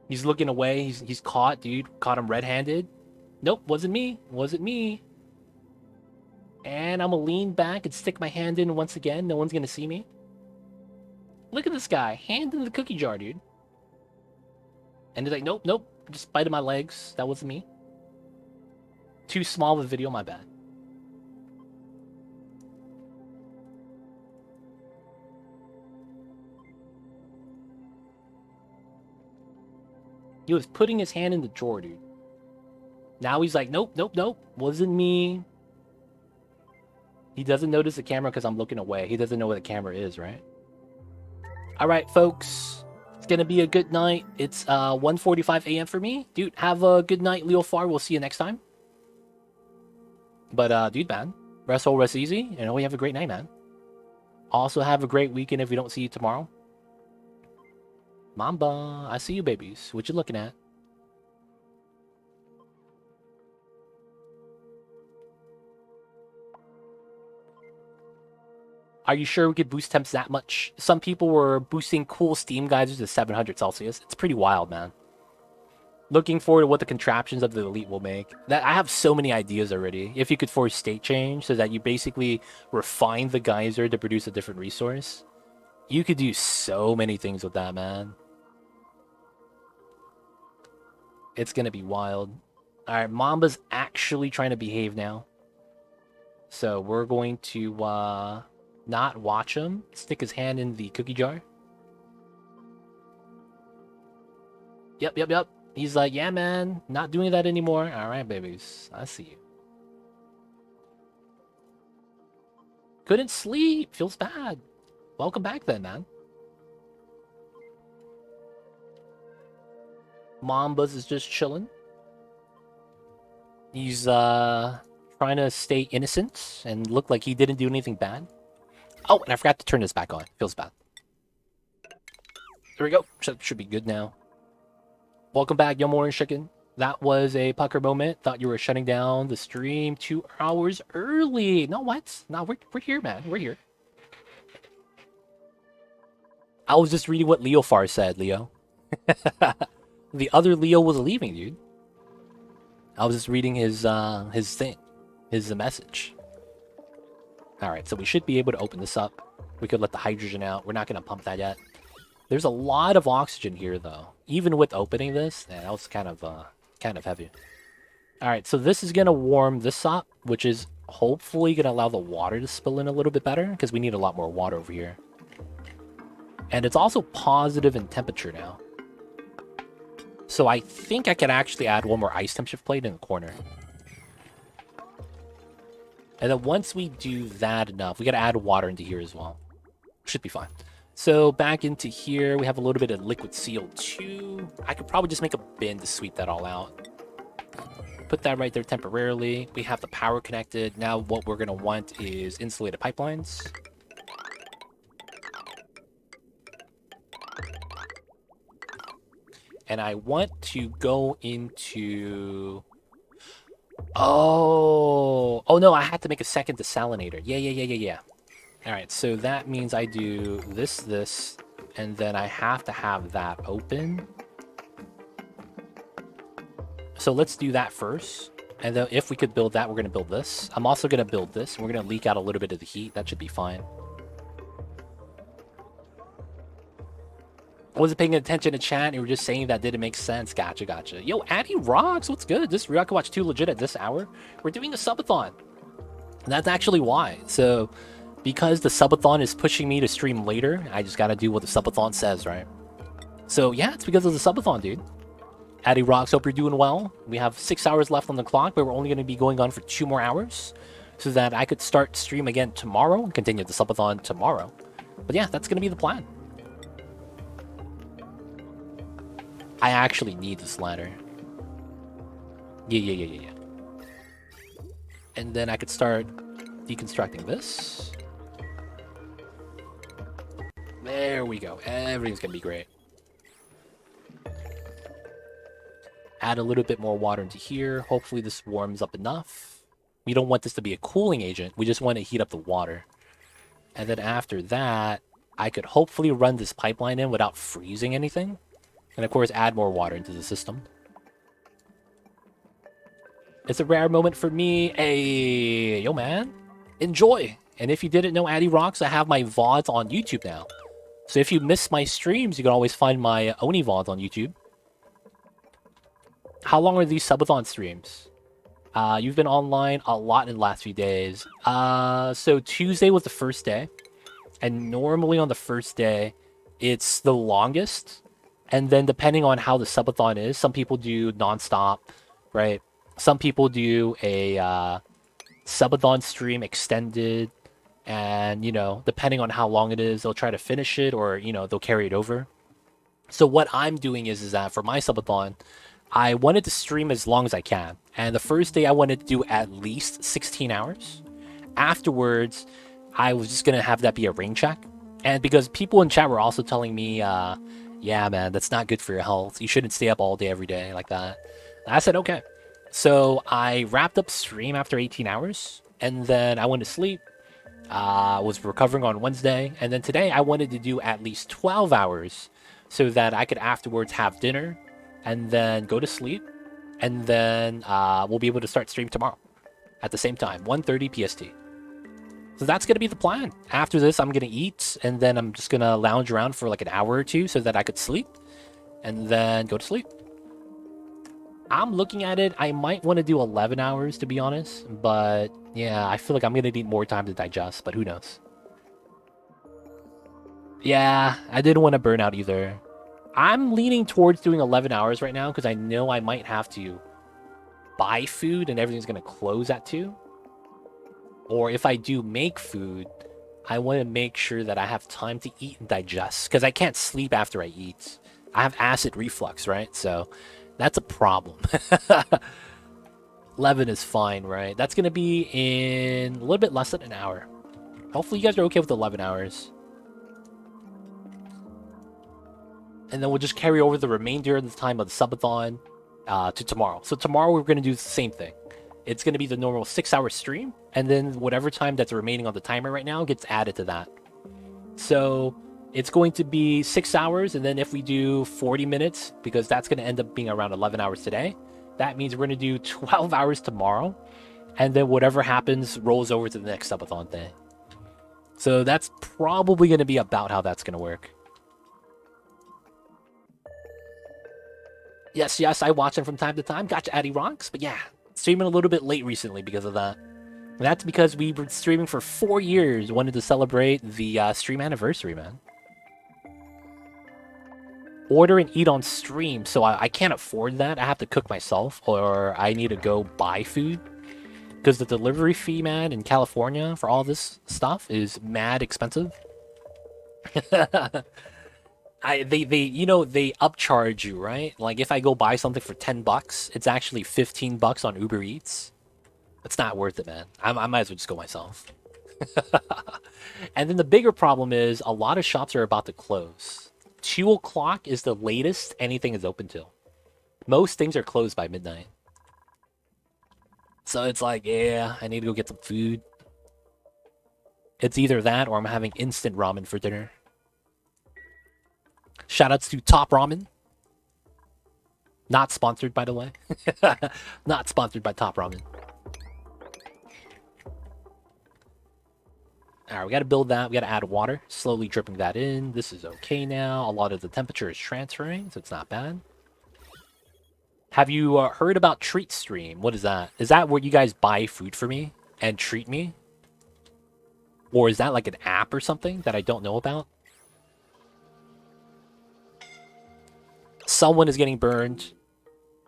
He's looking away. He's caught, dude. Caught him red-handed. Nope, wasn't me. Wasn't me. And I'm gonna lean back and stick my hand in once again. No one's gonna see me. Look at this guy. Hand in the cookie jar, dude. And he's like, nope, nope. Just biting my legs. That wasn't me. Too small of a video, my bad. He was putting his hand in the drawer, dude. Now he's like, nope, nope, nope. Wasn't me. He doesn't notice the camera because I'm looking away. He doesn't know where the camera is, right? All right, folks. It's going to be a good night. It's 1:45 a.m. for me. Dude, have a good night, Leo Far. We'll see you next time. But, dude, man. Rest whole, rest easy. And hope you have a great night, man. Also, have a great weekend if we don't see you tomorrow. Mamba, I see you, babies. What you looking at? Are you sure we could boost temps that much? Some people were boosting cool Steam geysers to 700 Celsius. It's pretty wild, man. Looking forward to what the contraptions of the Elite will make. That I have so many ideas already. If you could force state change so that you basically refine the geyser to produce a different resource, you could do so many things with that, man. It's gonna be wild. Alright, Mamba's actually trying to behave now. So we're going to not watch him. Stick his hand in the cookie jar. Yep, yep, yep. He's like, yeah, man. Not doing that anymore. Alright, babies. I see you. Couldn't sleep. Feels bad. Welcome back then, man. Mambas is just chilling. He's trying to stay innocent and look like he didn't do anything bad. Oh, and I forgot to turn this back on. Feels bad. There we go. Should be good now. Welcome back, Young Orange Chicken. That was a pucker moment. Thought you were shutting down the stream 2 hours early. No, what? No, we're here, man. We're here. I was just reading what Leofar said, Leo. The other Leo was leaving, dude. I was just reading his thing, his message. All right, so we should be able to open this up. We could let the hydrogen out. We're not gonna pump that yet. There's a lot of oxygen here, though. Even with opening this, that was kind of heavy. All right, so this is gonna warm this up, which is hopefully gonna allow the water to spill in a little bit better because we need a lot more water over here. And it's also positive in temperature now. So I think I can actually add one more ice temp shift plate in the corner. And then once we do that enough, we gotta add water into here as well. Should be fine. So back into here, we have a little bit of liquid CO2. I could probably just make a bin to sweep that all out. Put that right there temporarily. We have the power connected. Now what we're gonna want is insulated pipelines. And I want to go into... Oh no, I had to make a second desalinator. Yeah. Alright, so that means I do this, and then I have to have that open. So let's do that first. And then if we could build that, we're going to build this. I'm also going to build this, and we're going to leak out a little bit of the heat. That should be fine. I wasn't paying attention to chat, and you were just saying that didn't make sense. Gotcha. Yo, Addy rocks. What's good? This Ryuka Watch 2 legit at this hour. We're doing a subathon. And that's actually why. So, because the subathon is pushing me to stream later, I just got to do what the subathon says, right? So, yeah, it's because of the subathon, dude. Addy rocks. Hope you're doing well. We have 6 hours left on the clock, but we're only going to be going on for 2 more hours so that I could start stream again tomorrow and continue the subathon tomorrow. But yeah, that's going to be the plan. I actually need this ladder. Yeah. And then I could start deconstructing this. There we go. Everything's gonna be great. Add a little bit more water into here. Hopefully this warms up enough. We don't want this to be a cooling agent. We just want to heat up the water. And then after that, I could hopefully run this pipeline in without freezing anything. And of course, add more water into the system. It's a rare moment for me. Hey, yo, man. Enjoy. And if you didn't know Addy Rocks, I have my VODs on YouTube now. So if you miss my streams, you can always find my Oni VODs on YouTube. How long are these subathon streams? You've been online a lot in the last few days. So Tuesday was the first day. And normally on the first day, it's the longest. And then depending on how the subathon is, some people do nonstop, right? Some people do a subathon stream extended. And, you know, depending on how long it is, they'll try to finish it or, you know, they'll carry it over. So what I'm doing is that for my subathon, I wanted to stream as long as I can. And the first day I wanted to do at least 16 hours. Afterwards, I was just going to have that be a rain check. And because people in chat were also telling me, yeah, man, that's not good for your health. You shouldn't stay up all day every day like that. I said, okay. So I wrapped up stream after 18 hours. And then I went to sleep. Was recovering on Wednesday. And then today I wanted to do at least 12 hours so that I could afterwards have dinner and then go to sleep. And then we'll be able to start stream tomorrow at the same time, 1:30 PST. So that's going to be the plan. After this, I'm going to eat, and then I'm just going to lounge around for like an hour or two so that I could sleep, and then go to sleep. I'm looking at it. I might want to do 11 hours, to be honest. But, yeah, I feel like I'm going to need more time to digest, but who knows? Yeah, I didn't want to burn out either. I'm leaning towards doing 11 hours right now because I know I might have to buy food and everything's going to close at 2. Or if I do make food, I want to make sure that I have time to eat and digest. Because I can't sleep after I eat. I have acid reflux, right? So that's a problem. 11 is fine, right? That's going to be in a little bit less than an hour. Hopefully you guys are okay with 11 hours. And then we'll just carry over the remainder of the time of the subathon to tomorrow. So tomorrow we're going to do the same thing. It's going to be the normal 6-hour stream, and then whatever time that's remaining on the timer right now gets added to that. So It's going to be 6 hours, and then if we do 40 minutes, because that's going to end up being around 11 hours today, that means we're going to do 12 hours tomorrow, and then whatever happens rolls over to the next subathon day. So that's probably going to be about how that's going to work. Yes, I watch them from time to time. Gotcha, Addy Rocks. But yeah, streaming a little bit late recently because of that. And that's because we've been streaming for 4 years. Wanted to celebrate the stream anniversary, man. Order and eat on stream, so I can't afford that. I have to cook myself, or I need to go buy food. Because the delivery fee, man, in California for all this stuff is mad expensive. They upcharge you, right? Like if I go buy something for $10, it's actually $15 on Uber Eats. It's not worth it, man. I might as well just go myself. And then the bigger problem is a lot of shops are about to close. 2 o'clock is the latest anything is open till. Most things are closed by midnight. So it's like, yeah, I need to go get some food. It's either that or I'm having instant ramen for dinner. Shoutouts to Top Ramen. Not sponsored, by the way. Not sponsored by Top Ramen. Alright, we gotta build that. We gotta add water. Slowly dripping that in. This is okay now. A lot of the temperature is transferring, so it's not bad. Have you heard about Treat Stream? What is that? Is that where you guys buy food for me and treat me? Or is that like an app or something that I don't know about? Someone is getting burned.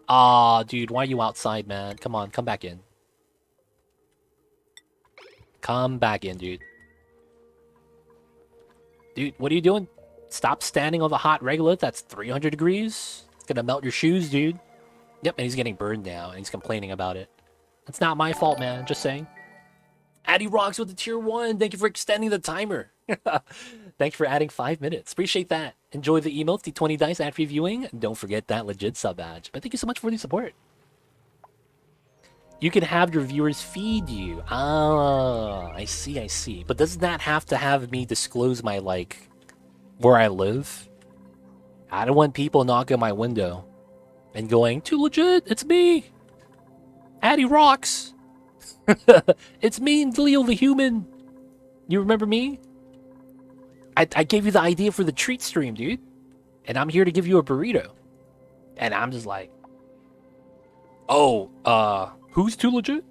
Aw, dude, why are you outside, man? Come on, come back in. Come back in, dude. Dude, what are you doing? Stop standing on the hot regolith. That's 300 degrees. It's gonna melt your shoes, dude. Yep, and he's getting burned now, and he's complaining about it. It's not my fault, man. Just saying. Addy Rocks with the tier 1. Thank you for extending the timer. Thank you for adding 5 minutes. Appreciate that. Enjoy the emotes, the 20 dice after viewing. Don't forget that legit sub badge. But thank you so much for the support. You can have your viewers feed you. Ah, I see. But doesn't that have to have me disclose my, like, where I live? I don't want people knocking on my window and going, too legit, it's me. Addy Rocks. It's me, Leo the Human. You remember me? I gave you the idea for the treat stream, dude. And I'm here to give you a burrito. And I'm just like, oh, who's too legit?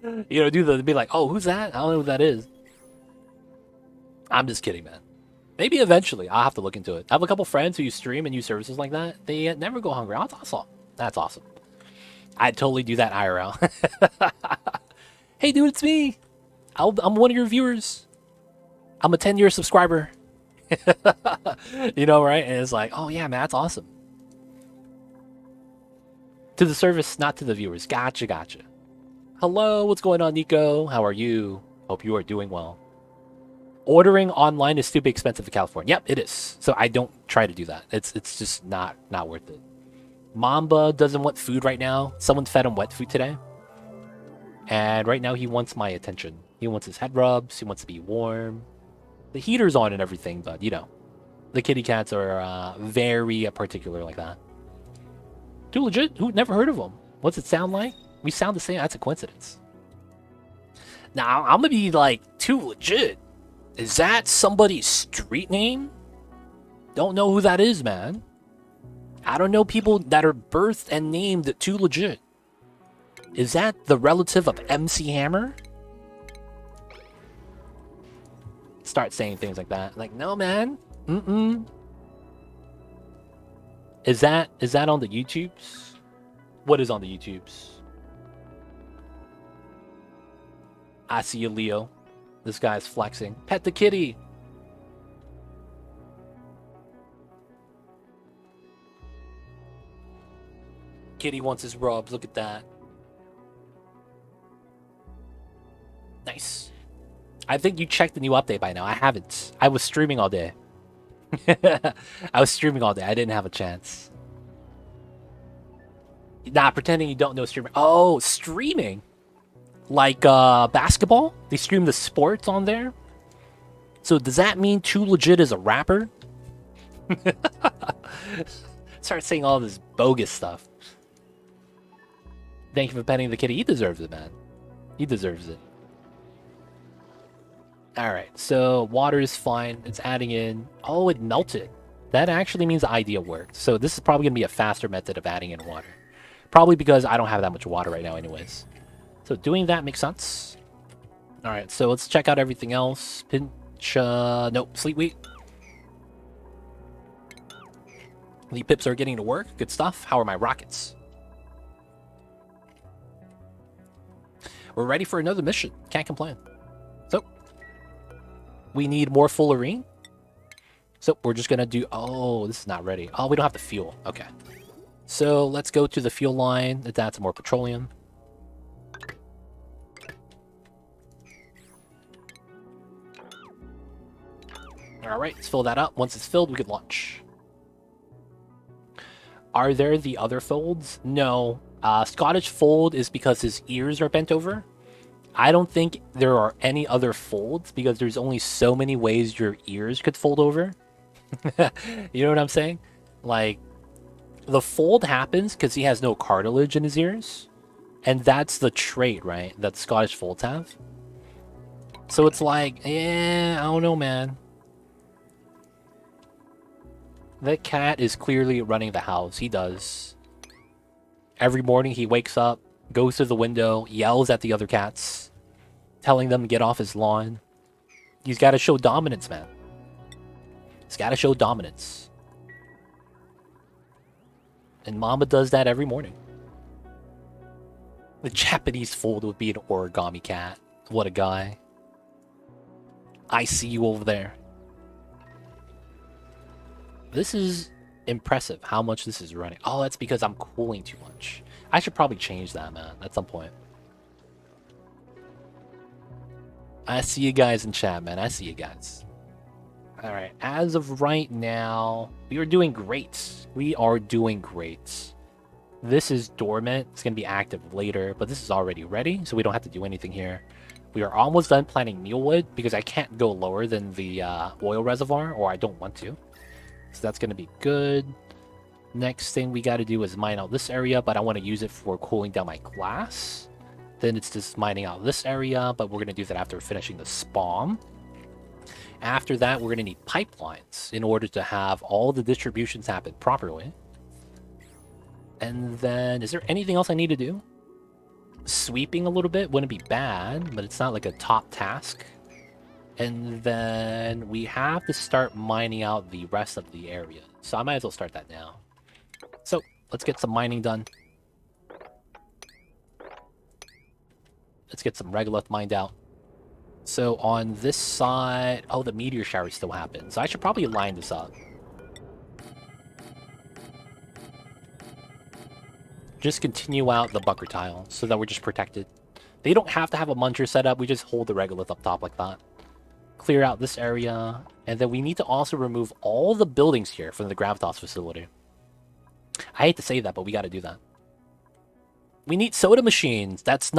Be like, oh, who's that? I don't know who that is. I'm just kidding, man. Maybe eventually. I'll have to look into it. I have a couple friends who stream and use services like that. They never go hungry. That's awesome. That's awesome. I'd totally do that IRL. Hey, dude, it's me. I'm one of your viewers. I'm a 10-year subscriber. You know, right? And it's like, oh, yeah, man, that's awesome. To the service, not to the viewers. Gotcha. Hello, what's going on, Nico? How are you? Hope you are doing well. Ordering online is stupid expensive in California. Yep, it is. So I don't try to do that. It's just not worth it. Mamba doesn't want food right now. Someone fed him wet food today. And right now he wants my attention. He wants his head rubs. He wants to be warm. The heater's on and everything, but, you know, the kitty cats are very particular like that. Too legit? Who never heard of them? What's it sound like? We sound the same. That's a coincidence. Now, I'm going to be like, too legit. Is that somebody's street name? Don't know who that is, man. I don't know people that are birthed and named too legit. Is that the relative of MC Hammer? Start saying things like that. Like, no, man. Is that on the YouTubes? What is on the YouTubes? I see you, Leo. This guy's flexing. Pet the kitty. Kitty wants his rubs. Look at that. Nice. I think you checked the new update by now. I haven't. I was streaming all day. I was streaming all day. I didn't have a chance. Nah, pretending you don't know streaming. Oh, streaming? Like basketball? They stream the sports on there? So does that mean Too Legit is a rapper? Start saying all this bogus stuff. Thank you for petting the kitty. He deserves it, man. He deserves it. Alright, so water is fine. It's adding in. Oh, it melted. That actually means the idea worked. So this is probably going to be a faster method of adding in water. Probably because I don't have that much water right now anyways. So doing that makes sense. Alright, so let's check out everything else. Pinch, nope, sleep wheat. The pips are getting to work. Good stuff. How are my rockets? We're ready for another mission. Can't complain. So, we need more Fullerene. So, we're just going to do... Oh, this is not ready. Oh, we don't have the fuel. Okay. So, let's go to the fuel line. Let's add some more petroleum. Alright, let's fill that up. Once it's filled, we can launch. Are there the other folds? No. Scottish fold is because his ears are bent over. I don't think there are any other folds because there's only so many ways your ears could fold over. You know what I'm saying? Like, the fold happens because he has no cartilage in his ears. And that's the trait, right? That Scottish folds have. So it's like, I don't know, man. That cat is clearly running the house. He does. Every morning he wakes up, goes to the window, yells at the other cats, telling them to get off his lawn. He's got to show dominance, man. He's got to show dominance. And Mamba does that every morning. The Japanese fold would be an origami cat. What a guy. I see you over there. This is impressive how much this is running. Oh, that's because I'm cooling too much. I should probably change that, man, at some point. I see you guys in chat, man. I see you guys. Alright, as of right now, we are doing great. We are doing great. This is dormant. It's going to be active later, but this is already ready, so we don't have to do anything here. We are almost done planting mealwood because I can't go lower than the oil reservoir, or I don't want to. So that's going to be good. Next thing we got to do is mine out this area, but I want to use it for cooling down my glass. Then it's just mining out this area, but we're going to do that after finishing the spawn. After that, we're going to need pipelines in order to have all the distributions happen properly. And then, is there anything else I need to do? Sweeping a little bit wouldn't be bad, but it's not like a top task. And then we have to start mining out the rest of the area. So I might as well start that now. So let's get some mining done. Let's get some regolith mined out. So on this side... Oh, the meteor shower still happens. So I should probably line this up. Just continue out the bunker tile so that we're just protected. They don't have to have a muncher set up. We just hold the regolith up top like that. Clear out this area, and then we need to also remove all the buildings here from the Gravitas facility. I hate to say that, but we got to do that. We need soda machines. That's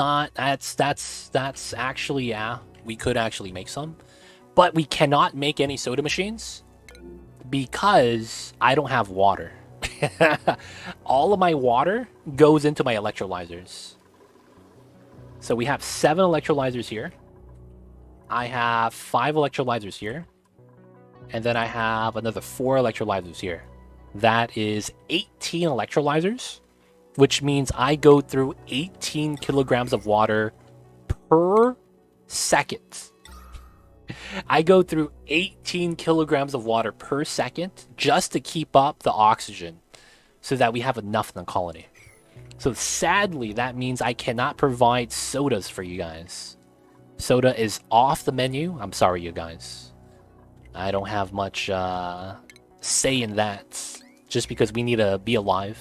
actually, yeah, we could actually make some, but we cannot make any soda machines because I don't have water. All of my water goes into my electrolyzers. So we have 7 electrolyzers here. I have 5 electrolyzers here. And then I have another 4 electrolyzers here. That is 18 electrolyzers, which means I go through 18 kilograms of water per second. I go through 18 kilograms of water per second just to keep up the oxygen so that we have enough in the colony. So sadly, that means I cannot provide sodas for you guys. Soda is off the menu. I'm sorry, you guys. I don't have much say in that. Just because we need to be alive.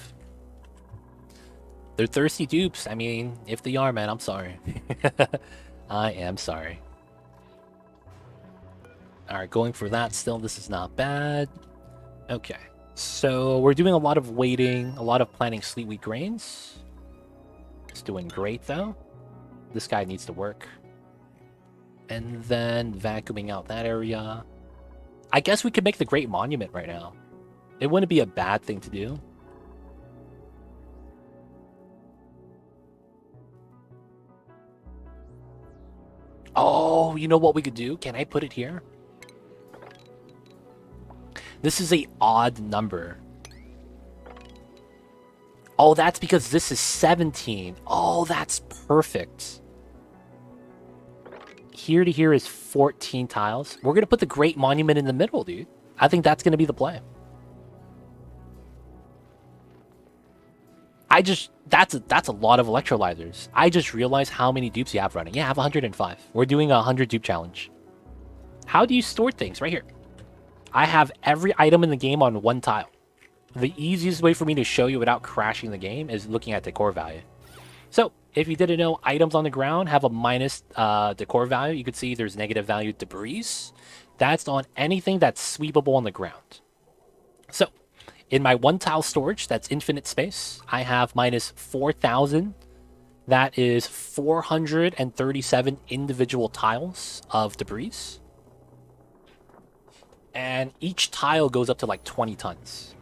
They're thirsty dupes. I mean, if they are, man, I'm sorry. I am sorry. Alright, going for that still. This is not bad. Okay. So, we're doing a lot of waiting. A lot of planting sleet wheat grains. It's doing great, though. This guy needs to work. And then vacuuming out that area. I guess we could make the Great Monument right now. It wouldn't be a bad thing to do. Oh, you know what we could do? Can I put it here? This is a odd number. Oh, that's because this is 17. Oh, that's perfect. Here to here is 14 tiles. We're going to put the Great Monument in the middle, dude. I think that's going to be the play. That's a lot of electrolyzers. I just realized how many dupes you have running. Yeah, I have 105. We're doing a 100 dupe challenge. How do you store things? Right here. I have every item in the game on one tile. The easiest way for me to show you without crashing the game is looking at decor value. So, if you didn't know, items on the ground have a minus decor value. You can see there's negative value debris. That's on anything that's sweepable on the ground. So, in my one tile storage, that's infinite space, I have minus 4,000. That is 437 individual tiles of debris. And each tile goes up to like 20 tons.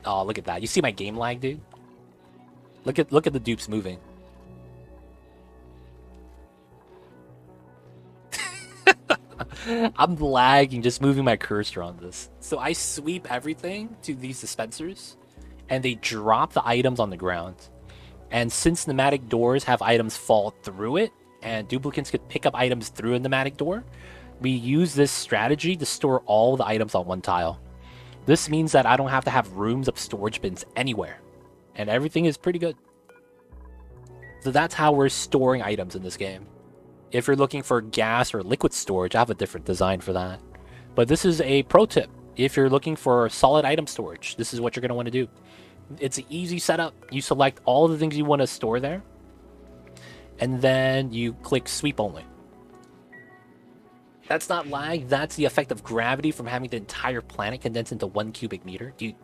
Oh, look at that. You see my game lag, dude? Look at the dupes moving. I'm lagging just moving my cursor on this. So I sweep everything to these dispensers, and they drop the items on the ground. And since pneumatic doors have items fall through it, and duplicants could pick up items through a pneumatic door, we use this strategy to store all the items on one tile. This means that I don't have to have rooms of storage bins anywhere. And everything is pretty good. So that's how we're storing items in this game. If you're looking for gas or liquid storage, I have a different design for that. But this is a pro tip. If you're looking for solid item storage, this is what you're going to want to do. It's an easy setup. You select all the things you want to store there. And then you click sweep only. That's not lag. That's the effect of gravity from having the entire planet condensed into 1 cubic meter. Dude,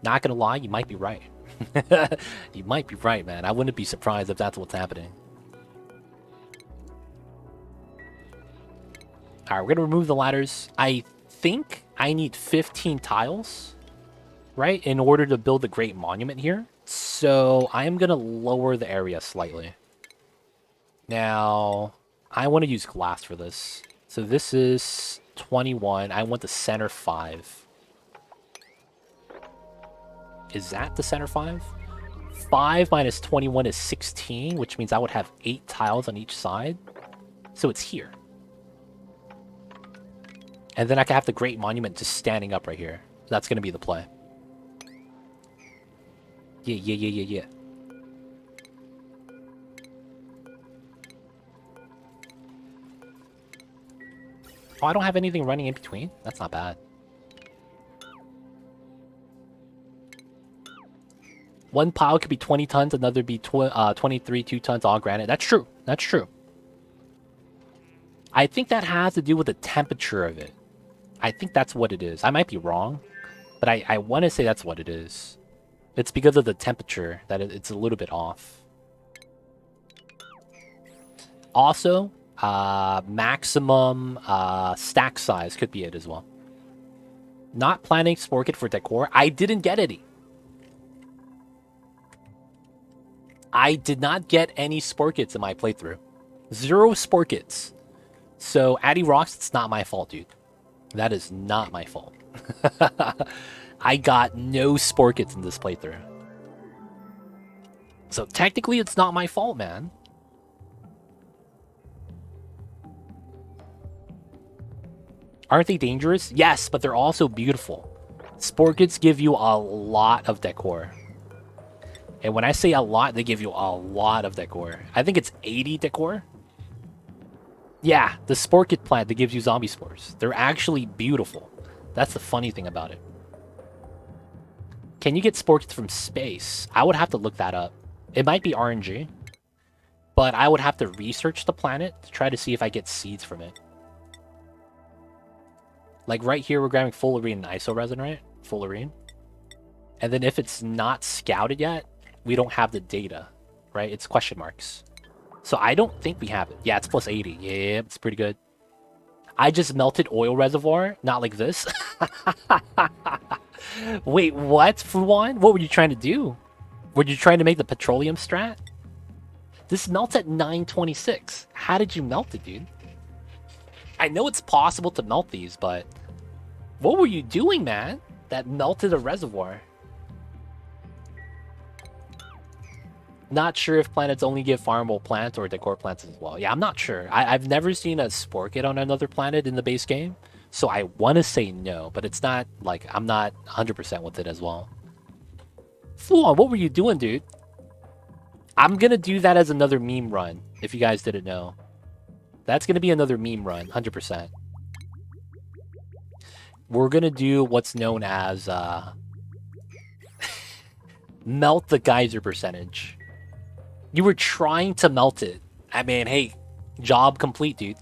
not going to lie, you might be right. You might be right, man. I wouldn't be surprised if that's what's happening. Alright, we're going to remove the ladders. I think I need 15 tiles, right, in order to build the Great Monument here. So I am going to lower the area slightly. Now, I want to use glass for this. So this is 21. I want the center 5. Is that the center 5? 5 minus 21 is 16, which means I would have 8 tiles on each side. So it's here. And then I can have the Great Monument just standing up right here. That's going to be the play. Yeah. Oh, I don't have anything running in between? That's not bad. One pile could be 20 tons, another be 23, 2 tons, all granite. That's true. That's true. I think that has to do with the temperature of it. I think that's what it is. I might be wrong, but I want to say that's what it is. It's because of the temperature that it's a little bit off. Also, maximum stack size could be it as well. Not planning spore kit for decor. I didn't get any. I did not get any spore kits in my playthrough. 0 spore kits. So, Addy Rocks, it's not my fault, dude. That is not my fault. I got no spore kits in this playthrough. So, technically, it's not my fault, man. Aren't they dangerous? Yes, but they're also beautiful. Spore kits give you a lot of decor. And when I say a lot, they give you a lot of decor. I think it's 80 decor. Yeah, the spore kit plant that gives you zombie spores. They're actually beautiful. That's the funny thing about it. Can you get spore kits from space? I would have to look that up. It might be RNG. But I would have to research the planet to try to see if I get seeds from it. Like right here, we're grabbing Fullerene and isoresin, right? Fullerene. And then if it's not scouted yet, we don't have the data, right? It's question marks. So I don't think we have it. Yeah, it's plus 80. Yeah, it's pretty good. I just melted oil reservoir, not like this. Wait, what, Fuwan? What were you trying to do? Were you trying to make the petroleum strat? This melts at 926. How did you melt it, dude? I know it's possible to melt these, but what were you doing, man? That melted a reservoir. Not sure if planets only give farmable plants or decor plants as well. Yeah, I'm not sure. I've never seen a spore kit on another planet in the base game, so I want to say no, but it's not like I'm not 100% with it as well. Fool, what were you doing, dude? I'm gonna do that as another meme run, if you guys didn't know. That's gonna be another meme run, 100%. We're gonna do what's known as melt the geyser percentage. You were trying to melt it. I mean, hey, job complete, dude.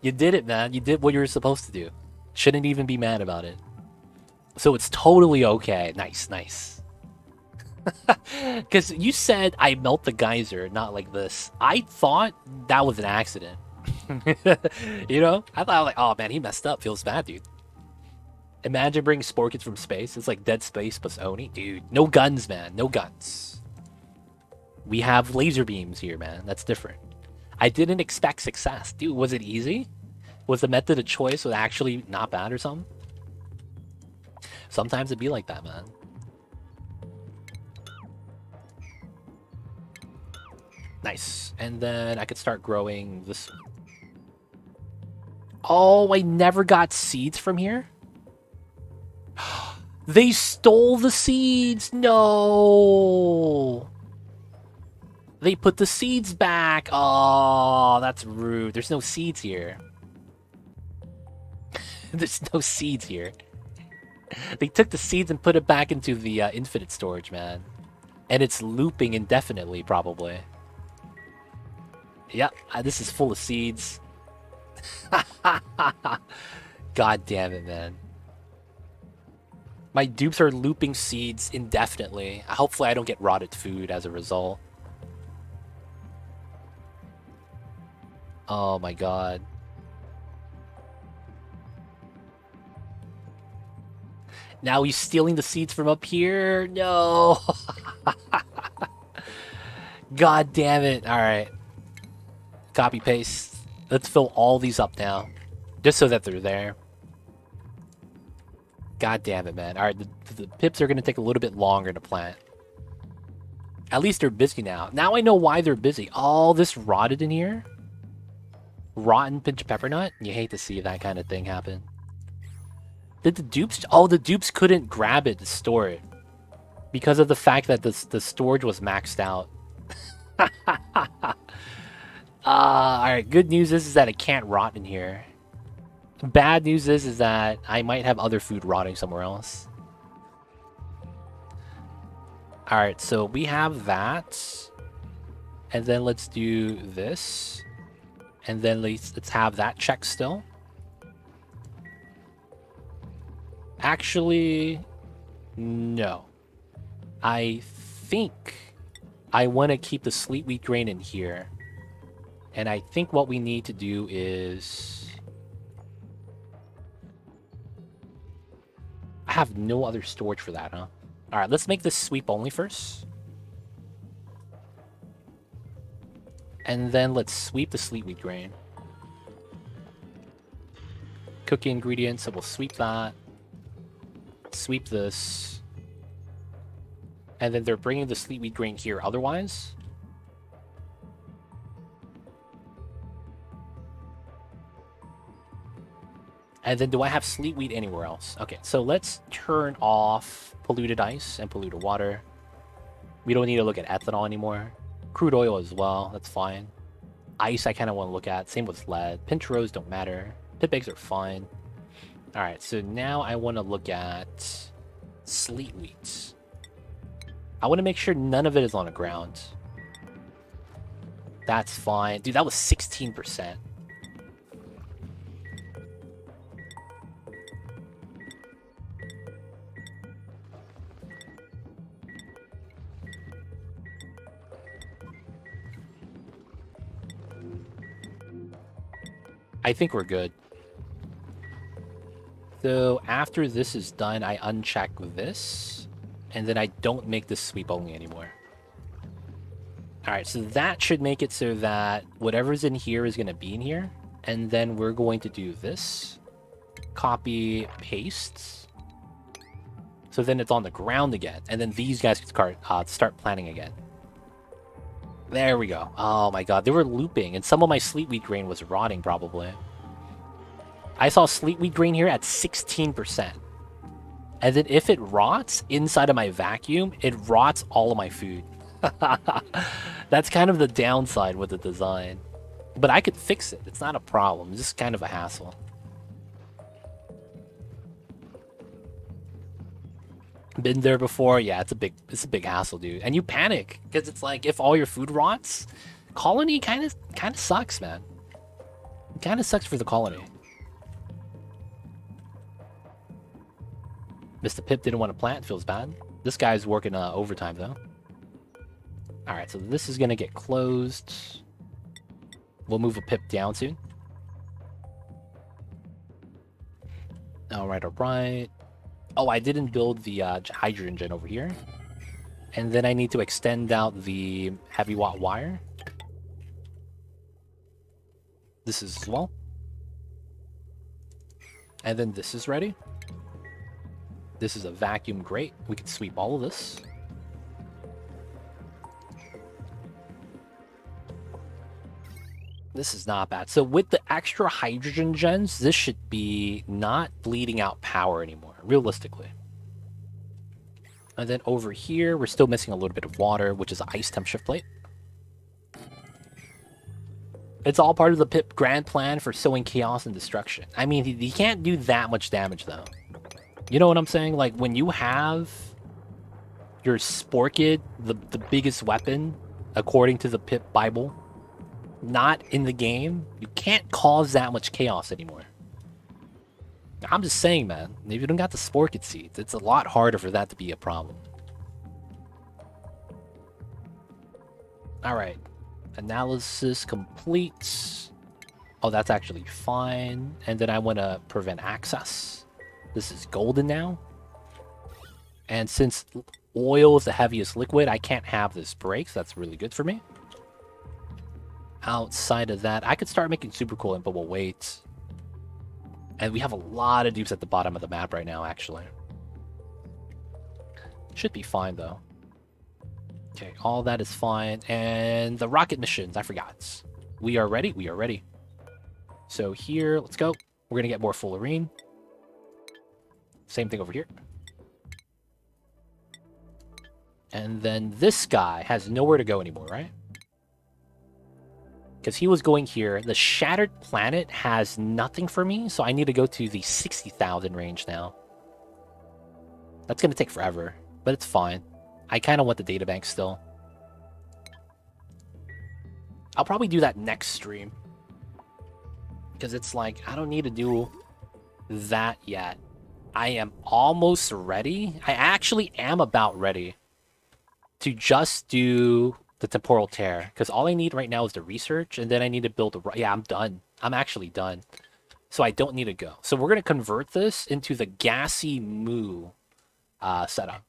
You did it, man. You did what you were supposed to do. Shouldn't even be mad about it. So it's totally okay. Nice, nice. Because you said I melt the geyser, not like this. I thought that was an accident. You know? I thought, like, oh man, he messed up. Feels bad, dude. Imagine bringing spore kits from space. It's like Dead Space plus Oni. Dude, no guns, man. No guns. We have laser beams here, man. That's different. I didn't expect success. Dude, was it easy? Was the method of choice was actually not bad or something? Sometimes it'd be like that, man. Nice. And then I could start growing this. Oh, I never got seeds from here? They stole the seeds! No! They put the seeds back! Oh, that's rude. There's no seeds here. There's no seeds here. They took the seeds and put it back into the infinite storage, man. And it's looping indefinitely, probably. Yep, this is full of seeds. God damn it, man. My dupes are looping seeds indefinitely. Hopefully I don't get rotted food as a result. Oh my god. Now he's stealing the seeds from up here? No! God damn it. Alright. Copy paste. Let's fill all these up now. Just so that they're there. God damn it, man. Alright, the pips are going to take a little bit longer to plant. At least they're busy now. Now I know why they're busy. All this rotted in here? Rotten pinch pepper nut? You hate to see that kind of thing happen. Did the dupes... Oh, the dupes couldn't grab it to store it. Because of the fact that the storage was maxed out. Alright, good news is that it can't rot in here. Bad news is that I might have other food rotting somewhere else. Alright, so we have that. And then let's do this. And then let's have that check still. Actually, no. I think I want to keep the sleet wheat grain in here. And I think what we need to do is... I have no other storage for that, huh? Alright, let's make this sweep only first. And then let's sweep the sleet wheat grain. Cookie ingredients, so we'll sweep that. Sweep this. And then they're bringing the sleet wheat grain here otherwise. And then do I have sleet wheat anywhere else? Okay, so let's turn off polluted ice and polluted water. We don't need to look at ethanol anymore. Crude oil as well, that's fine. Ice I kind of want to look at. Same with lead. Pinch rows don't matter. Pip eggs are fine. Alright, so now I want to look at sleet wheat. I want to make sure none of it is on the ground. That's fine. Dude, that was 16%. I think we're good. So after this is done, I uncheck this, and then I don't make this sweep only anymore. All right, so that should make it so that whatever's in here is going to be in here, and then we're going to do this. Copy, paste. So then it's on the ground again, and then these guys can start planting again. There we go. Oh my god, they were looping, and some of my sleet wheat grain was rotting probably. I saw sleet wheat grain here at 16%. And then if it rots inside of my vacuum, it rots all of my food. That's kind of the downside with the design. But I could fix it. It's not a problem. It's just kind of a hassle. Been there before? Yeah, it's a big hassle, dude. And you panic because it's like if all your food rots, colony kind of sucks, man. It kind of sucks for the colony. Mr. Pip didn't want to plant. Feels bad. This guy's working overtime, though. Alright, so this is going to get closed. We'll move a Pip down soon. Alright, alright. Oh, I didn't build the hydrogen gen over here. And then I need to extend out the heavy watt wire. This is as well. And then this is ready. This is a vacuum grate. We can sweep all of this. This is not bad. So with the extra hydrogen gens, this should be not bleeding out power anymore, realistically. And then over here, we're still missing a little bit of water, which is an ice temp shift plate. It's all part of the Pip grand plan for sowing chaos and destruction. I mean, he can't do that much damage, though. You know what I'm saying? Like, when you have your Sporkid, the biggest weapon, according to the Pip Bible, not in the game, you can't cause that much chaos anymore. I'm just saying, man, if you don't got the Sporkid seeds, it's a lot harder for that to be a problem. Alright. Analysis complete. Oh, that's actually fine. And then I want to prevent access. This is golden now. And since oil is the heaviest liquid, I can't have this break, so that's really good for me. Outside of that, I could start making super coolant, but we'll wait. And we have a lot of dupes at the bottom of the map right now, actually. Should be fine, though. Okay, all that is fine. And the rocket missions, I forgot. We are ready. We are ready. So here, let's go. We're going to get more Fullerene. Same thing over here. And then this guy has nowhere to go anymore, right? Because he was going here. The Shattered Planet has nothing for me, so I need to go to the 60,000 range now. That's going to take forever, but it's fine. I kind of want the databank still. I'll probably do that next stream. Because it's like, I don't need to do that yet. I am almost ready. I actually am about ready to just do the temporal tear. Because all I need right now is the research, and then I need to build a... Yeah, I'm done. I'm actually done. So I don't need to go. So we're going to convert this into the gassy moo setup.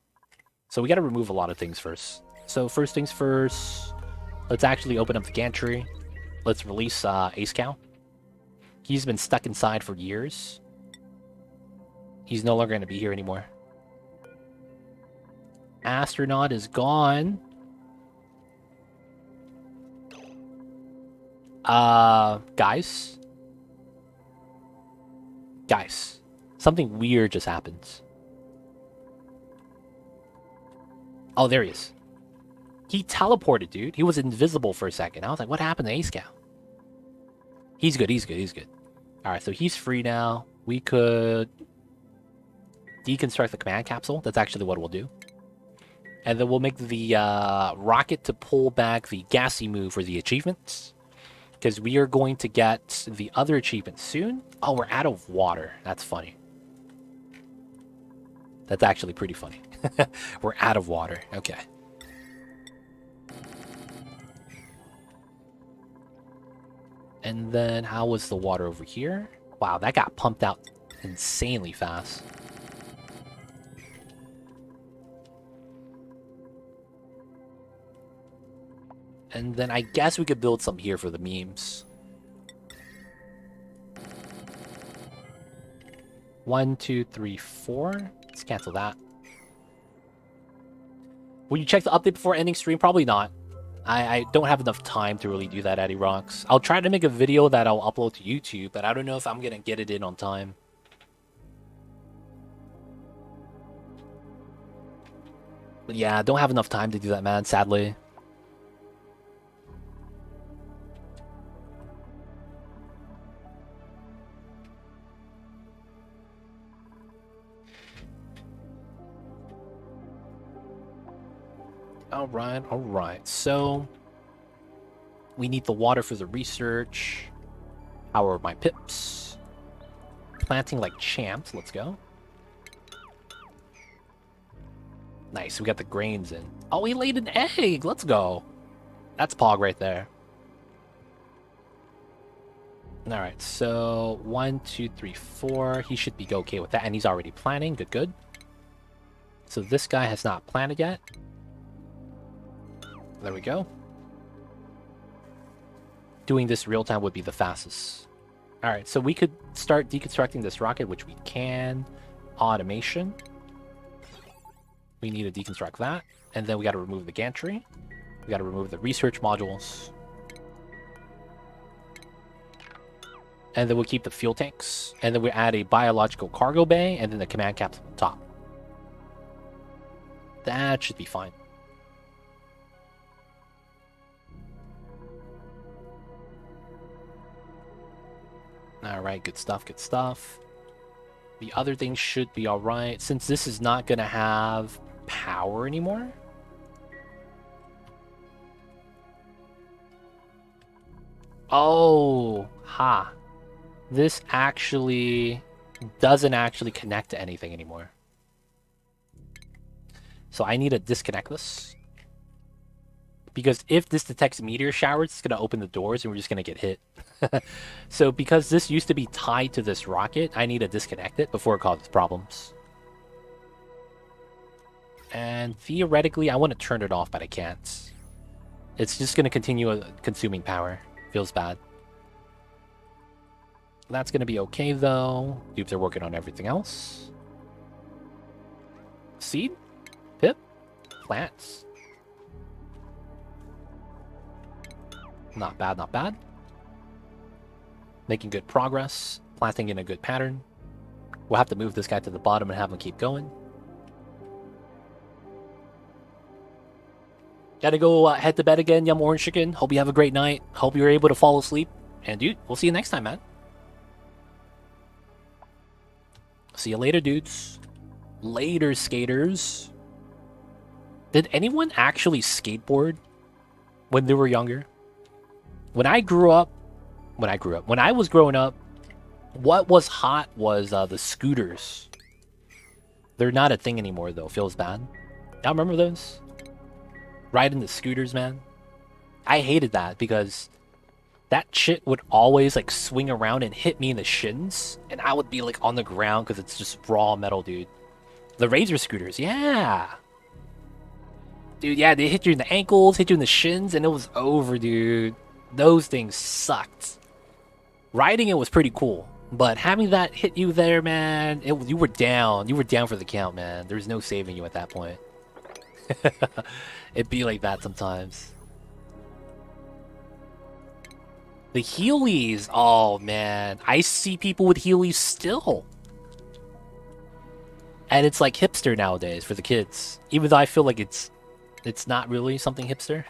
So we got to remove a lot of things first. So first things first, let's actually open up the gantry. Let's release Ace Cow. He's been stuck inside for years. He's no longer going to be here anymore. Astronaut is gone. Guys. Guys. Something weird just happened. Oh, there he is. He teleported, dude. He was invisible for a second. I was like, what happened to Ace Cow? He's good, he's good, he's good. Alright, so he's free now. We could deconstruct the command capsule. That's actually what we'll do. And then we'll make the rocket to pull back the gassy move for the achievements. Because we are going to get the other achievement soon. Oh, we're out of water. That's funny. That's actually pretty funny. We're out of water. Okay. And then how was the water over here? Wow, that got pumped out insanely fast. And then I guess we could build some here for the memes. 1, 2, 3, 4. Let's cancel that. Will you check the update before ending stream? Probably not. I don't have enough time to really do that, Addy Rocks. I'll try to make a video that I'll upload to YouTube, but I don't know if I'm going to get it in on time. But yeah, I don't have enough time to do that, man, sadly. Alright. So, we need the water for the research. How are my pips? Planting like champs. Let's go. Nice, we got the grains in. Oh, he laid an egg! Let's go. That's Pog right there. Alright, so 1, 2, 3, 4. He should be okay with that, and he's already planting. Good. So this guy has not planted yet. There we go. Doing this real time would be the fastest. Alright, so we could start deconstructing this rocket, which we can. Automation. We need to deconstruct that. And then we got to remove the gantry. We got to remove the research modules. And then we'll keep the fuel tanks. And then we add a biological cargo bay and then the command capsule on top. That should be fine. Alright, good stuff. The other things should be alright. Since this is not going to have power anymore. Oh, ha. This actually doesn't actually connect to anything anymore. So I need to disconnect this. Because if this detects meteor showers, it's going to open the doors and we're just going to get hit. So because this used to be tied to this rocket, I need to disconnect it before it causes problems. And theoretically, I want to turn it off, but I can't. It's just going to continue consuming power. Feels bad. That's going to be okay, though. Dupes are working on everything else. Seed? Pip? Plants? Not bad. Making good progress. Planting in a good pattern. We'll have to move this guy to the bottom and have him keep going. Gotta go head to bed again, Yum Orange Chicken. Hope you have a great night. Hope you're able to fall asleep. And dude, we'll see you next time, man. See you later, dudes. Later, skaters. Did anyone actually skateboard when they were younger? When I was growing up, what was hot was the scooters. They're not a thing anymore, though. Feels bad. Y'all remember those? Riding the scooters, man. I hated that because that shit would always like swing around and hit me in the shins, and I would be like on the ground because it's just raw metal, dude. The Razor scooters, yeah. Dude, yeah, they hit you in the ankles, hit you in the shins, and it was over, dude. Those things sucked. Riding it was pretty cool, but having that hit you there, man, you were down. You were down for the count, man. There's no saving you at that point. It'd be like that sometimes. The Heelys, oh man, I see people with Heelys still. And it's like hipster nowadays for the kids. Even though I feel like it's not really something hipster.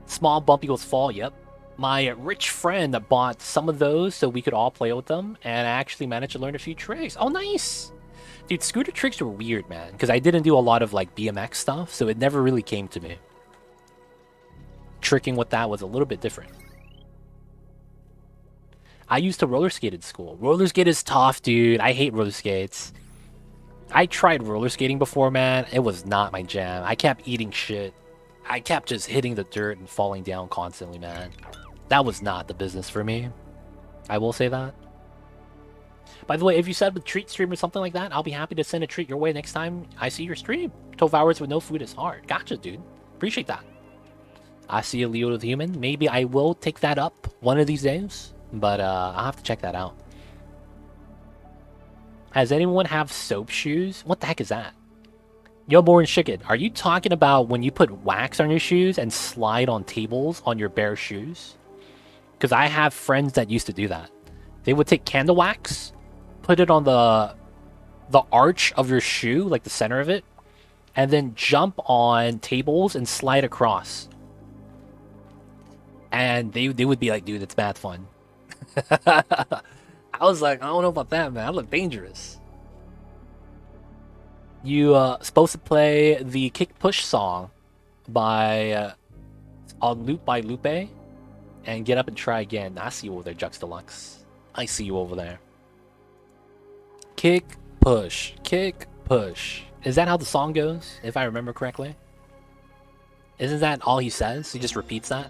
Small bump equals fall, yep. My rich friend bought some of those so we could all play with them, and I actually managed to learn a few tricks. Oh, nice! Dude, scooter tricks were weird, man, because I didn't do a lot of, like, BMX stuff, so it never really came to me. Tricking with that was a little bit different. I used to roller skate at school. Roller skate is tough, dude. I hate roller skates. I tried roller skating before, man. It was not my jam. I kept eating shit. I kept just hitting the dirt and falling down constantly, man. That was not the business for me. I will say that. By the way, if you set up a treat stream or something like that, I'll be happy to send a treat your way next time I see your stream. 12 hours with no food is hard. Gotcha, dude. Appreciate that. I see a Leo the Human. Maybe I will take that up one of these days, but I'll have to check that out. Has anyone have soap shoes? What the heck is that? Yo, Born Chicken, are you talking about when you put wax on your shoes and slide on tables on your bare shoes? Because I have friends that used to do that. They would take candle wax, put it on the arch of your shoe, like the center of it, and then jump on tables and slide across. And they would be like, dude, it's bad fun. I was like, I don't know about that, man. That looked dangerous. You supposed to play the Kick Push song by on loop by Lupe and get up and try again. I see you over there, Jux Deluxe. I see you over there. Kick push, kick push. Is that how the song goes, if I remember correctly? Isn't that all he says? He just repeats that?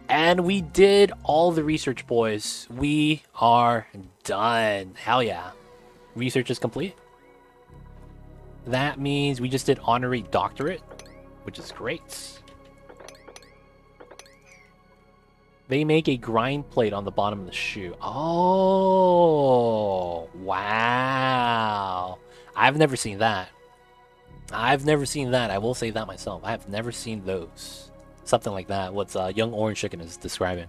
And we did all the research, boys. We are done. Hell yeah. Research is complete. That means we just did honorary doctorate, which is great. They make a grind plate on the bottom of the shoe. Oh, wow. I've never seen that. I've never seen that. I will say that myself. I have never seen those. Something like that. What's Young Orange Chicken is describing.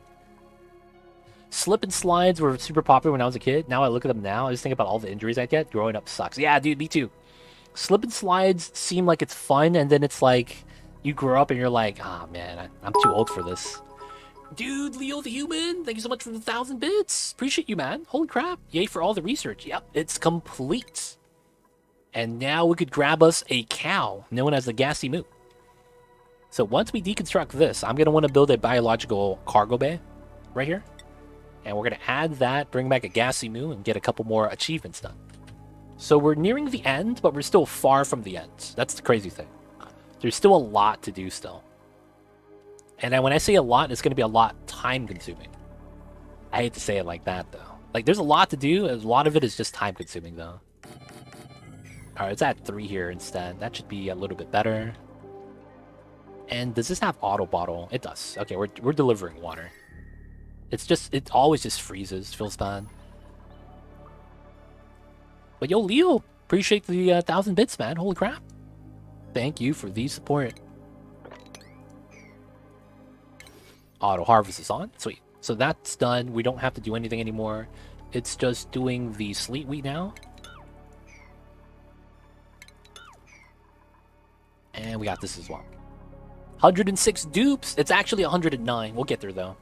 Slip and slides were super popular when I was a kid. Now I look at them now. I just think about all the injuries I get. Growing up sucks. Yeah, dude, me too. Slip and slides seem like it's fun, and then it's like you grow up and you're like, ah, oh, man, I'm too old for this. Dude, Leo the Human, thank you so much for the 1,000 bits. Appreciate you, man. Holy crap. Yay for all the research. Yep, it's complete. And now we could grab us a cow known as the Gassy Moo. So once we deconstruct this, I'm going to want to build a biological cargo bay right here. And we're going to add that, bring back a Gassy Moo, and get a couple more achievements done. So we're nearing the end, but we're still far from the end. That's the crazy thing. There's still a lot to do still. And then when I say a lot, it's going to be a lot time-consuming. I hate to say it like that, though. Like, there's a lot to do. A lot of it is just time-consuming, though. Alright, let's add 3 here instead. That should be a little bit better. And does this have auto bottle? It does. Okay, we're delivering water. It always just freezes. Feels bad. But yo, Leo, appreciate the 1,000 bits, man. Holy crap. Thank you for the support. Auto harvest is on. Sweet. So that's done. We don't have to do anything anymore. It's just doing the sleet wheat now. And we got this as well. 106 dupes. It's actually 109. We'll get there, though.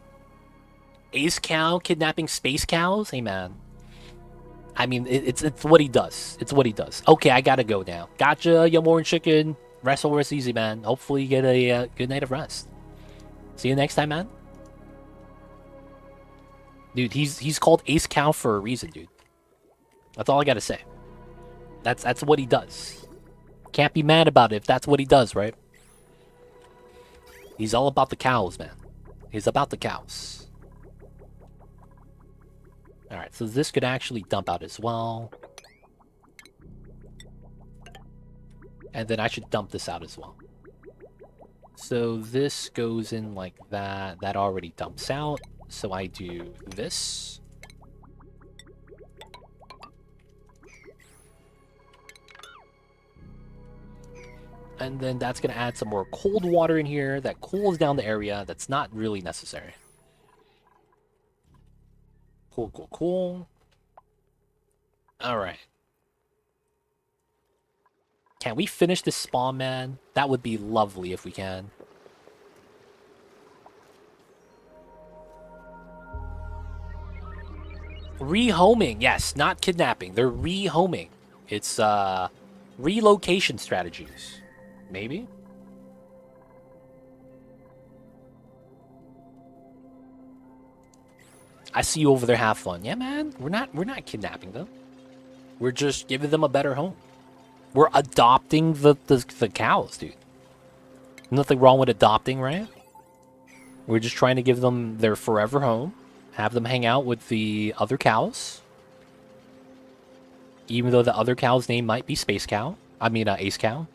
Ace cow kidnapping space cows? Hey, man. I mean, it's what he does. It's what he does. Okay, I gotta go now. Gotcha, Young Orange Chicken. Rest will rest easy, man. Hopefully you get a good night of rest. See you next time, man. Dude, he's called Ace Cow for a reason, dude. That's all I gotta say. That's what he does. Can't be mad about it if that's what he does, right? He's all about the cows, man. He's about the cows. Alright, so this could actually dump out as well. And then I should dump this out as well. So this goes in like that. That already dumps out. So I do this. And then that's going to add some more cold water in here that cools down the area. That's not really necessary. Cool, cool, cool. Alright. Can we finish this spawn, man? That would be lovely if we can. Rehoming. Yes, not kidnapping. They're rehoming. It's relocation strategies. Maybe? I see you over there, have fun. Yeah, man. We're not kidnapping them. We're just giving them a better home. We're adopting the cows, dude. Nothing wrong with adopting, right? We're just trying to give them their forever home, have them hang out with the other cows, even though the other cow's name might be Space Cow. I mean, Ace Cow.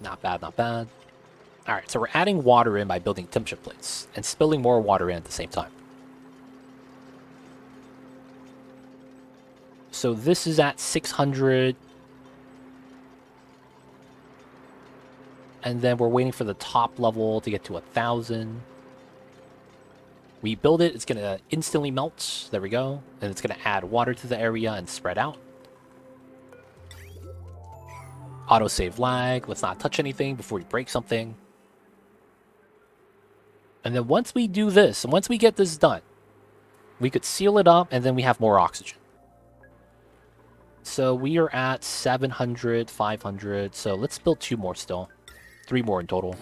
Not bad, not bad. Alright, so we're adding water in by building temperature plates and spilling more water in at the same time. So this is at 600. And then we're waiting for the top level to get to 1,000. We build it, it's going to instantly melt. There we go. And it's going to add water to the area and spread out. Autosave lag. Let's not touch anything before we break something. And then once we do this, and once we get this done, we could seal it up and then we have more oxygen. So we are at 700, 500. So let's build 2 more still. 3 more in total.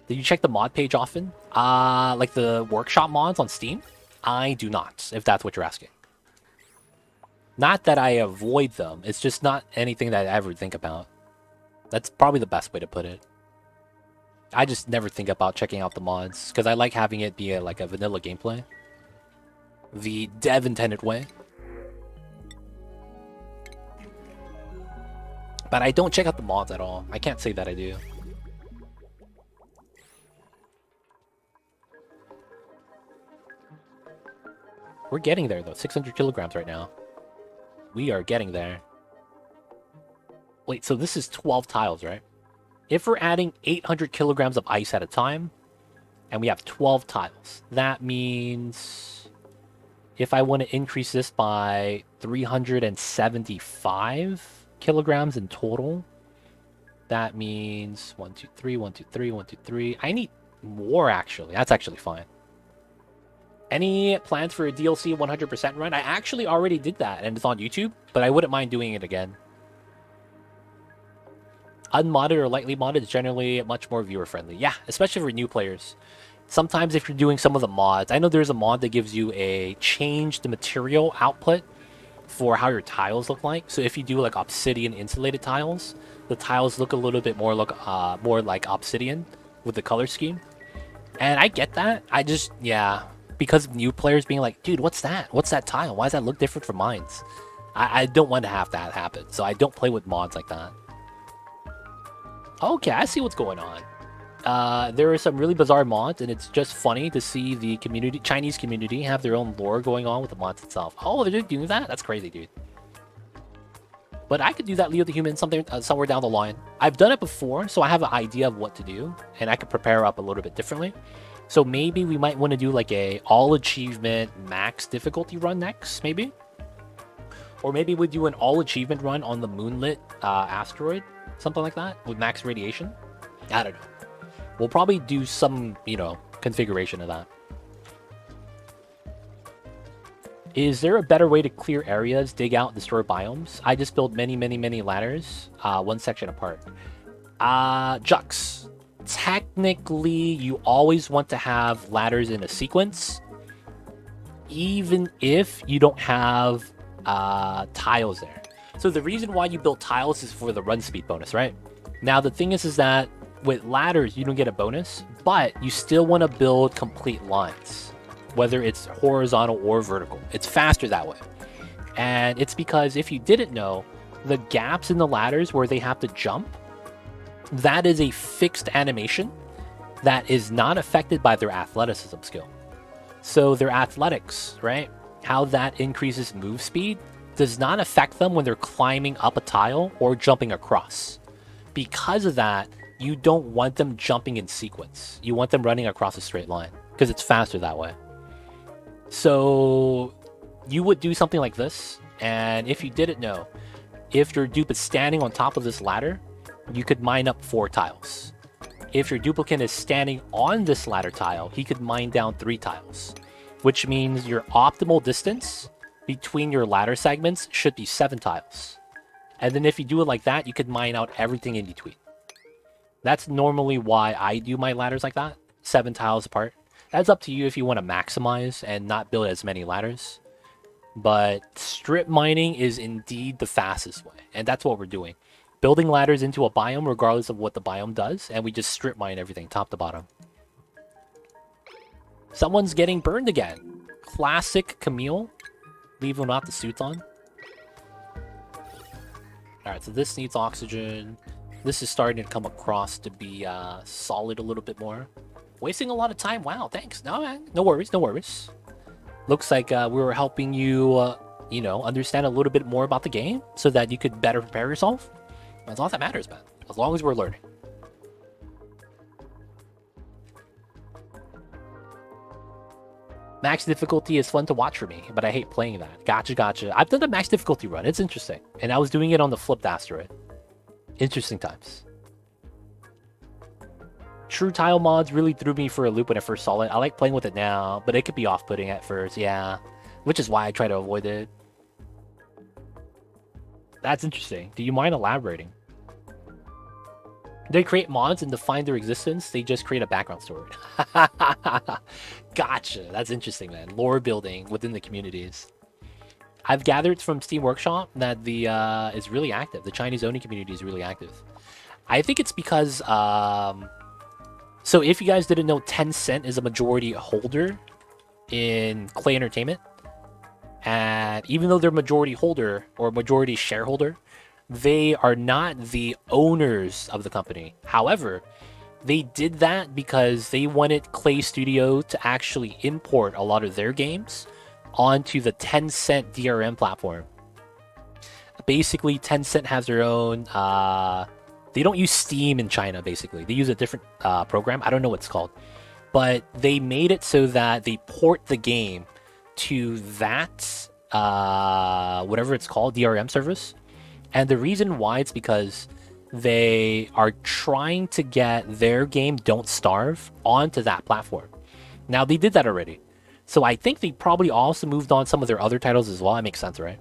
Did you check the mod page often? Like the workshop mods on Steam? I do not, if that's what you're asking. Not that I avoid them. It's just not anything that I ever think about. That's probably the best way to put it. I just never think about checking out the mods, because I like having it be like a vanilla gameplay. The dev intended way. But I don't check out the mods at all. I can't say that I do. We're getting there, though. 600 kilograms right now. We are getting there. Wait, so this is 12 tiles, right? If we're adding 800 kilograms of ice at a time, and we have 12 tiles, that means if I want to increase this by 375 kilograms in total, that means 1, 2, 3, 1, 2, 3, 1, 2, 3. I need more, actually. That's actually fine. Any plans for a DLC 100% run? I actually already did that, and it's on YouTube, but I wouldn't mind doing it again. Unmodded or lightly modded is generally much more viewer-friendly. Yeah, especially for new players. Sometimes if you're doing some of the mods, I know there's a mod that gives you a changed material output for how your tiles look like. So if you do like obsidian insulated tiles, the tiles look a little bit more like obsidian with the color scheme. And I get that. I just, yeah, because of new players being like, dude, what's that? What's that tile? Why does that look different from mine's? I don't want to have that happen. So I don't play with mods like that. Okay, I see what's going on. There are some really bizarre mods, and it's just funny to see the community, Chinese community, have their own lore going on with the mods itself. Oh, they're doing that? That's crazy, dude. But I could do that Leo the Human somewhere down the line. I've done it before, so I have an idea of what to do, and I could prepare up a little bit differently. So maybe we might want to do like a all achievement max difficulty run next, maybe? Or maybe we do an all achievement run on the moonlit asteroid, something like that, with max radiation. I don't know. We'll probably do some, configuration of that. Is there a better way to clear areas, dig out, and destroy biomes? I just built many, many, many ladders, one section apart. Jux. Technically, you always want to have ladders in a sequence, even if you don't have tiles there. So the reason why you build tiles is for the run speed bonus, right? Now, the thing is that with ladders, you don't get a bonus, but you still want to build complete lines, whether it's horizontal or vertical. It's faster that way. And it's because if you didn't know, the gaps in the ladders where they have to jump, that is a fixed animation that is not affected by their athleticism skill. So their athletics, right? How that increases move speed does not affect them when they're climbing up a tile or jumping across. Because of that, you don't want them jumping in sequence. You want them running across a straight line because it's faster that way. So you would do something like this. And if you didn't know, if your dupe is standing on top of this ladder, you could mine up 4 tiles. If your duplicate is standing on this ladder tile, he could mine down 3 tiles, which means your optimal distance between your ladder segments should be 7 tiles. And then if you do it like that, you could mine out everything in between. That's normally why I do my ladders like that, 7 tiles apart. That's up to you if you want to maximize and not build as many ladders. But strip mining is indeed the fastest way, and that's what we're doing. Building ladders into a biome regardless of what the biome does, and we just strip mine everything top to bottom. Someone's getting burned again. Classic Camille. Leaving out the suits on. Alright, so this needs oxygen. This is starting to come across to be solid a little bit more. Wasting a lot of time. Wow, thanks. No, man. No worries, no worries. Looks like we were helping you, you know, understand a little bit more about the game so that you could better prepare yourself. That's all that matters, man. As long as we're learning. Max difficulty is fun to watch for me, but I hate playing that. Gotcha, gotcha. I've done the max difficulty run. It's interesting. And I was doing it on the flipped Asteroid. Interesting times. True tile mods really threw me for a loop when I first saw it. I like playing with it now, but it could be off-putting at first, yeah. Which is why I try to avoid it. That's interesting. Do you mind elaborating? They create mods and define their existence. They just create a background story. Gotcha. That's interesting, man. Lore building within the communities. I've gathered from Steam Workshop that the is really active. The Chinese owning community is really active. I think it's because so if you guys didn't know, Tencent is a majority holder in Clay Entertainment. And even though they're majority holder or majority shareholder, they are not the owners of the company. However, they did that because they wanted Clay Studio to actually import a lot of their games onto the Tencent DRM platform. Basically, Tencent has their own... they don't use Steam in China, basically. They use a different program. I don't know what it's called. But they made it so that they port the game to that, whatever it's called, DRM service. And the reason why it's because they are trying to get their game, Don't Starve, onto that platform. Now, they did that already. So I think they probably also moved on some of their other titles as well. That makes sense, right?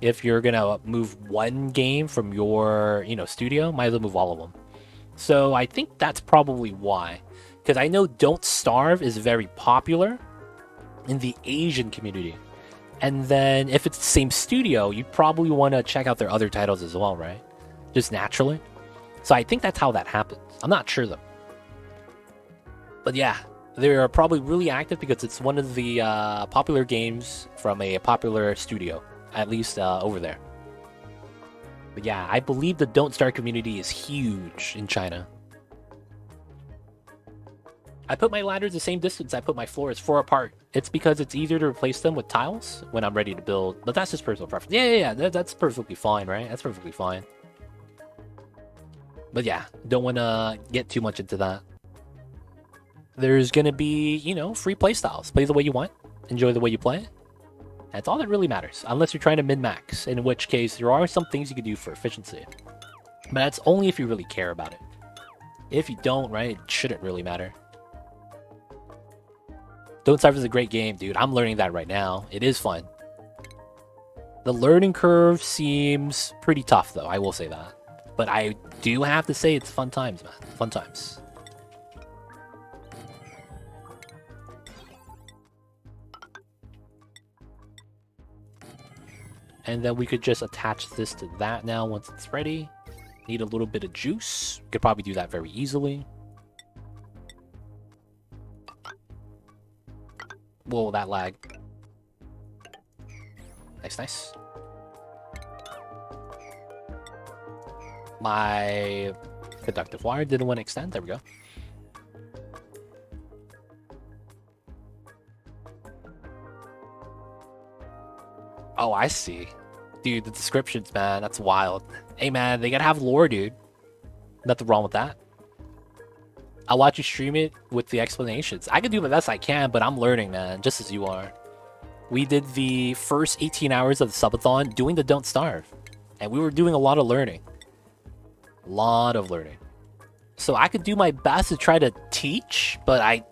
If you're going to move one game from your, you know, studio, might as well move all of them. So I think that's probably why. Because I know Don't Starve is very popular in the Asian community. And then if it's the same studio, you probably want to check out their other titles as well, right? Just naturally. So I think that's how that happens. I'm not sure though. But yeah, they're probably really active because it's one of the popular games from a popular studio, at least over there. But yeah, I believe the Don't Starve community is huge in China. I put my ladders the same distance I put my floors, 4 apart. It's because it's easier to replace them with tiles when I'm ready to build. But that's just personal preference. Yeah. That's perfectly fine, right? That's perfectly fine. But yeah, don't want to get too much into that. There's going to be, you know, free playstyles. Play the way you want. Enjoy the way you play. That's all that really matters. Unless you're trying to min-max. In which case, there are some things you can do for efficiency. But that's only if you really care about it. If you don't, right, it shouldn't really matter. Don't Starve is a great game, dude. I'm learning that right now. It is fun. The learning curve seems pretty tough, though. I will say that. But I do have to say it's fun times, man. Fun times. And then we could just attach this to that now once it's ready. Need a little bit of juice. Could probably do that very easily. Whoa, that lag. Nice. My conductive wire didn't want to extend. There we go. Oh, I see. Dude, the descriptions, man, that's wild. Hey, man, they gotta have lore, dude. Nothing wrong with that. I'll watch you stream it with the explanations. I can do the best I can, but I'm learning, man, just as you are. We did the first 18 hours of the subathon doing the Don't Starve. And we were doing a lot of learning. A lot of learning. So I could do my best to try to teach, but I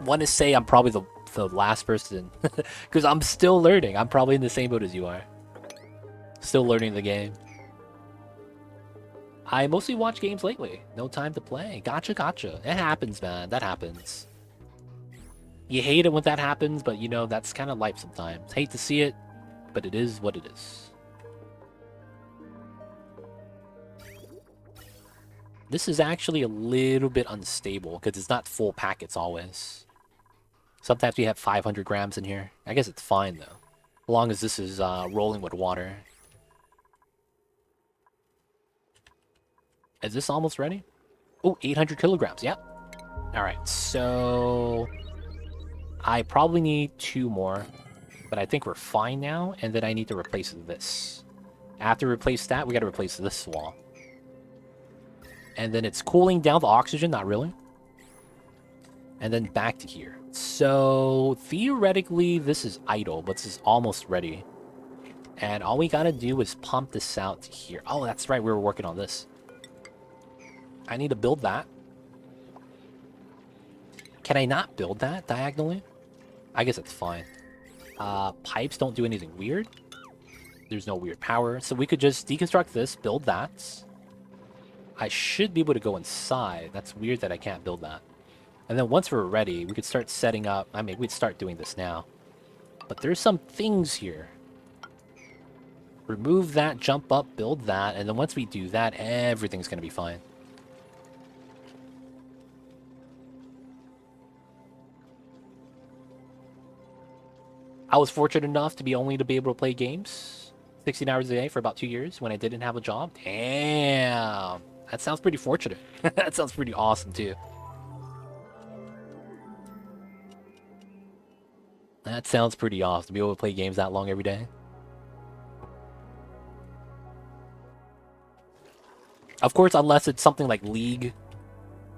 want to say I'm probably the last person. Because I'm still learning. I'm probably in the same boat as you are. Still learning the game. I mostly watch games lately. No time to play. Gotcha. It happens, man. That happens. You hate it when that happens, but you know, that's kind of life sometimes. Hate to see it, but it is what it is. This is actually a little bit unstable because it's not full packets always. Sometimes we have 500 grams in here. I guess it's fine though, as long as this is rolling with water. Is this almost ready? Oh, 800 kilograms, yep. All right, so I probably need 2 more, but I think we're fine now, and then I need to replace this. After we replace that, we gotta replace this wall. And then it's cooling down the oxygen, not really. And then back to here. So, theoretically, this is idle, but this is almost ready. And all we gotta do is pump this out to here. Oh, that's right, we were working on this. I need to build that. Can I not build that diagonally? I guess it's fine. Pipes don't do anything weird. There's no weird power. So we could just deconstruct this, build that. I should be able to go inside. That's weird that I can't build that. And then once we're ready, we could start setting up... I mean, we'd start doing this now. But there's some things here. Remove that, jump up, build that, and then once we do that, everything's going to be fine. I was fortunate enough to be able to play games 16 hours a day for about 2 years when I didn't have a job. Damn. That sounds pretty fortunate. That sounds pretty awesome, too. That sounds pretty awesome, to be able to play games that long every day. Of course, unless it's something like League,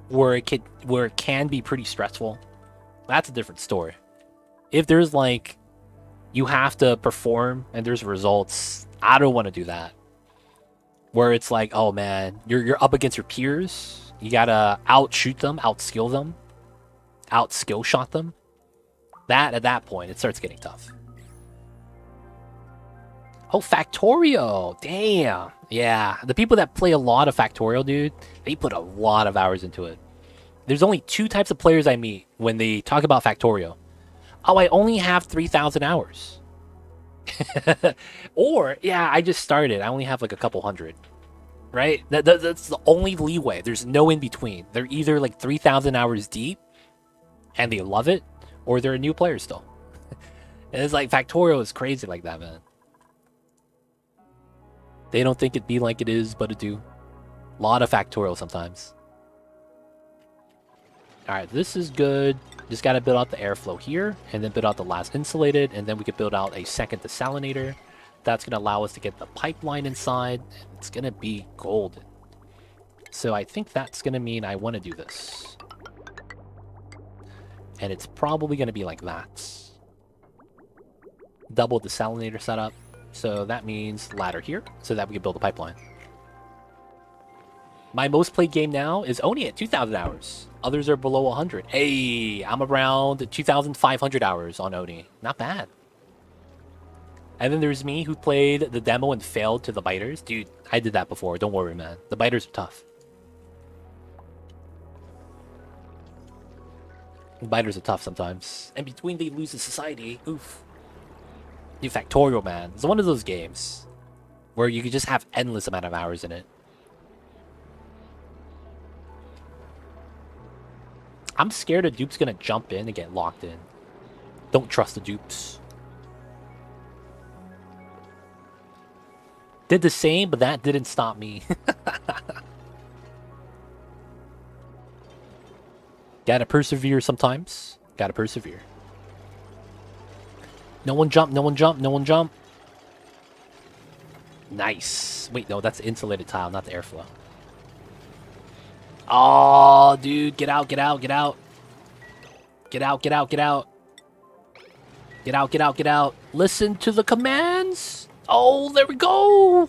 where it can be pretty stressful. That's a different story. If there's like, you have to perform and there's results, I don't want to do that. Where it's like, oh man, you're up against your peers. You gotta outshoot them, outskill them, outskill shot them. At that point, it starts getting tough. Oh, Factorio! Damn! Yeah, the people that play a lot of Factorio, dude, they put a lot of hours into it. There's only 2 types of players I meet when they talk about Factorio. Oh, I only have 3,000 hours. Or, yeah, I just started. I only have like a couple hundred. Right? That's the only leeway. There's no in between. They're either like 3,000 hours deep and they love it, or they're a new player still. And it's like Factorio is crazy like that, man. They don't think it be like it is, but it do. A lot of Factorio sometimes. Alright, this is good. Just gotta build out the airflow here, and then build out the last insulated, and then we could build out a second desalinator. That's gonna allow us to get the pipeline inside, and it's gonna be golden. So I think that's gonna mean I want to do this. And it's probably gonna be like that. Double desalinator setup. So that means ladder here, so that we can build a pipeline. My most played game now is Oni at 2,000 hours. Others are below 100. Hey, I'm around 2,500 hours on Oni. Not bad. And then there's me who played the demo and failed to the biters. Dude, I did that before. Don't worry, man. The biters are tough. The biters are tough sometimes. And between they lose to society, oof. Dude, Factorio, man. It's one of those games where you could just have endless amount of hours in it. I'm scared a dupe's gonna jump in and get locked in. Don't trust the dupes. Did the same, but that didn't stop me. Gotta persevere sometimes. Gotta persevere. No one jump, no one jump, no one jump. Nice. Wait, no, that's the insulated tile, not the airflow. Oh, dude, get out, get out, get out. Get out, get out, get out. Get out, get out, get out. Listen to the commands. Oh, there we go.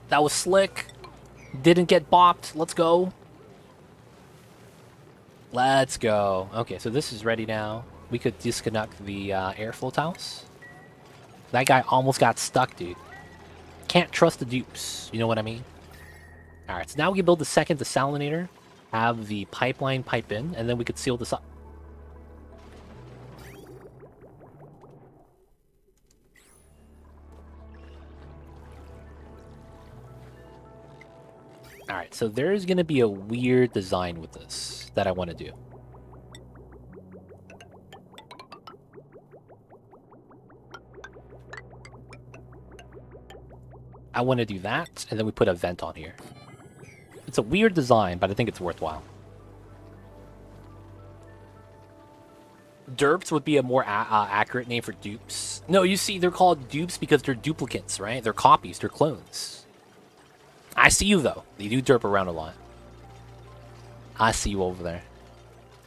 That was slick. Didn't get bopped. Let's go. Let's go. Okay, so this is ready now. We could disconnect the airflow tiles. That guy almost got stuck, dude. Can't trust the dupes. You know what I mean? Alright, so now we can build the second desalinator. Have the pipeline pipe in, and then we could seal this up. Alright, so there's going to be a weird design with this that I want to do. I want to do that, and then we put a vent on here. It's a weird design, but I think it's worthwhile. Derps would be a more accurate name for dupes. No, you see, they're called dupes because they're duplicates, right? They're copies, they're clones. I see you, though. You do derp around a lot. I see you over there.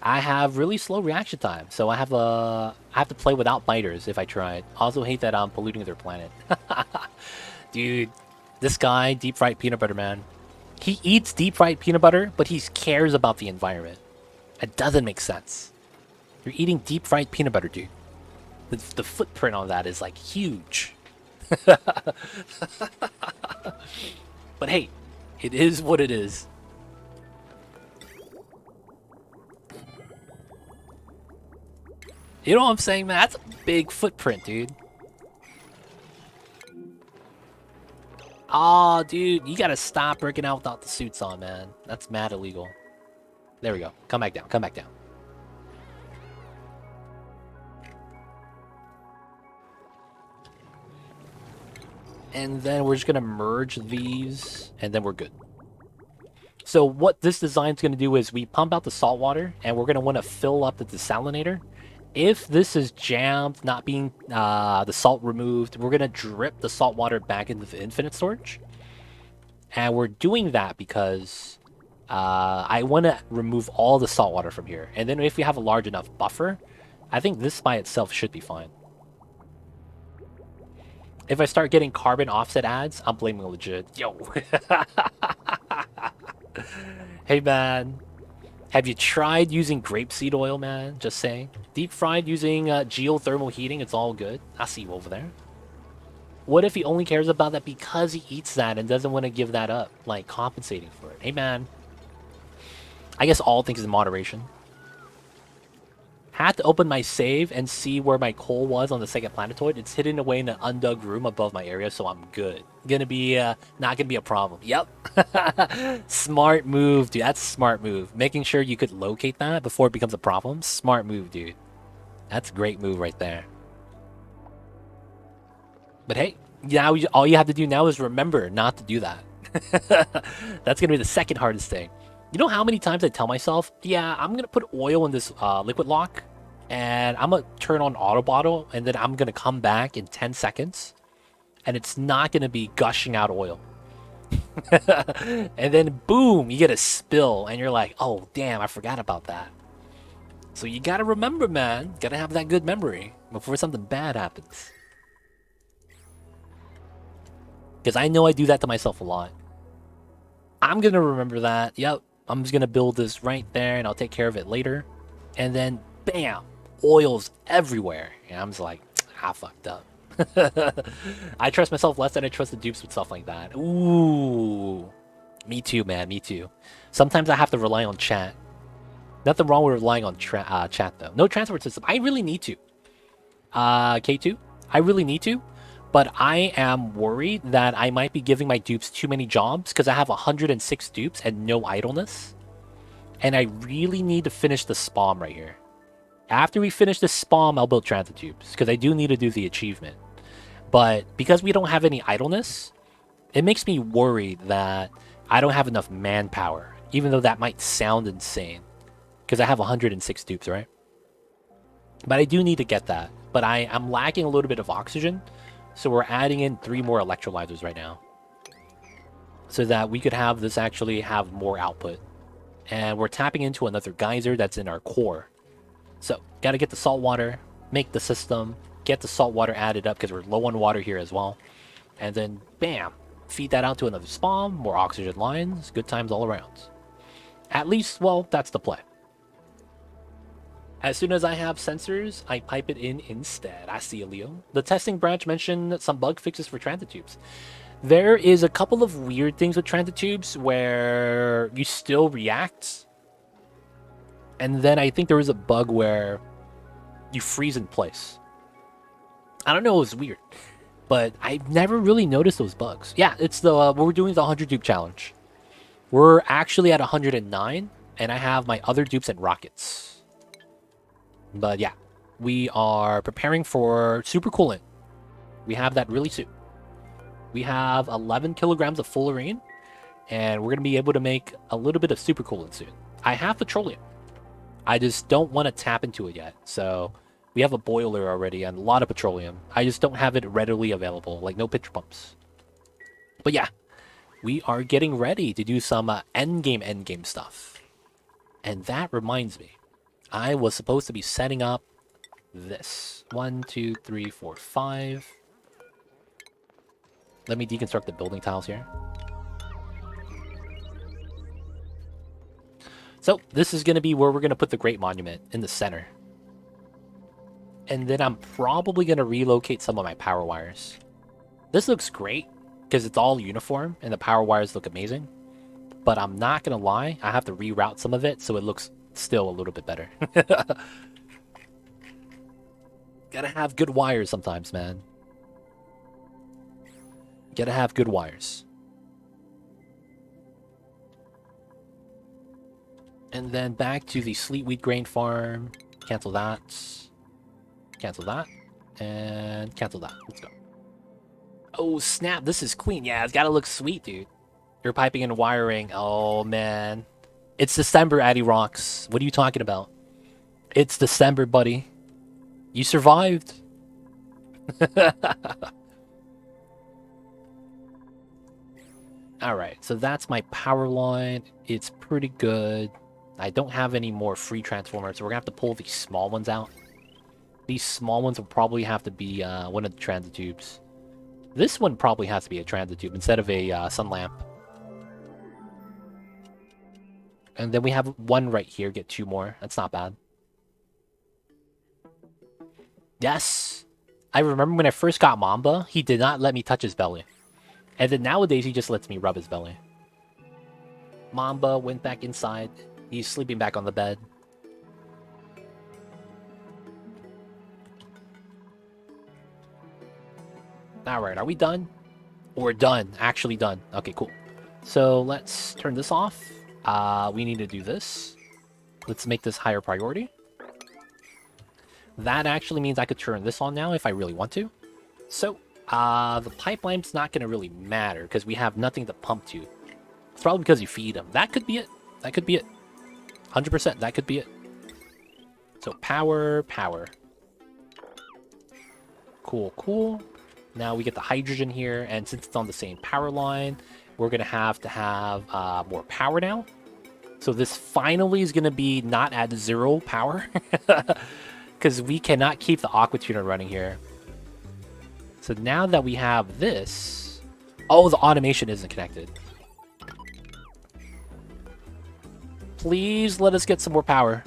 I have really slow reaction time, so I have to play without biters if I tried. Also hate that I'm polluting their planet. Dude, this guy, deep fried peanut butter, man. He eats deep fried peanut butter, but he cares about the environment. It doesn't make sense. You're eating deep fried peanut butter, dude. The footprint on that is like huge. But hey, it is what it is. You know what I'm saying, man? That's a big footprint, dude. Aw, dude, you gotta stop working out without the suits on, man. That's mad illegal. There we go. Come back down, come back down. And then we're just gonna merge these, and then we're good. So what this design is gonna do is we pump out the salt water, and we're gonna wanna fill up the desalinator. If this is jammed, not being the salt removed, we're gonna drip the salt water back into the infinite storage. And we're doing that because I want to remove all the salt water from here. And then if we have a large enough buffer, I think this by itself should be fine. If I start getting carbon offset ads, I'm blaming legit. Yo. Hey, man. Have you tried using grapeseed oil, man? Just saying. Deep fried using geothermal heating, it's all good. I see you over there. What if he only cares about that because he eats that and doesn't want to give that up? Like, compensating for it. Hey, man. I guess all things in moderation. Had to open my save and see where my coal was on the second planetoid. It's hidden away in an undug room above my area, so I'm good. Gonna be, not gonna be a problem. Yep. Smart move, dude. That's a smart move. Making sure you could locate that before it becomes a problem. Smart move, dude. That's a great move right there. But hey, now all you have to do now is remember not to do that. That's gonna be the second hardest thing. You know how many times I tell myself, yeah, I'm gonna put oil in this liquid lock, and I'm gonna turn on auto bottle, and then I'm gonna come back in 10 seconds, and it's not gonna be gushing out oil. And then boom, you get a spill, and you're like, oh damn, I forgot about that. So you gotta remember, man. Gotta have that good memory before something bad happens. Because I know I do that to myself a lot. I'm gonna remember that. Yep. I'm just gonna build this right there, and I'll take care of it later. And then, bam, oil's everywhere. And I'm just like, I fucked up. I trust myself less than I trust the dupes with stuff like that. Ooh, me too, man. Me too. Sometimes I have to rely on chat. Nothing wrong with relying on chat though. No transport system. I really need to. K2. I really need to. But I am worried that I might be giving my dupes too many jobs because I have 106 dupes and no idleness. And I really need to finish the spawn right here. After we finish the spawn, I'll build transit tubes because I do need to do the achievement. But because we don't have any idleness, it makes me worried that I don't have enough manpower, even though that might sound insane because I have 106 dupes, right? But I do need to get that. But I'm lacking a little bit of oxygen. So we're adding in 3 more electrolyzers right now. So that we could have this actually have more output. And we're tapping into another geyser that's in our core. So, gotta get the salt water, make the system, get the salt water added up because we're low on water here as well. And then, bam, feed that out to another spawn, more oxygen lines, good times all around. At least, well, that's the play. As soon as I have sensors, I pipe it in instead. I see you, Leo. The testing branch mentioned some bug fixes for transit tubes. There is a couple of weird things with transit tubes where you still react. And then I think there was a bug where you freeze in place. I don't know, it was weird. But I've never really noticed those bugs. Yeah, it's the we're doing the 100 tube challenge. We're actually at 109, and I have my other dupes and rockets. But yeah, we are preparing for super coolant. We have that really soon. We have 11 kilograms of Fullerene, and we're going to be able to make a little bit of super coolant soon. I have petroleum. I just don't want to tap into it yet. So we have a boiler already and a lot of petroleum. I just don't have it readily available, like no pitch pumps. But yeah, we are getting ready to do some endgame stuff. And that reminds me, I was supposed to be setting up this. 1, 2, 3, 4, 5. Let me deconstruct the building tiles here. So this is going to be where we're going to put the Great Monument, in the center. And then I'm probably going to relocate some of my power wires. This looks great because it's all uniform and the power wires look amazing. But I'm not going to lie, I have to reroute some of it so it looks still a little bit better. Gotta have good wires sometimes, man. Gotta have good wires. And then back to the Sleet Wheat Grain Farm. Cancel that. Cancel that. And cancel that. Let's go. Oh, snap. This is clean. Yeah, it's gotta look sweet, dude. You're piping and wiring. Oh, man. It's December, Addy Rocks. What are you talking about? It's December, buddy. You survived. Alright, so that's my power line. It's pretty good. I don't have any more free transformers, so we're gonna have to pull these small ones out. These small ones will probably have to be one of the transit tubes. This one probably has to be a transit tube instead of a sun lamp. And then we have one right here, get 2 more. That's not bad. Yes! I remember when I first got Mamba, he did not let me touch his belly. And then nowadays, he just lets me rub his belly. Mamba went back inside. He's sleeping back on the bed. Alright, are we done? We're done. Actually done. Okay, cool. So let's turn this off. We need to do this. Let's make this higher priority. That actually means I could turn this on now if I really want to. So, the pipeline's not going to really matter because we have nothing to pump to. It's probably because you feed them. That could be it. That could be it. 100%, that could be it. So, power. Cool, cool. Now we get the hydrogen here, and since it's on the same power line, we're going to have more power now. So this finally is going to be not at 0 power. Because we cannot keep the aqua tuner running here. So now that we have this... Oh, the automation isn't connected. Please let us get some more power.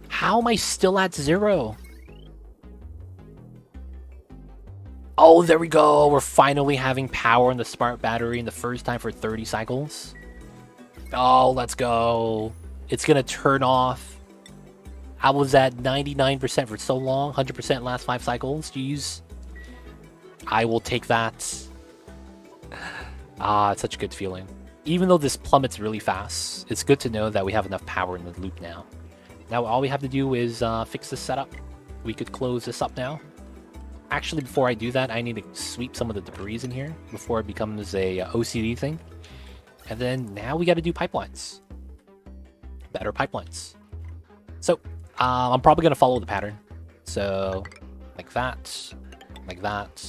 How am I still at 0? Oh, there we go. We're finally having power in the smart battery in the first time for 30 cycles. Oh, let's go. It's going to turn off. I was at 99% for so long. 100% last 5 cycles. Jeez. I will take that. It's such a good feeling. Even though this plummets really fast, it's good to know that we have enough power in the loop now. Now all we have to do is fix this setup. We could close this up now. Actually, before I do that, I need to sweep some of the debris in here before it becomes a OCD thing. And then now we got to do pipelines. Better pipelines. So, I'm probably going to follow the pattern. So, like that. Like that.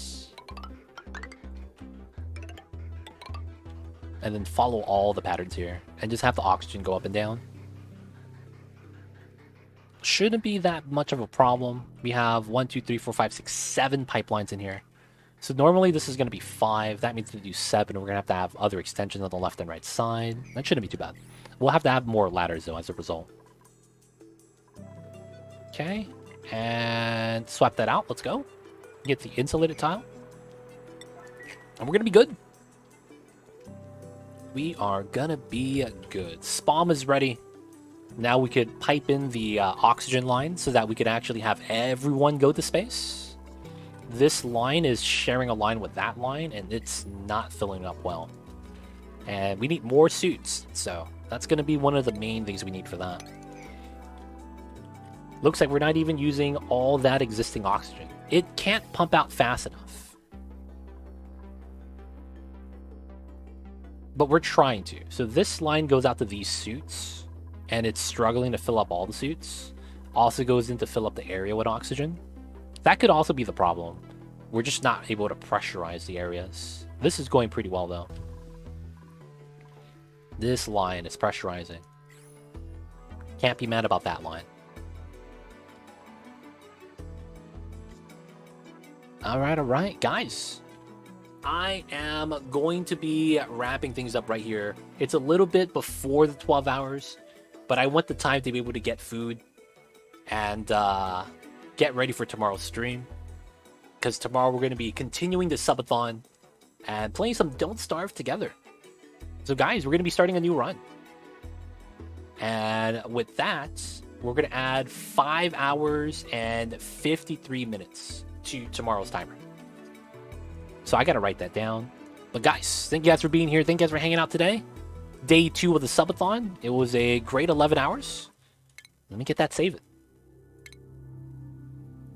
And then follow all the patterns here. And just have the oxygen go up and down. Shouldn't be that much of a problem. We have 1, 2, 3, 4, 5, 6, 7 pipelines in here. So normally this is going to be 5. That means to do 7. We're going to have other extensions on the left and right side. That shouldn't be too bad. We'll have to have more ladders though as a result. Okay. And swap that out. Let's go. Get the insulated tile. And we're going to be good. We are going to be good. Spalm is ready. Now we could pipe in the oxygen line so that we could actually have everyone go to space. this line is sharing a line with that line, and it's not filling up well. And we need more suits, so that's going to be one of the main things we need for that. Looks like we're not even using all that existing oxygen. It can't pump out fast enough. But we're trying to. So this line goes out to these suits, and it's struggling to fill up all the suits. Also goes in to fill up the area with oxygen. That could also be the problem. We're just not able to pressurize the areas. This is going pretty well, though. This line is pressurizing. Can't be mad about that line. All right, guys. I am going to be wrapping things up right here. It's a little bit before the 12 hours, but I want the time to be able to get food and get ready for tomorrow's stream. Because tomorrow we're going to be continuing the subathon and playing some Don't Starve together. So guys, we're going to be starting a new run. And with that, we're going to add 5 hours and 53 minutes to tomorrow's timer. So I got to write that down. But guys, thank you guys for being here. Thank you guys for hanging out today. Day 2 of the subathon. It was a great 11 hours. Let me get that save it.